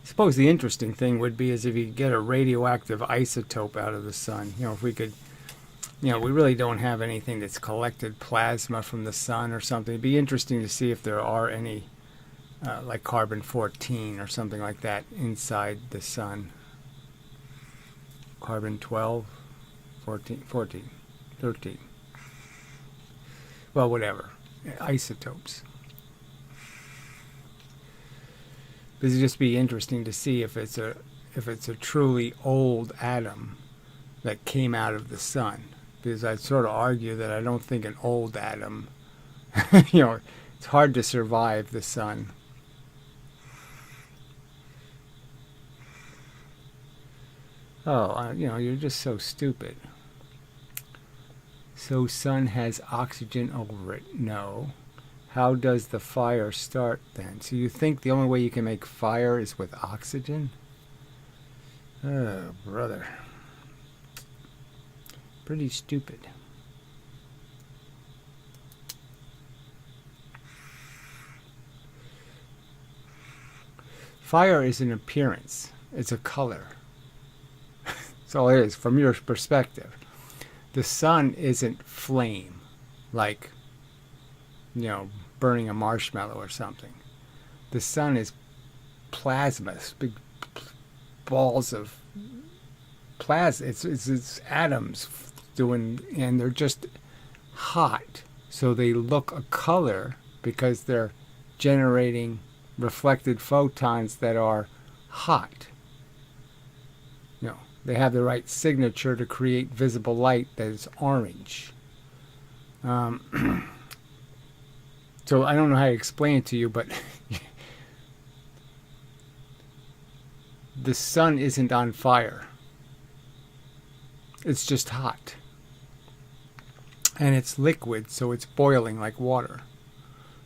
I suppose the interesting thing would be is if you get a radioactive isotope out of the sun. If we could, we really don't have anything that's collected plasma from the sun or something. It'd be interesting to see if there are any, like carbon-14 or something like that inside the sun. Carbon-12, 14, 13. Well, whatever. Isotopes. This would just be interesting to see if it's a truly old atom that came out of the sun. Because I'd sort of argue that I don't think an old atom, it's hard to survive the sun. Oh, you're just so stupid. So sun has oxygen over it. No. How does the fire start then? So you think the only way you can make fire is with oxygen? Oh, brother. Pretty stupid. Fire is an appearance. It's a color. That's all it is from your perspective. The sun isn't flame, like burning a marshmallow or something. The sun is plasma, big balls of plasma. It's atoms doing, and they're just hot. So they look a color because they're generating reflected photons that are hot. You know, they have the right signature to create visible light that is orange. So I don't know how to explain it to you, but the sun isn't on fire. It's just hot. And it's liquid, so it's boiling like water.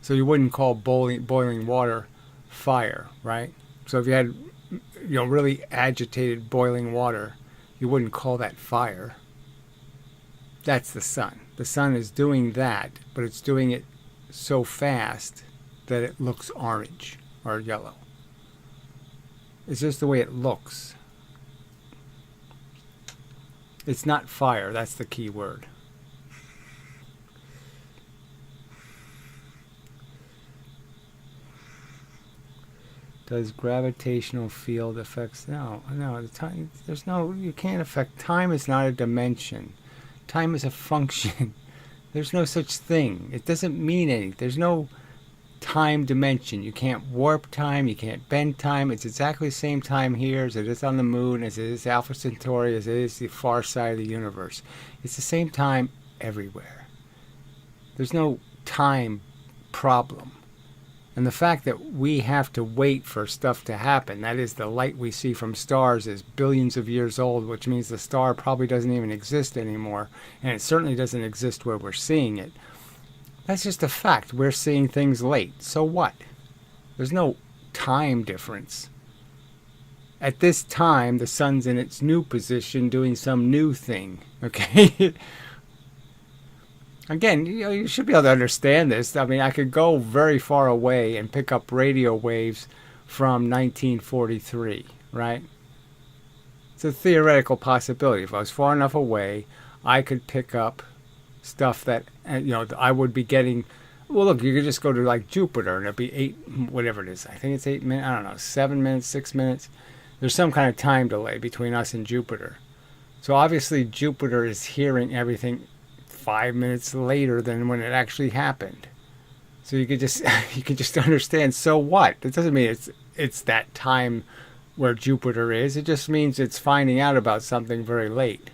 So you wouldn't call boiling water fire, right? So if you had, really agitated boiling water, you wouldn't call that fire. That's the sun. The sun is doing that, but it's doing it so fast that it looks orange or yellow. It's just the way it looks. It's not fire, that's the key word. Does gravitational field affects? No. The time, you can't affect. Time is not a dimension. Time is a function. There's no such thing. It doesn't mean anything. There's no time dimension. You can't warp time. You can't bend time. It's exactly the same time here as it is on the moon, as it is Alpha Centauri, as it is the far side of the universe. It's the same time everywhere. There's no time problem. And the fact that we have to wait for stuff to happen, that is, the light we see from stars is billions of years old, which means the star probably doesn't even exist anymore, and it certainly doesn't exist where we're seeing it. That's just a fact. We're seeing things late. So what? There's no time difference. At this time, the sun's in its new position doing some new thing, okay? Again, you should be able to understand this. I mean, I could go very far away and pick up radio waves from 1943, right? It's a theoretical possibility. If I was far enough away, I could pick up stuff that, I would be getting. Well, look, you could just go to like Jupiter and it'd be 8, whatever it is. I think it's 8 minutes. I don't know, 7 minutes, 6 minutes. There's some kind of time delay between us and Jupiter. So obviously Jupiter is hearing everything 5 minutes later than when it actually happened. So you could just understand. So what? It doesn't mean it's that time where Jupiter is. It just means it's finding out about something very late.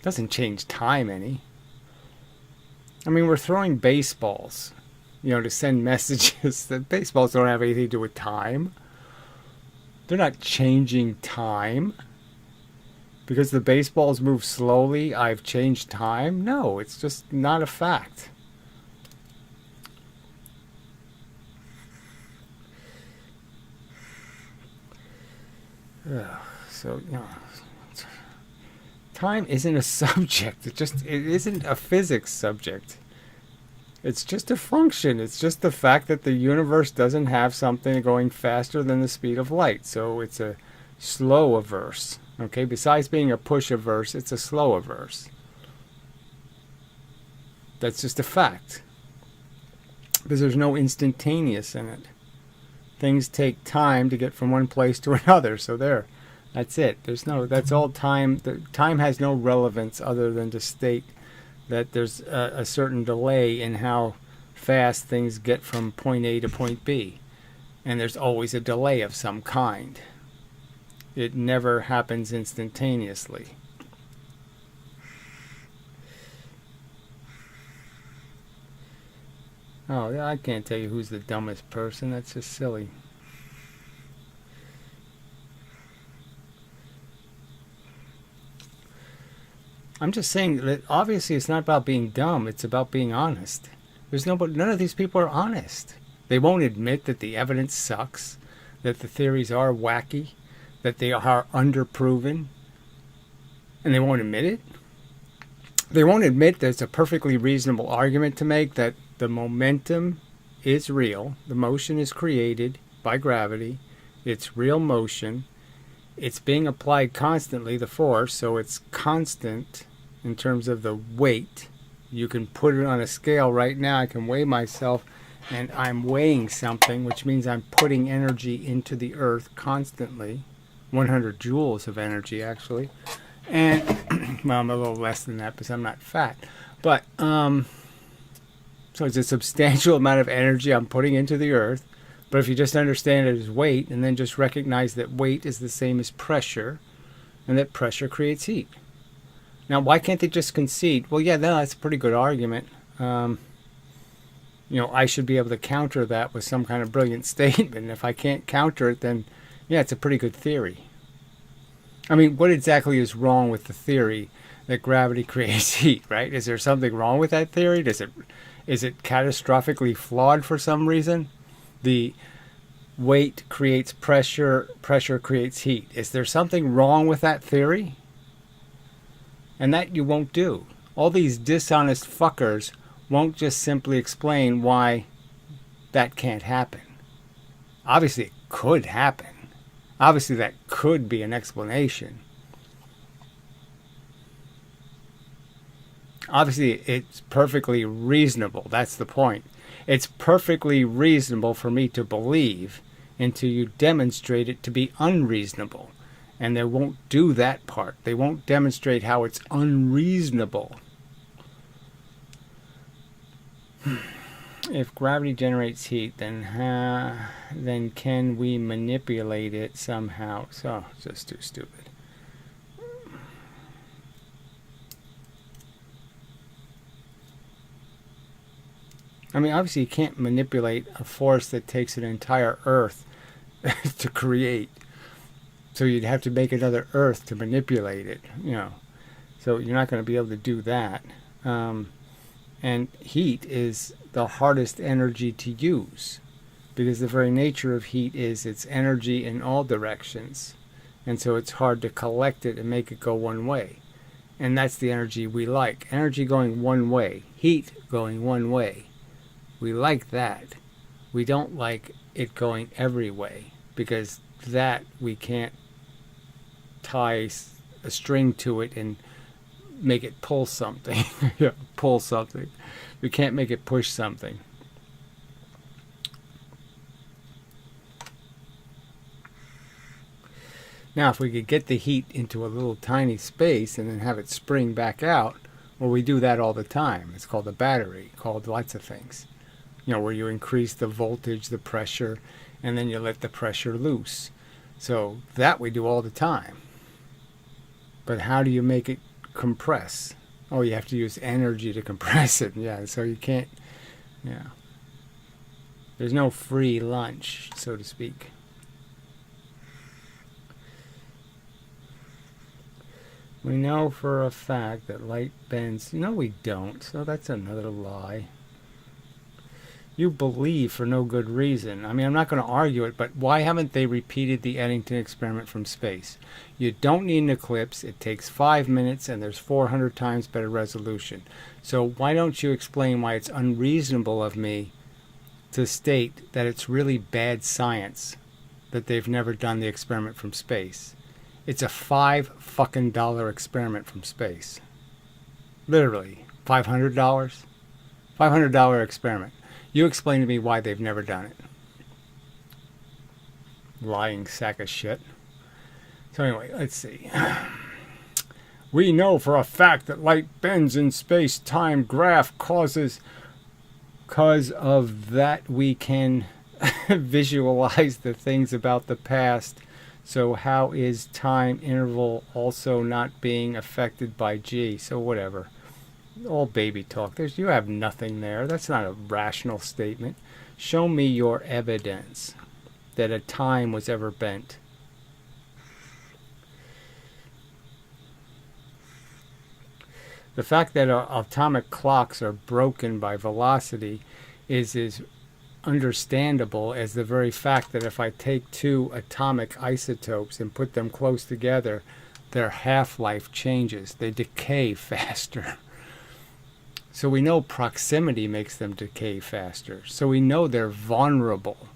It doesn't change time any. I mean, we're throwing baseballs, to send messages. The baseballs don't have anything to do with time. They're not changing time. Because the baseballs move slowly, I've changed time? No, it's just not a fact. So, time isn't a subject. It isn't a physics subject. It's just a function. It's just the fact that the universe doesn't have something going faster than the speed of light. So it's a slow averse. Okay, besides being a push averse, it's a slow averse. That's just a fact. Because there's no instantaneous in it. Things take time to get from one place to another. So that's it. That's all time. Time has no relevance other than to state that there's a certain delay in how fast things get from point A to point B. And there's always a delay of some kind. It never happens instantaneously. Oh, I can't tell you who's the dumbest person. That's just silly. I'm just saying that obviously it's not about being dumb. It's about being honest. None of these people are honest. They won't admit that the evidence sucks, that the theories are wacky, that they are underproven, and they won't admit it. They won't admit there's a perfectly reasonable argument to make that the momentum is real. The motion is created by gravity. It's real motion. It's being applied constantly, the force, so it's constant in terms of the weight. You can put it on a scale right now. I can weigh myself, and I'm weighing something, which means I'm putting energy into the earth constantly. 100 joules of energy, actually. And, well, I'm a little less than that because I'm not fat. But, so it's a substantial amount of energy I'm putting into the earth. But if you just understand it as weight and then just recognize that weight is the same as pressure and that pressure creates heat. Now, why can't they just concede? Well, yeah, no, that's a pretty good argument. I should be able to counter that with some kind of brilliant statement. And if I can't counter it, then, yeah, it's a pretty good theory. I mean, what exactly is wrong with the theory that gravity creates heat, right? Is there something wrong with that theory? Is it catastrophically flawed for some reason? The weight creates pressure, pressure creates heat. Is there something wrong with that theory? And that you won't do. All these dishonest fuckers won't just simply explain why that can't happen. Obviously, it could happen. Obviously, that could be an explanation. Obviously, it's perfectly reasonable. That's the point. It's perfectly reasonable for me to believe until you demonstrate it to be unreasonable. And they won't do that part. They won't demonstrate how it's unreasonable. If gravity generates heat, then can we manipulate it somehow? So, it's just too stupid. I mean, obviously you can't manipulate a force that takes an entire Earth to create. So you'd have to make another Earth to manipulate it, So you're not going to be able to do that. And heat is the hardest energy to use because the very nature of heat is its energy in all directions. And so it's hard to collect it and make it go one way. And that's the energy we like. Energy going one way. Heat going one way. We like that. We don't like it going every way because that we can't tie a string to it and make it pull something. Yeah, pull something. We can't make it push something. Now, if we could get the heat into a little tiny space and then have it spring back out, well, we do that all the time. It's called a battery, called lots of things. Where you increase the voltage, the pressure, and then you let the pressure loose. So that we do all the time. But how do you make it compress? Oh, you have to use energy to compress it. Yeah, so you can't, There's no free lunch, so to speak. We know for a fact that light bends. No, we don't. So that's another lie. You believe for no good reason. I mean, I'm not going to argue it, but why haven't they repeated the Eddington experiment from space? You don't need an eclipse. It takes 5 minutes, and there's 400 times better resolution. So why don't you explain why it's unreasonable of me to state that it's really bad science that they've never done the experiment from space? It's a $5 experiment from space. Literally, $500? $500 experiment. You explain to me why they've never done it. Lying sack of shit. So anyway, let's see. We know for a fact that light bends in space-time graph cause of that we can visualize the things about the past. So how is time interval also not being affected by G? So whatever. All baby talk. You have nothing there. That's not a rational statement. Show me your evidence that a time was ever bent. The fact that atomic clocks are broken by velocity is understandable as the very fact that if I take two atomic isotopes and put them close together, their half-life changes. They decay faster. So we know proximity makes them decay faster. So we know they're vulnerable.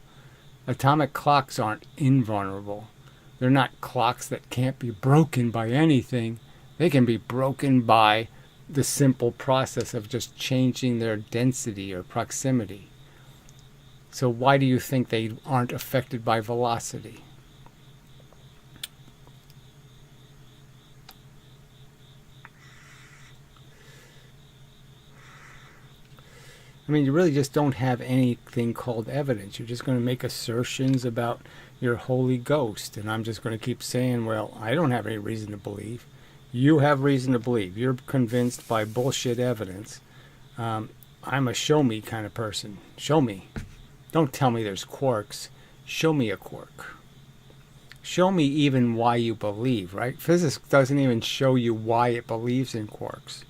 Atomic clocks aren't invulnerable. They're not clocks that can't be broken by anything. They can be broken by the simple process of just changing their density or proximity. So why do you think they aren't affected by velocity? I mean, you really just don't have anything called evidence. You're just going to make assertions about your Holy Ghost. And I'm just going to keep saying, well, I don't have any reason to believe. You have reason to believe. You're convinced by bullshit evidence. I'm a show me kind of person. Show me. Don't tell me there's quarks. Show me a quark. Show me even why you believe, right? Physics doesn't even show you why it believes in quarks.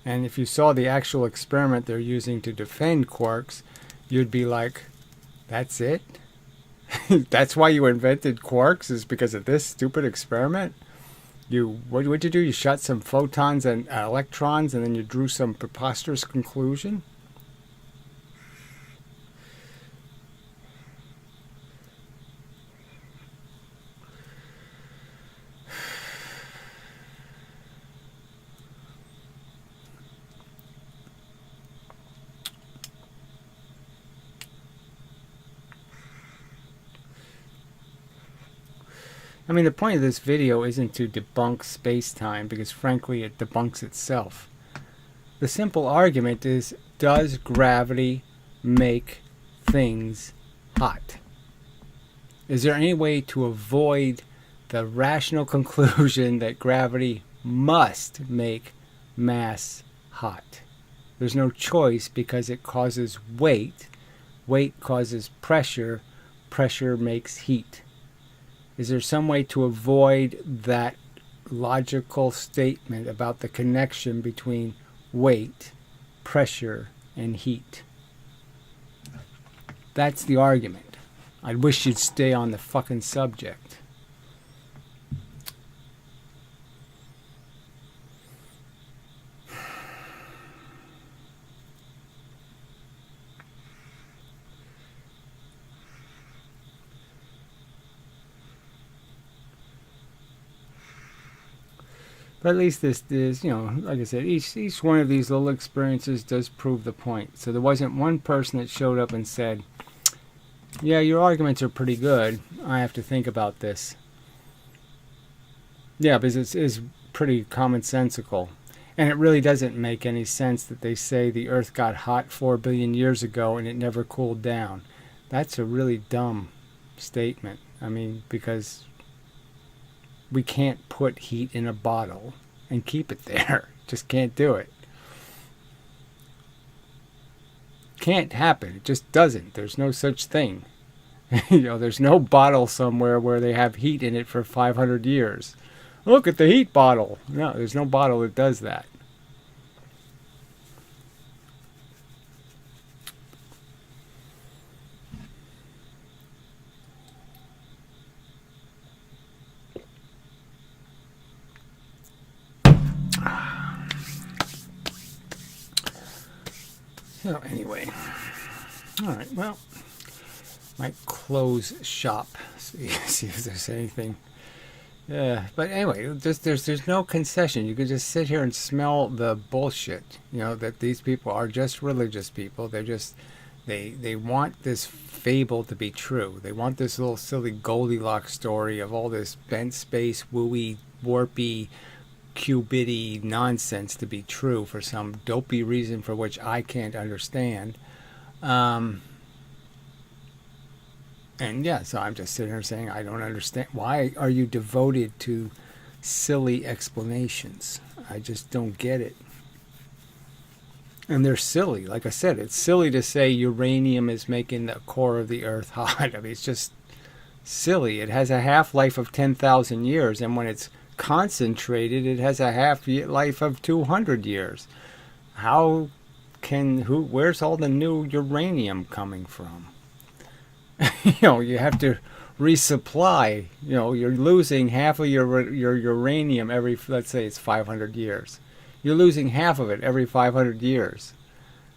And if you saw the actual experiment they're using to defend quarks, you'd be like, that's it? That's why you invented quarks, is because of this stupid experiment? What'd you do? You shot some photons and electrons and then you drew some preposterous conclusion? I mean, the point of this video isn't to debunk space-time, because frankly it debunks itself. The simple argument is, does gravity make things hot? Is there any way to avoid the rational conclusion that gravity must make mass hot? There's no choice, because it causes weight. Weight causes pressure. Pressure makes heat. Is there some way to avoid that logical statement about the connection between weight, pressure, and heat? That's the argument. I wish you'd stay on the fucking subject. But at least this is, like I said, each one of these little experiences does prove the point. So there wasn't one person that showed up and said, yeah, your arguments are pretty good. I have to think about this. Yeah, because it is pretty commonsensical. And it really doesn't make any sense that they say the Earth got hot 4 billion years ago and it never cooled down. That's a really dumb statement. I mean, because we can't put heat in a bottle and keep it there. Just can't do it. Can't happen. It just doesn't. There's no such thing. There's no bottle somewhere where they have heat in it for 500 years. Look at the heat bottle. No, there's no bottle that does that. So anyway, all right, well, might close shop, see if there's anything. Yeah, but anyway, there's no concession. You could just sit here and smell the bullshit, that these people are just religious people. They're just, they want this fable to be true. They want this little silly Goldilocks story of all this bent space, wooey, warpy, qubity nonsense to be true for some dopey reason for which I can't understand. And yeah, so I'm just sitting here saying I don't understand. Why are you devoted to silly explanations? I just don't get it. And they're silly. Like I said, it's silly to say uranium is making the core of the Earth hot. I mean, it's just silly. It has a half-life of 10,000 years, and when it's concentrated, it has a half-life of 200 years. Where's all the new uranium coming from? You have to resupply. You're losing half of your uranium every, let's say it's 500 years. You're losing half of it every 500 years.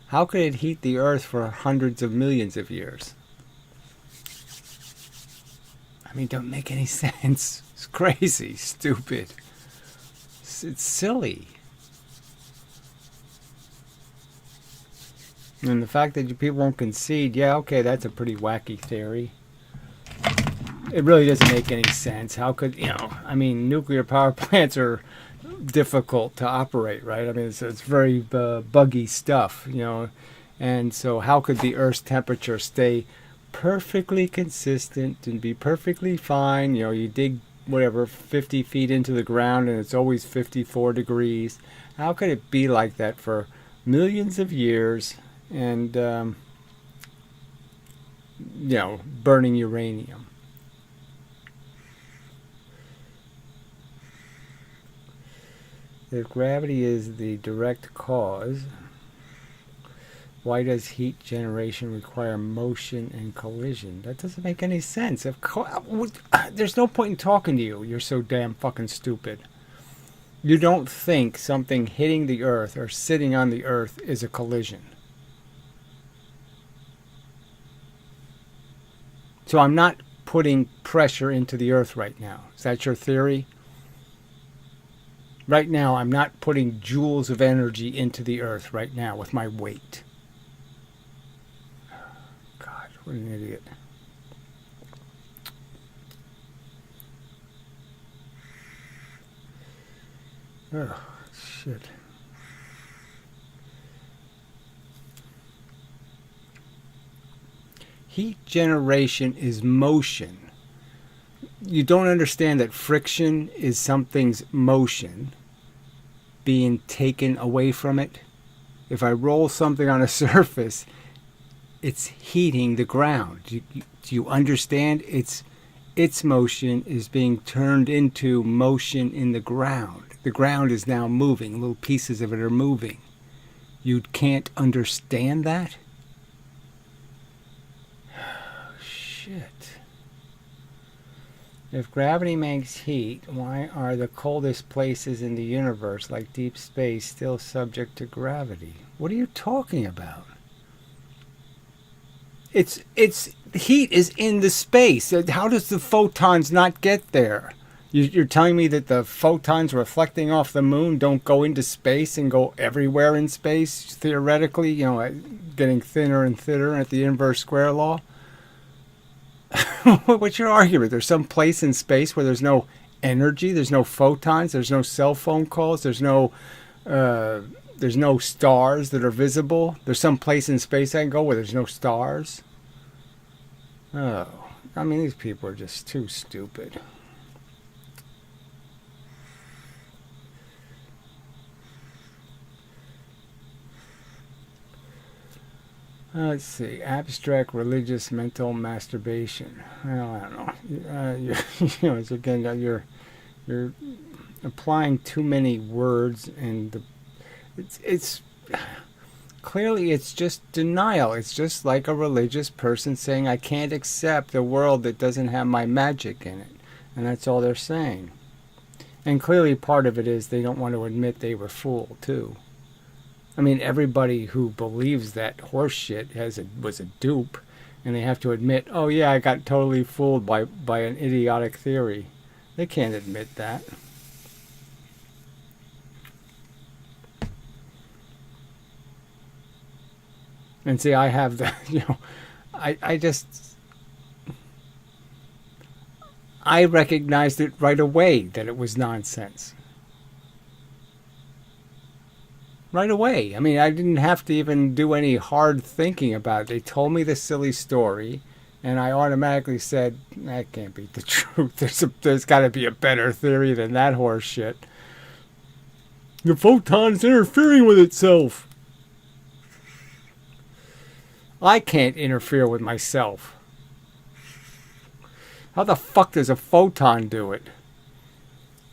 How could it heat the Earth for hundreds of millions of years? I mean, don't make any sense. It's crazy, stupid. It's silly. And the fact that people won't concede, yeah, okay, that's a pretty wacky theory. It really doesn't make any sense. How could, nuclear power plants are difficult to operate, right? I mean, it's very buggy stuff, And so how could the Earth's temperature stay perfectly consistent and be perfectly fine? You know, you dig whatever 50 feet into the ground and it's always 54 degrees. How could it be like that for millions of years and, you know, burning uranium? If gravity is the direct cause, why does heat generation require motion and collision? That doesn't make any sense. There's no point in talking to you. You're so damn fucking stupid. You don't think something hitting the Earth or sitting on the Earth is a collision. So I'm not putting pressure into the Earth right now. Is that your theory? Right now, I'm not putting joules of energy into the Earth right now with my weight. God, what an idiot. Oh, shit. Heat generation is motion. You don't understand that friction is something's motion being taken away from it. If I roll something on a surface, it's heating the ground. Do you understand? Its motion is being turned into motion in the ground. The ground is now moving. Little pieces of it are moving. You can't understand that? Shit. If gravity makes heat, why are the coldest places in the universe, like deep space, still subject to gravity? What are you talking about? It's heat is in the space. How does the photons not get there? You're telling me that the photons reflecting off the moon don't go into space and go everywhere in space, theoretically, you know, getting thinner and thinner at the inverse square law? What's your argument? There's some place in space where there's no energy, there's no photons, there's no cell phone calls, there's no stars that are visible. There's some place in space I can go where there's no stars. Oh, I mean, these people are just too stupid. Let's see. Abstract religious mental masturbation. Well, I don't know. You know, it's again, you're applying too many words, and it's clearly it's just denial. It's just like a religious person saying, I can't accept a world that doesn't have my magic in it. And that's all they're saying. And clearly part of it is they don't want to admit they were fooled, too. I mean, everybody who believes that horse shit was a dupe, and they have to admit, oh yeah, I got totally fooled by an idiotic theory. They can't admit that. And see, I have the, you know, I recognized it right away that it was nonsense. Right away. I mean, I didn't have to even do any hard thinking about it. They told me the silly story, and I automatically said, that can't be the truth. There's got to be a better theory than that horse shit. The photon's interfering with itself. I can't interfere with myself. How the fuck does a photon do it?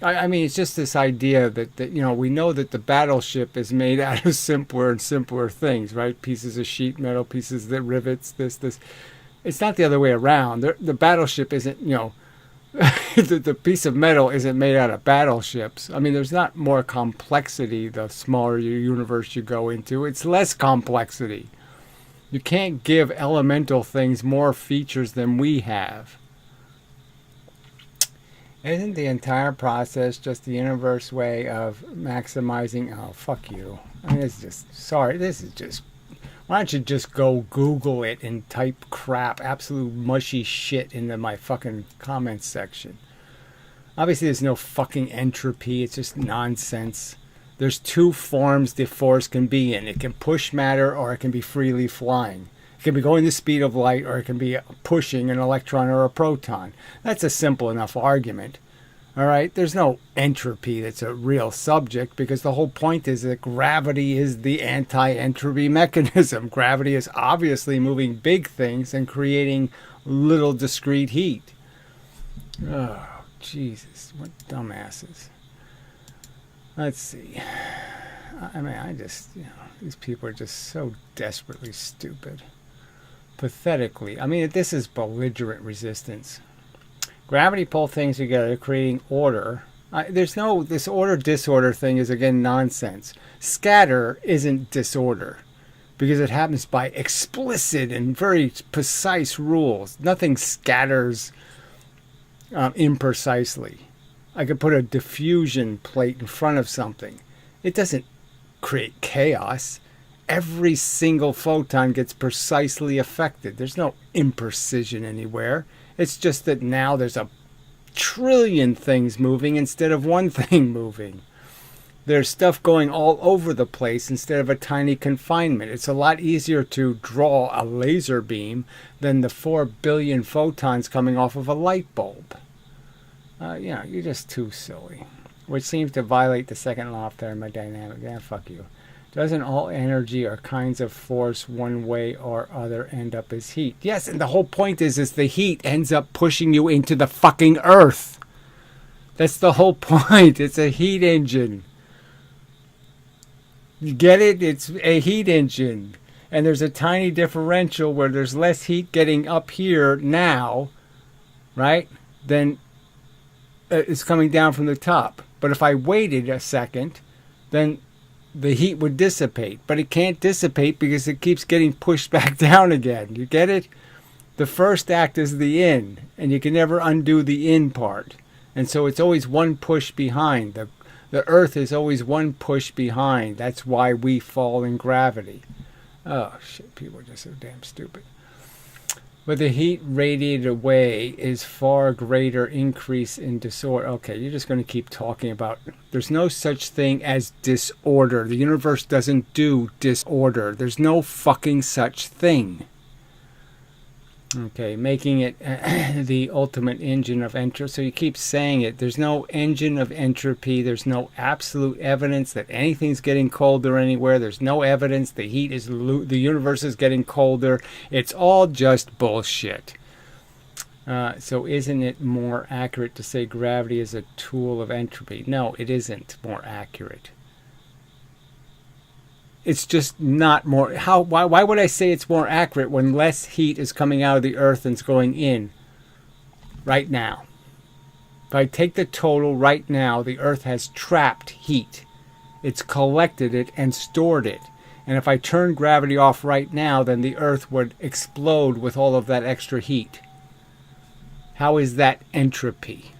I mean, it's just this idea that, you know, we know that the battleship is made out of simpler and simpler things, right? Pieces of sheet metal, pieces that rivets, this. It's not the other way around. The battleship isn't, you know, the piece of metal isn't made out of battleships. I mean, there's not more complexity the smaller your universe you go into. It's less complexity. You can't give elemental things more features than we have. Isn't the entire process just the universe way of maximizing? Oh, fuck you. I mean, it's just, sorry, this is just, why don't you just go Google it and type crap, absolute mushy shit into my fucking comments section. Obviously, there's no fucking entropy. It's just nonsense. There's two forms the force can be in. It can push matter or it can be freely flying. It can be going the speed of light or it can be pushing an electron or a proton. That's a simple enough argument. All right, there's no entropy that's a real subject because the whole point is that gravity is the anti-entropy mechanism. Gravity is obviously moving big things and creating little discrete heat. Oh, Jesus, what dumbasses. Let's see. I mean, these people are just so desperately stupid. Pathetically. I mean, this is belligerent resistance. Gravity pull things together, creating order. This order-disorder thing is, again, nonsense. Scatter isn't disorder because it happens by explicit and very precise rules. Nothing scatters imprecisely. I could put a diffusion plate in front of something. It doesn't create chaos. Every single photon gets precisely affected. There's no imprecision anywhere. It's just that now there's a trillion things moving instead of one thing moving. There's stuff going all over the place instead of a tiny confinement. It's a lot easier to draw a laser beam than the 4 billion photons coming off of a light bulb. You're just too silly. Which seems to violate the second law of thermodynamics. Yeah, fuck you. Doesn't all energy or kinds of force one way or other end up as heat? Yes, and the whole point is the heat ends up pushing you into the fucking earth. That's the whole point. It's a heat engine. You get it? It's a heat engine. And there's a tiny differential where there's less heat getting up here now, right, than is coming down from the top. But if I waited a second, then the heat would dissipate, but it can't dissipate because it keeps getting pushed back down again. You get it? The first act is the in, and you can never undo the in part. And so it's always one push behind. The earth is always one push behind. That's why we fall in gravity. Oh, shit, people are just so damn stupid. But the heat radiated away is far greater increase in disorder. Okay, you're just going to keep talking about... There's no such thing as disorder. The universe doesn't do disorder. There's no fucking such thing. Okay, making it the ultimate engine of entropy. So you keep saying it. There's no engine of entropy. There's no absolute evidence that anything's getting colder anywhere. There's no evidence the universe is getting colder. It's all just bullshit. So isn't it more accurate to say gravity is a tool of entropy? No, it isn't more accurate. It's just not more... Why would I say it's more accurate when less heat is coming out of the earth than is going in right now? If I take the total right now, the earth has trapped heat. It's collected it and stored it. And if I turn gravity off right now, then the earth would explode with all of that extra heat. How is that entropy?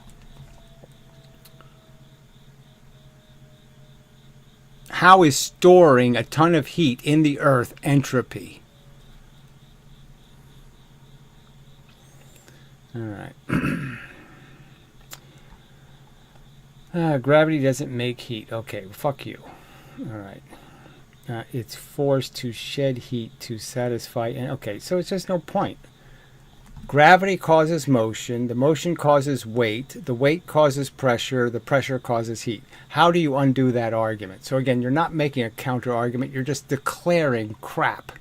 How is storing a ton of heat in the earth entropy? All right. Gravity doesn't make heat. Okay, fuck you. All right. It's forced to shed heat to satisfy... Okay, so it's just no point. Gravity causes motion. The motion causes weight. The weight causes pressure. The pressure causes heat. How do you undo that argument? So again, you're not making a counter argument. You're just declaring crap.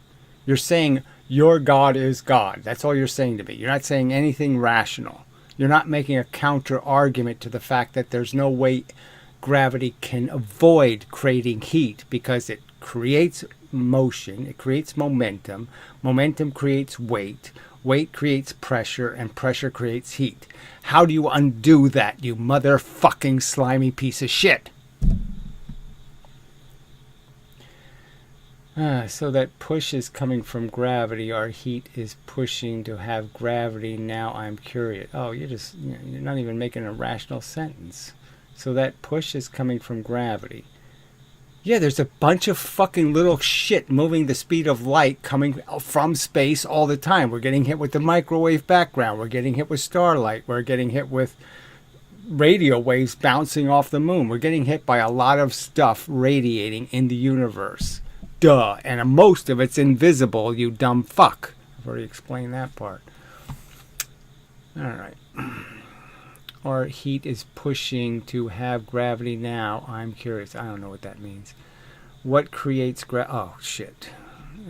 You're saying your God is God. That's all you're saying to me. You're not saying anything rational. You're not making a counter argument to the fact that there's no way gravity can avoid creating heat because it creates motion. It creates momentum. Momentum creates weight. Weight creates pressure, and pressure creates heat. How do you undo that, you motherfucking slimy piece of shit? So that push is coming from gravity, or heat is pushing to have gravity. Now I'm curious. Oh, you're not even making a rational sentence. So that push is coming from gravity. Yeah, there's a bunch of fucking little shit moving the speed of light coming from space all the time. We're getting hit with the microwave background. We're getting hit with starlight. We're getting hit with radio waves bouncing off the moon. We're getting hit by a lot of stuff radiating in the universe. Duh. And most of it's invisible, you dumb fuck. I've already explained that part. Alright. Or heat is pushing to have gravity now. I'm curious. I don't know what that means. What creates oh, shit.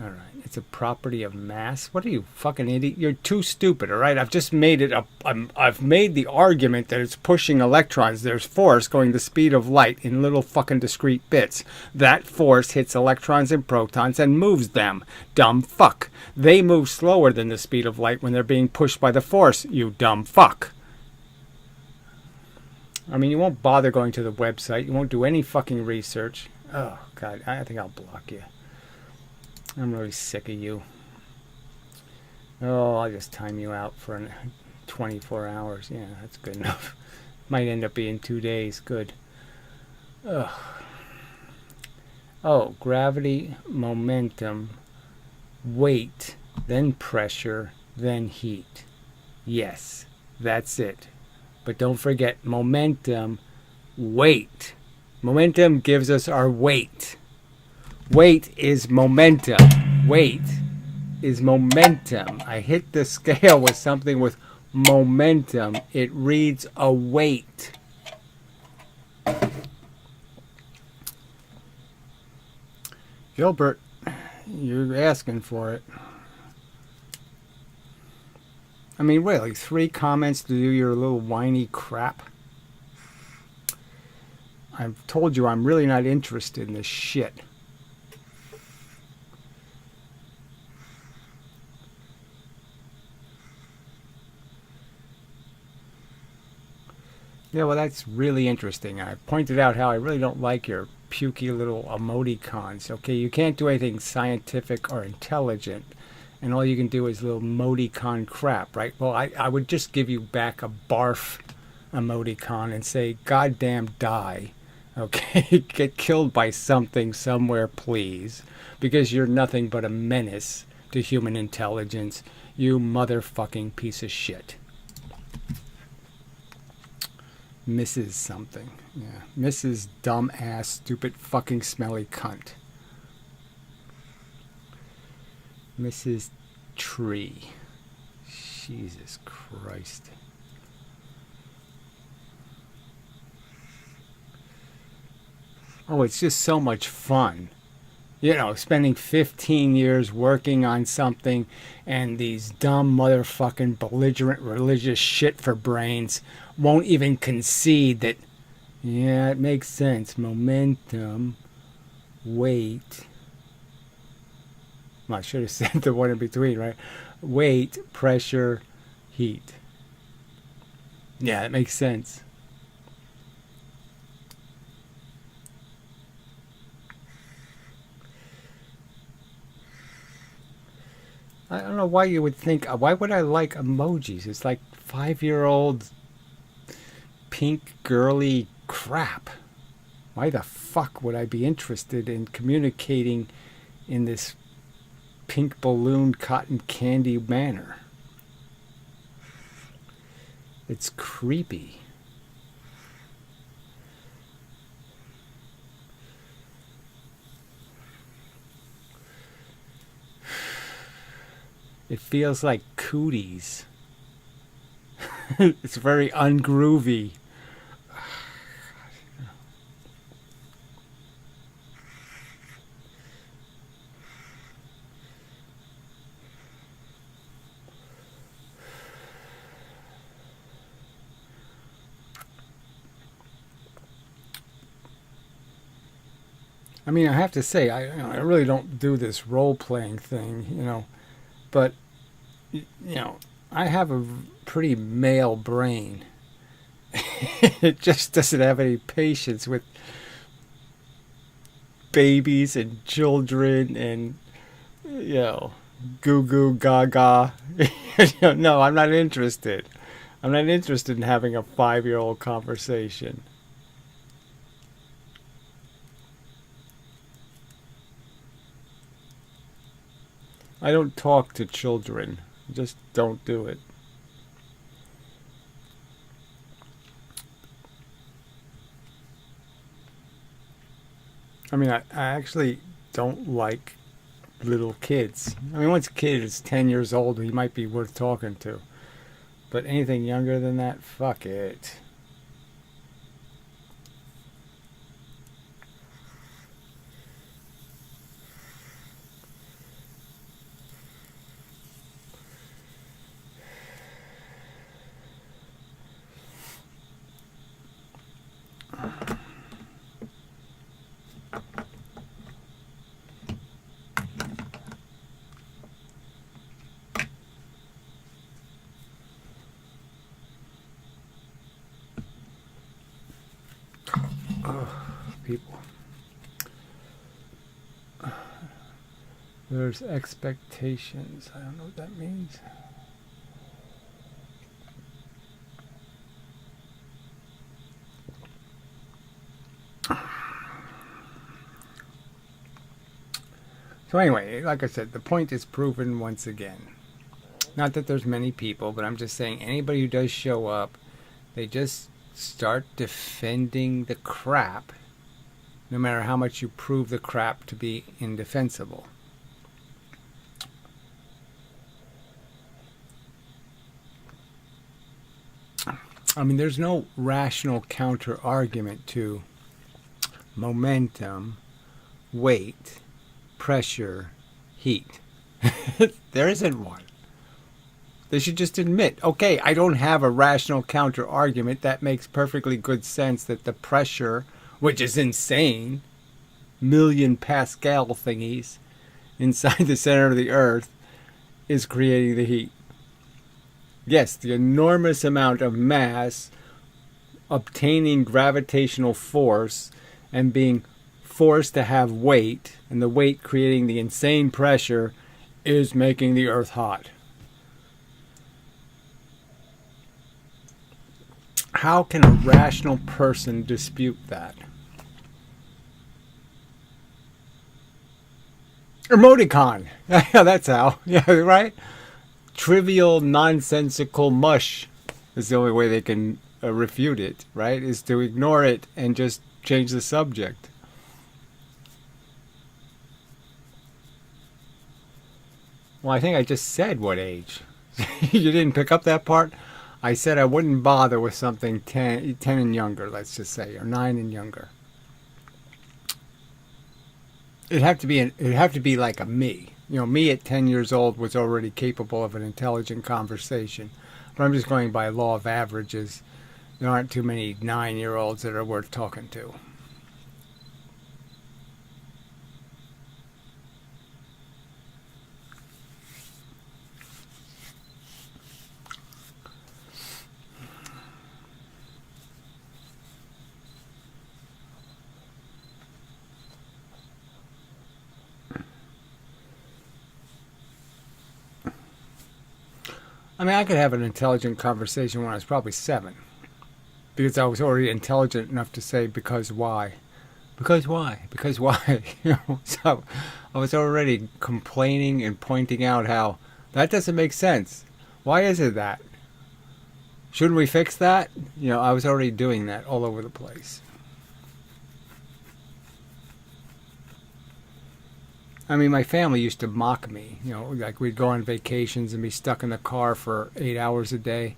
Alright. It's a property of mass. What are you, fucking idiot? You're too stupid, alright? I've just made it I've made the argument that it's pushing electrons. There's force going the speed of light in little fucking discrete bits. That force hits electrons and protons and moves them. Dumb fuck. They move slower than the speed of light when they're being pushed by the force, you dumb fuck. I mean, you won't bother going to the website. You won't do any fucking research. Oh, God. I think I'll block you. I'm really sick of you. Oh, I'll just time you out for 24 hours. Yeah, that's good enough. Might end up being 2 days. Good. Ugh. Oh, gravity, momentum, weight, then pressure, then heat. Yes, that's it. But don't forget momentum, weight. Momentum gives us our weight. Weight is momentum. Weight is momentum. I hit the scale with something with momentum. It reads a weight. Gilbert, you're asking for it. I mean, really, 3 comments to do your little whiny crap? I've told you I'm really not interested in this shit. Yeah, well, that's really interesting. I pointed out how I really don't like your pukey little emoticons. Okay, you can't do anything scientific or intelligent, and all you can do is little emoticon crap, right? Well, I would just give you back a barf emoticon and say, goddamn die. Okay, get killed by something somewhere, please, because you're nothing but a menace to human intelligence, you motherfucking piece of shit. Mrs. something. Yeah. Mrs. Dumbass, stupid, fucking smelly cunt. Mrs. Tree. Jesus Christ. Oh, it's just so much fun. You know, spending 15 years working on something and these dumb motherfucking belligerent religious shit for brains won't even concede that, yeah, it makes sense. Momentum, weight. Well, I should have said the one in between, right? Weight, pressure, heat. Yeah, it makes sense. I don't know why you would think, why would I like emojis? It's like 5-year-old pink girly crap. Why the fuck would I be interested in communicating in this pink balloon cotton candy manner? It's creepy. It feels like cooties. It's very ungroovy. I mean, I have to say, I really don't do this role-playing thing, you know, but, you know, I have a pretty male brain. It just doesn't have any patience with babies and children and, you know, goo goo gaga. No, I'm not interested. I'm not interested in having a 5-year-old conversation. I don't talk to children. Just don't do it. I mean, I actually don't like little kids. I mean, once a kid is 10 years old, he might be worth talking to. But anything younger than that, fuck it. People. There's expectations. I don't know what that means. So anyway, like I said, the point is proven once again. Not that there's many people, but I'm just saying anybody who does show up, they just start defending the crap, no matter how much you prove the crap to be indefensible. I mean, there's no rational counter-argument to momentum, weight, pressure, heat. There isn't one. They should just admit, okay, I don't have a rational counter-argument. That makes perfectly good sense that the pressure, which is insane, million Pascal thingies inside the center of the Earth, is creating the heat. Yes, the enormous amount of mass obtaining gravitational force and being forced to have weight, and the weight creating the insane pressure, is making the Earth hot. How can a rational person dispute that? Emoticon. Yeah, that's how. Yeah, right? Trivial, nonsensical mush is the only way they can refute it, right? Is to ignore it and just change the subject. Well, I think I just said what age. You didn't pick up that part? I said I wouldn't bother with something 10 and younger, let's just say, or 9 and younger. It'd have to be like a me. You know, me at 10 years old was already capable of an intelligent conversation. But I'm just going by law of averages. There aren't too many 9-year-olds that are worth talking to. I mean, I could have an intelligent conversation when I was probably 7. Because I was already intelligent enough to say, because why? Because why? Because why? You know, so I was already complaining and pointing out how that doesn't make sense. Why is it that? Shouldn't we fix that? You know, I was already doing that all over the place. I mean, my family used to mock me. You know, like we'd go on vacations and be stuck in the car for 8 hours a day.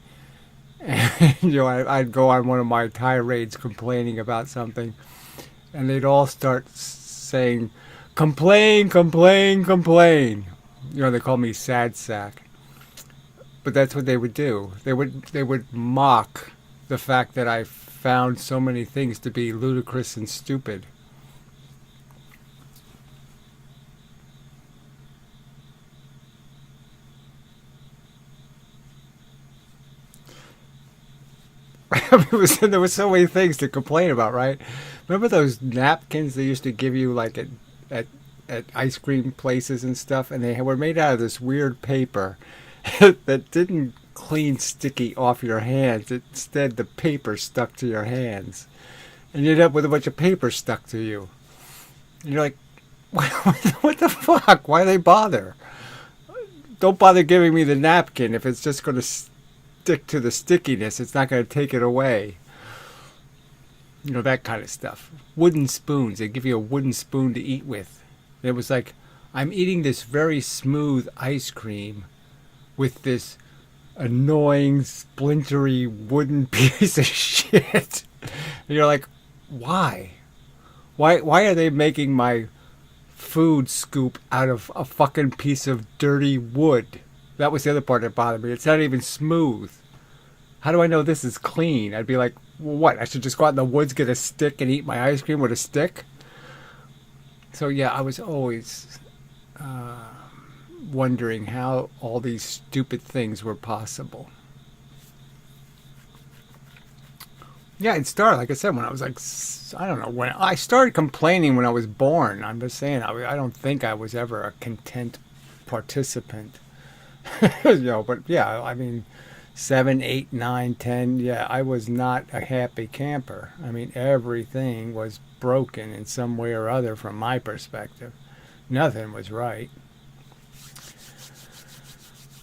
And, you know, I'd go on one of my tirades complaining about something. And they'd all start saying, complain, complain, complain. You know, they call me sad sack. But that's what they would do. They would mock the fact that I found so many things to be ludicrous and stupid. There was so many things to complain about, right? Remember those napkins they used to give you like at ice cream places and stuff, and they were made out of this weird paper that didn't clean sticky off your hands. Instead, the paper stuck to your hands, and you end up with a bunch of paper stuck to you. And you're like, what the fuck? Why do they bother? Don't bother giving me the napkin if it's just going to stick to the stickiness. It's not going to take it away. You know, that kind of stuff. Wooden spoons. They give you a wooden spoon to eat with. It was like, I'm eating this very smooth ice cream with this annoying, splintery wooden piece of shit. And you're like, why? Why are they making my food scoop out of a fucking piece of dirty wood? That was the other part that bothered me. It's not even smooth. How do I know this is clean? I'd be like, well, what? I should just go out in the woods, get a stick, and eat my ice cream with a stick? So yeah, I was always wondering how all these stupid things were possible. Yeah, it started, like I said, when I was like, I don't know, when I started complaining when I was born. I'm just saying, I don't think I was ever a content participant. You know, but yeah, I mean, 7, 8, 9, 10, yeah, I was not a happy camper. I mean, everything was broken in some way or other from my perspective. Nothing was right.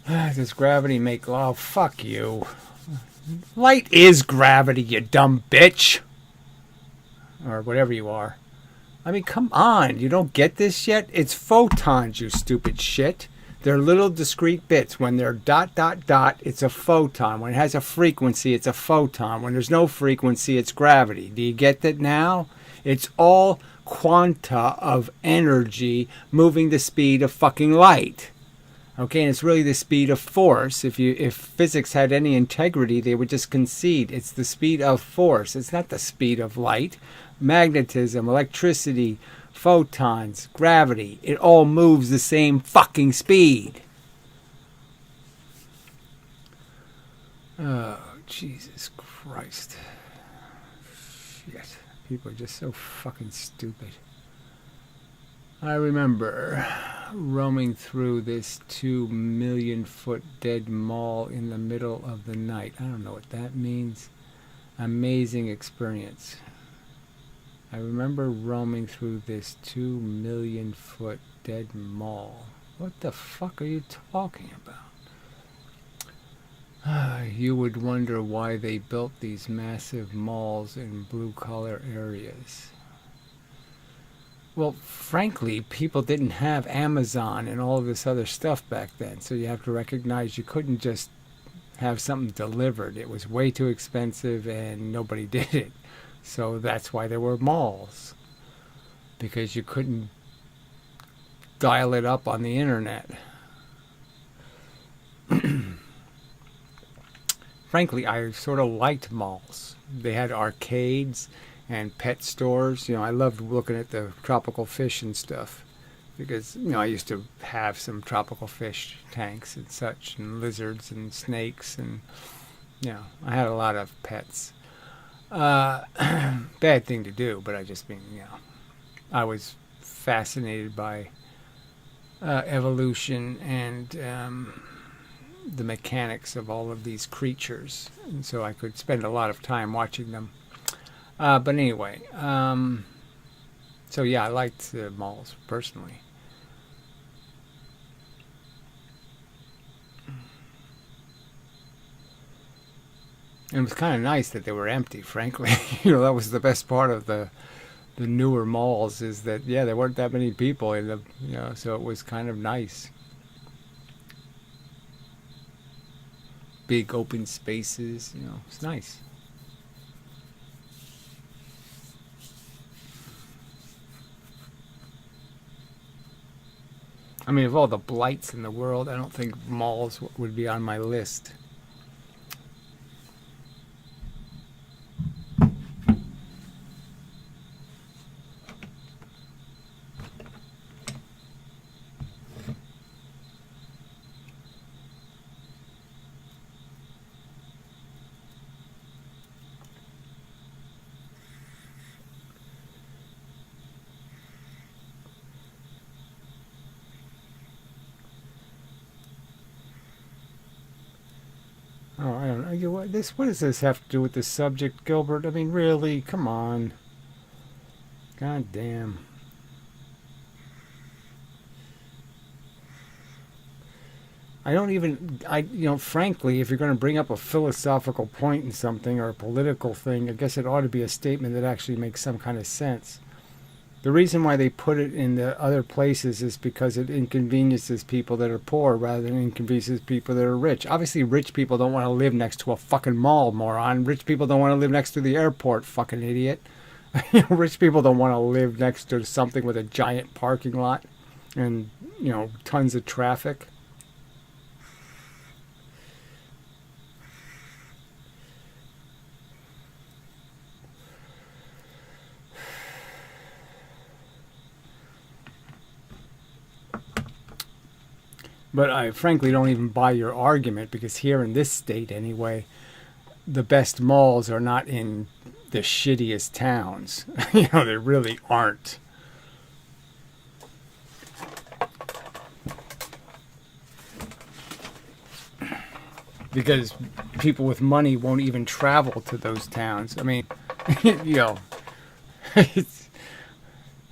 Does gravity make law? Fuck you. Light is gravity, you dumb bitch. Or whatever you are. I mean, come on. You don't get this yet? It's photons, you stupid shit. They're little discrete bits. When they're ... it's a photon. When it has a frequency, it's a photon. When there's no frequency, it's gravity. Do you get that now? It's all quanta of energy moving the speed of fucking light. Okay, and it's really the speed of force. If physics had any integrity, they would just concede. It's the speed of force. It's not the speed of light. Magnetism, electricity, photons, gravity. It all moves the same fucking speed. Oh, Jesus Christ. Shit. People are just so fucking stupid. I remember roaming through this 2,000,000-foot dead mall in the middle of the night. I don't know what that means. Amazing experience. I remember roaming through this 2,000,000-foot dead mall. What the fuck are you talking about? You would wonder why they built these massive malls in blue-collar areas. Well, frankly, people didn't have Amazon and all of this other stuff back then, so you have to recognize you couldn't just have something delivered. It was way too expensive and nobody did it. So that's why there were malls, because you couldn't dial it up on the internet. Frankly, I sort of liked malls. They had arcades and pet stores. You know, I loved looking at the tropical fish and stuff, because, you know, I used to have some tropical fish tanks and such, and lizards and snakes, and, you know, I had a lot of pets. Bad thing to do, but I just mean, you know, I was fascinated by evolution and the mechanics of all of these creatures, and so I could spend a lot of time watching them. But anyway, so yeah, I liked the malls personally. And it was kind of nice that they were empty, frankly. You know, that was the best part of the newer malls, is that, yeah, there weren't that many people in them, you know, so it was kind of nice. Big open spaces, you know, it's nice. I mean, of all the blights in the world, I don't think malls would be on my list. Oh, I don't know. What does this have to do with the subject, Gilbert? I mean, really? Come on. God damn. I don't even, frankly, if you're going to bring up a philosophical point in something or a political thing, I guess it ought to be a statement that actually makes some kind of sense. The reason why they put it in the other places is because it inconveniences people that are poor rather than inconveniences people that are rich. Obviously, rich people don't want to live next to a fucking mall, moron. Rich people don't want to live next to the airport, fucking idiot. Rich people don't want to live next to something with a giant parking lot and, tons of traffic. But I frankly don't even buy your argument, because here in this state anyway, the best malls are not in the shittiest towns. They really aren't. Because people with money won't even travel to those towns. I mean,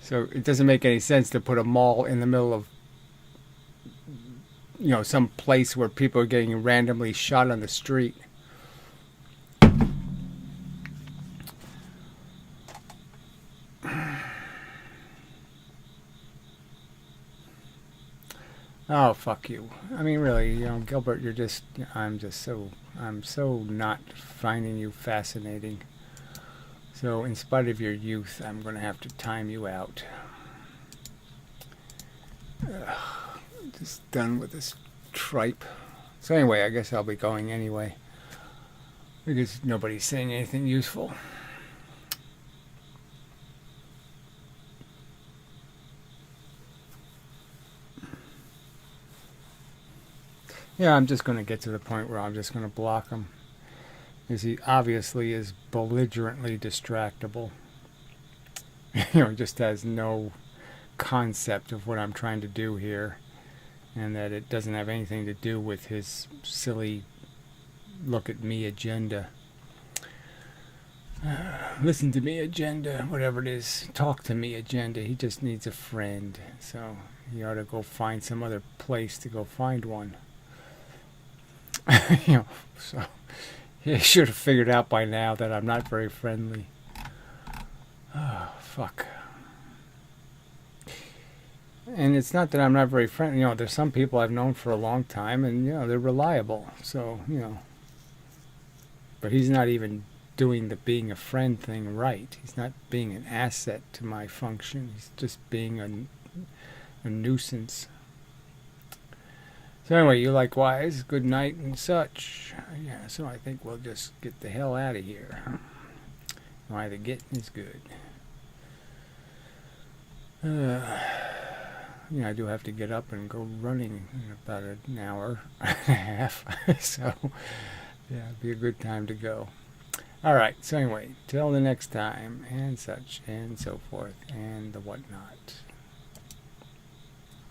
so it doesn't make any sense to put a mall in the middle of some place where people are getting randomly shot on the street. Oh, fuck you. I mean, really, Gilbert, I'm so not finding you fascinating. So, in spite of your youth, I'm going to have to time you out. Just done with this tripe. So anyway, I guess I'll be going anyway, because nobody's saying anything useful. Yeah, I'm just going to get to the point where I'm just going to block him, because he obviously is belligerently distractible. He just has no concept of what I'm trying to do here, and that it doesn't have anything to do with his silly look at me agenda. Listen to me agenda, whatever it is, talk to me agenda. He just needs a friend, so he ought to go find some other place to go find one. So he should have figured out by now that I'm not very friendly. Oh, fuck. And it's not that I'm not very friendly. There's some people I've known for a long time, and, they're reliable. So, But he's not even doing the being a friend thing right. He's not being an asset to my function. He's just being a nuisance. So anyway, you likewise. Good night and such. Yeah, so I think we'll just get the hell out of here. Either getting is good. I do have to get up and go running in about an hour and a half. So, yeah, it'd be a good time to go. Alright, so anyway, till the next time, and such, and so forth, and the whatnot.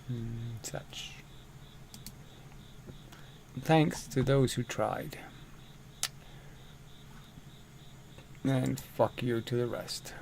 And such. Thanks to those who tried. And fuck you to the rest.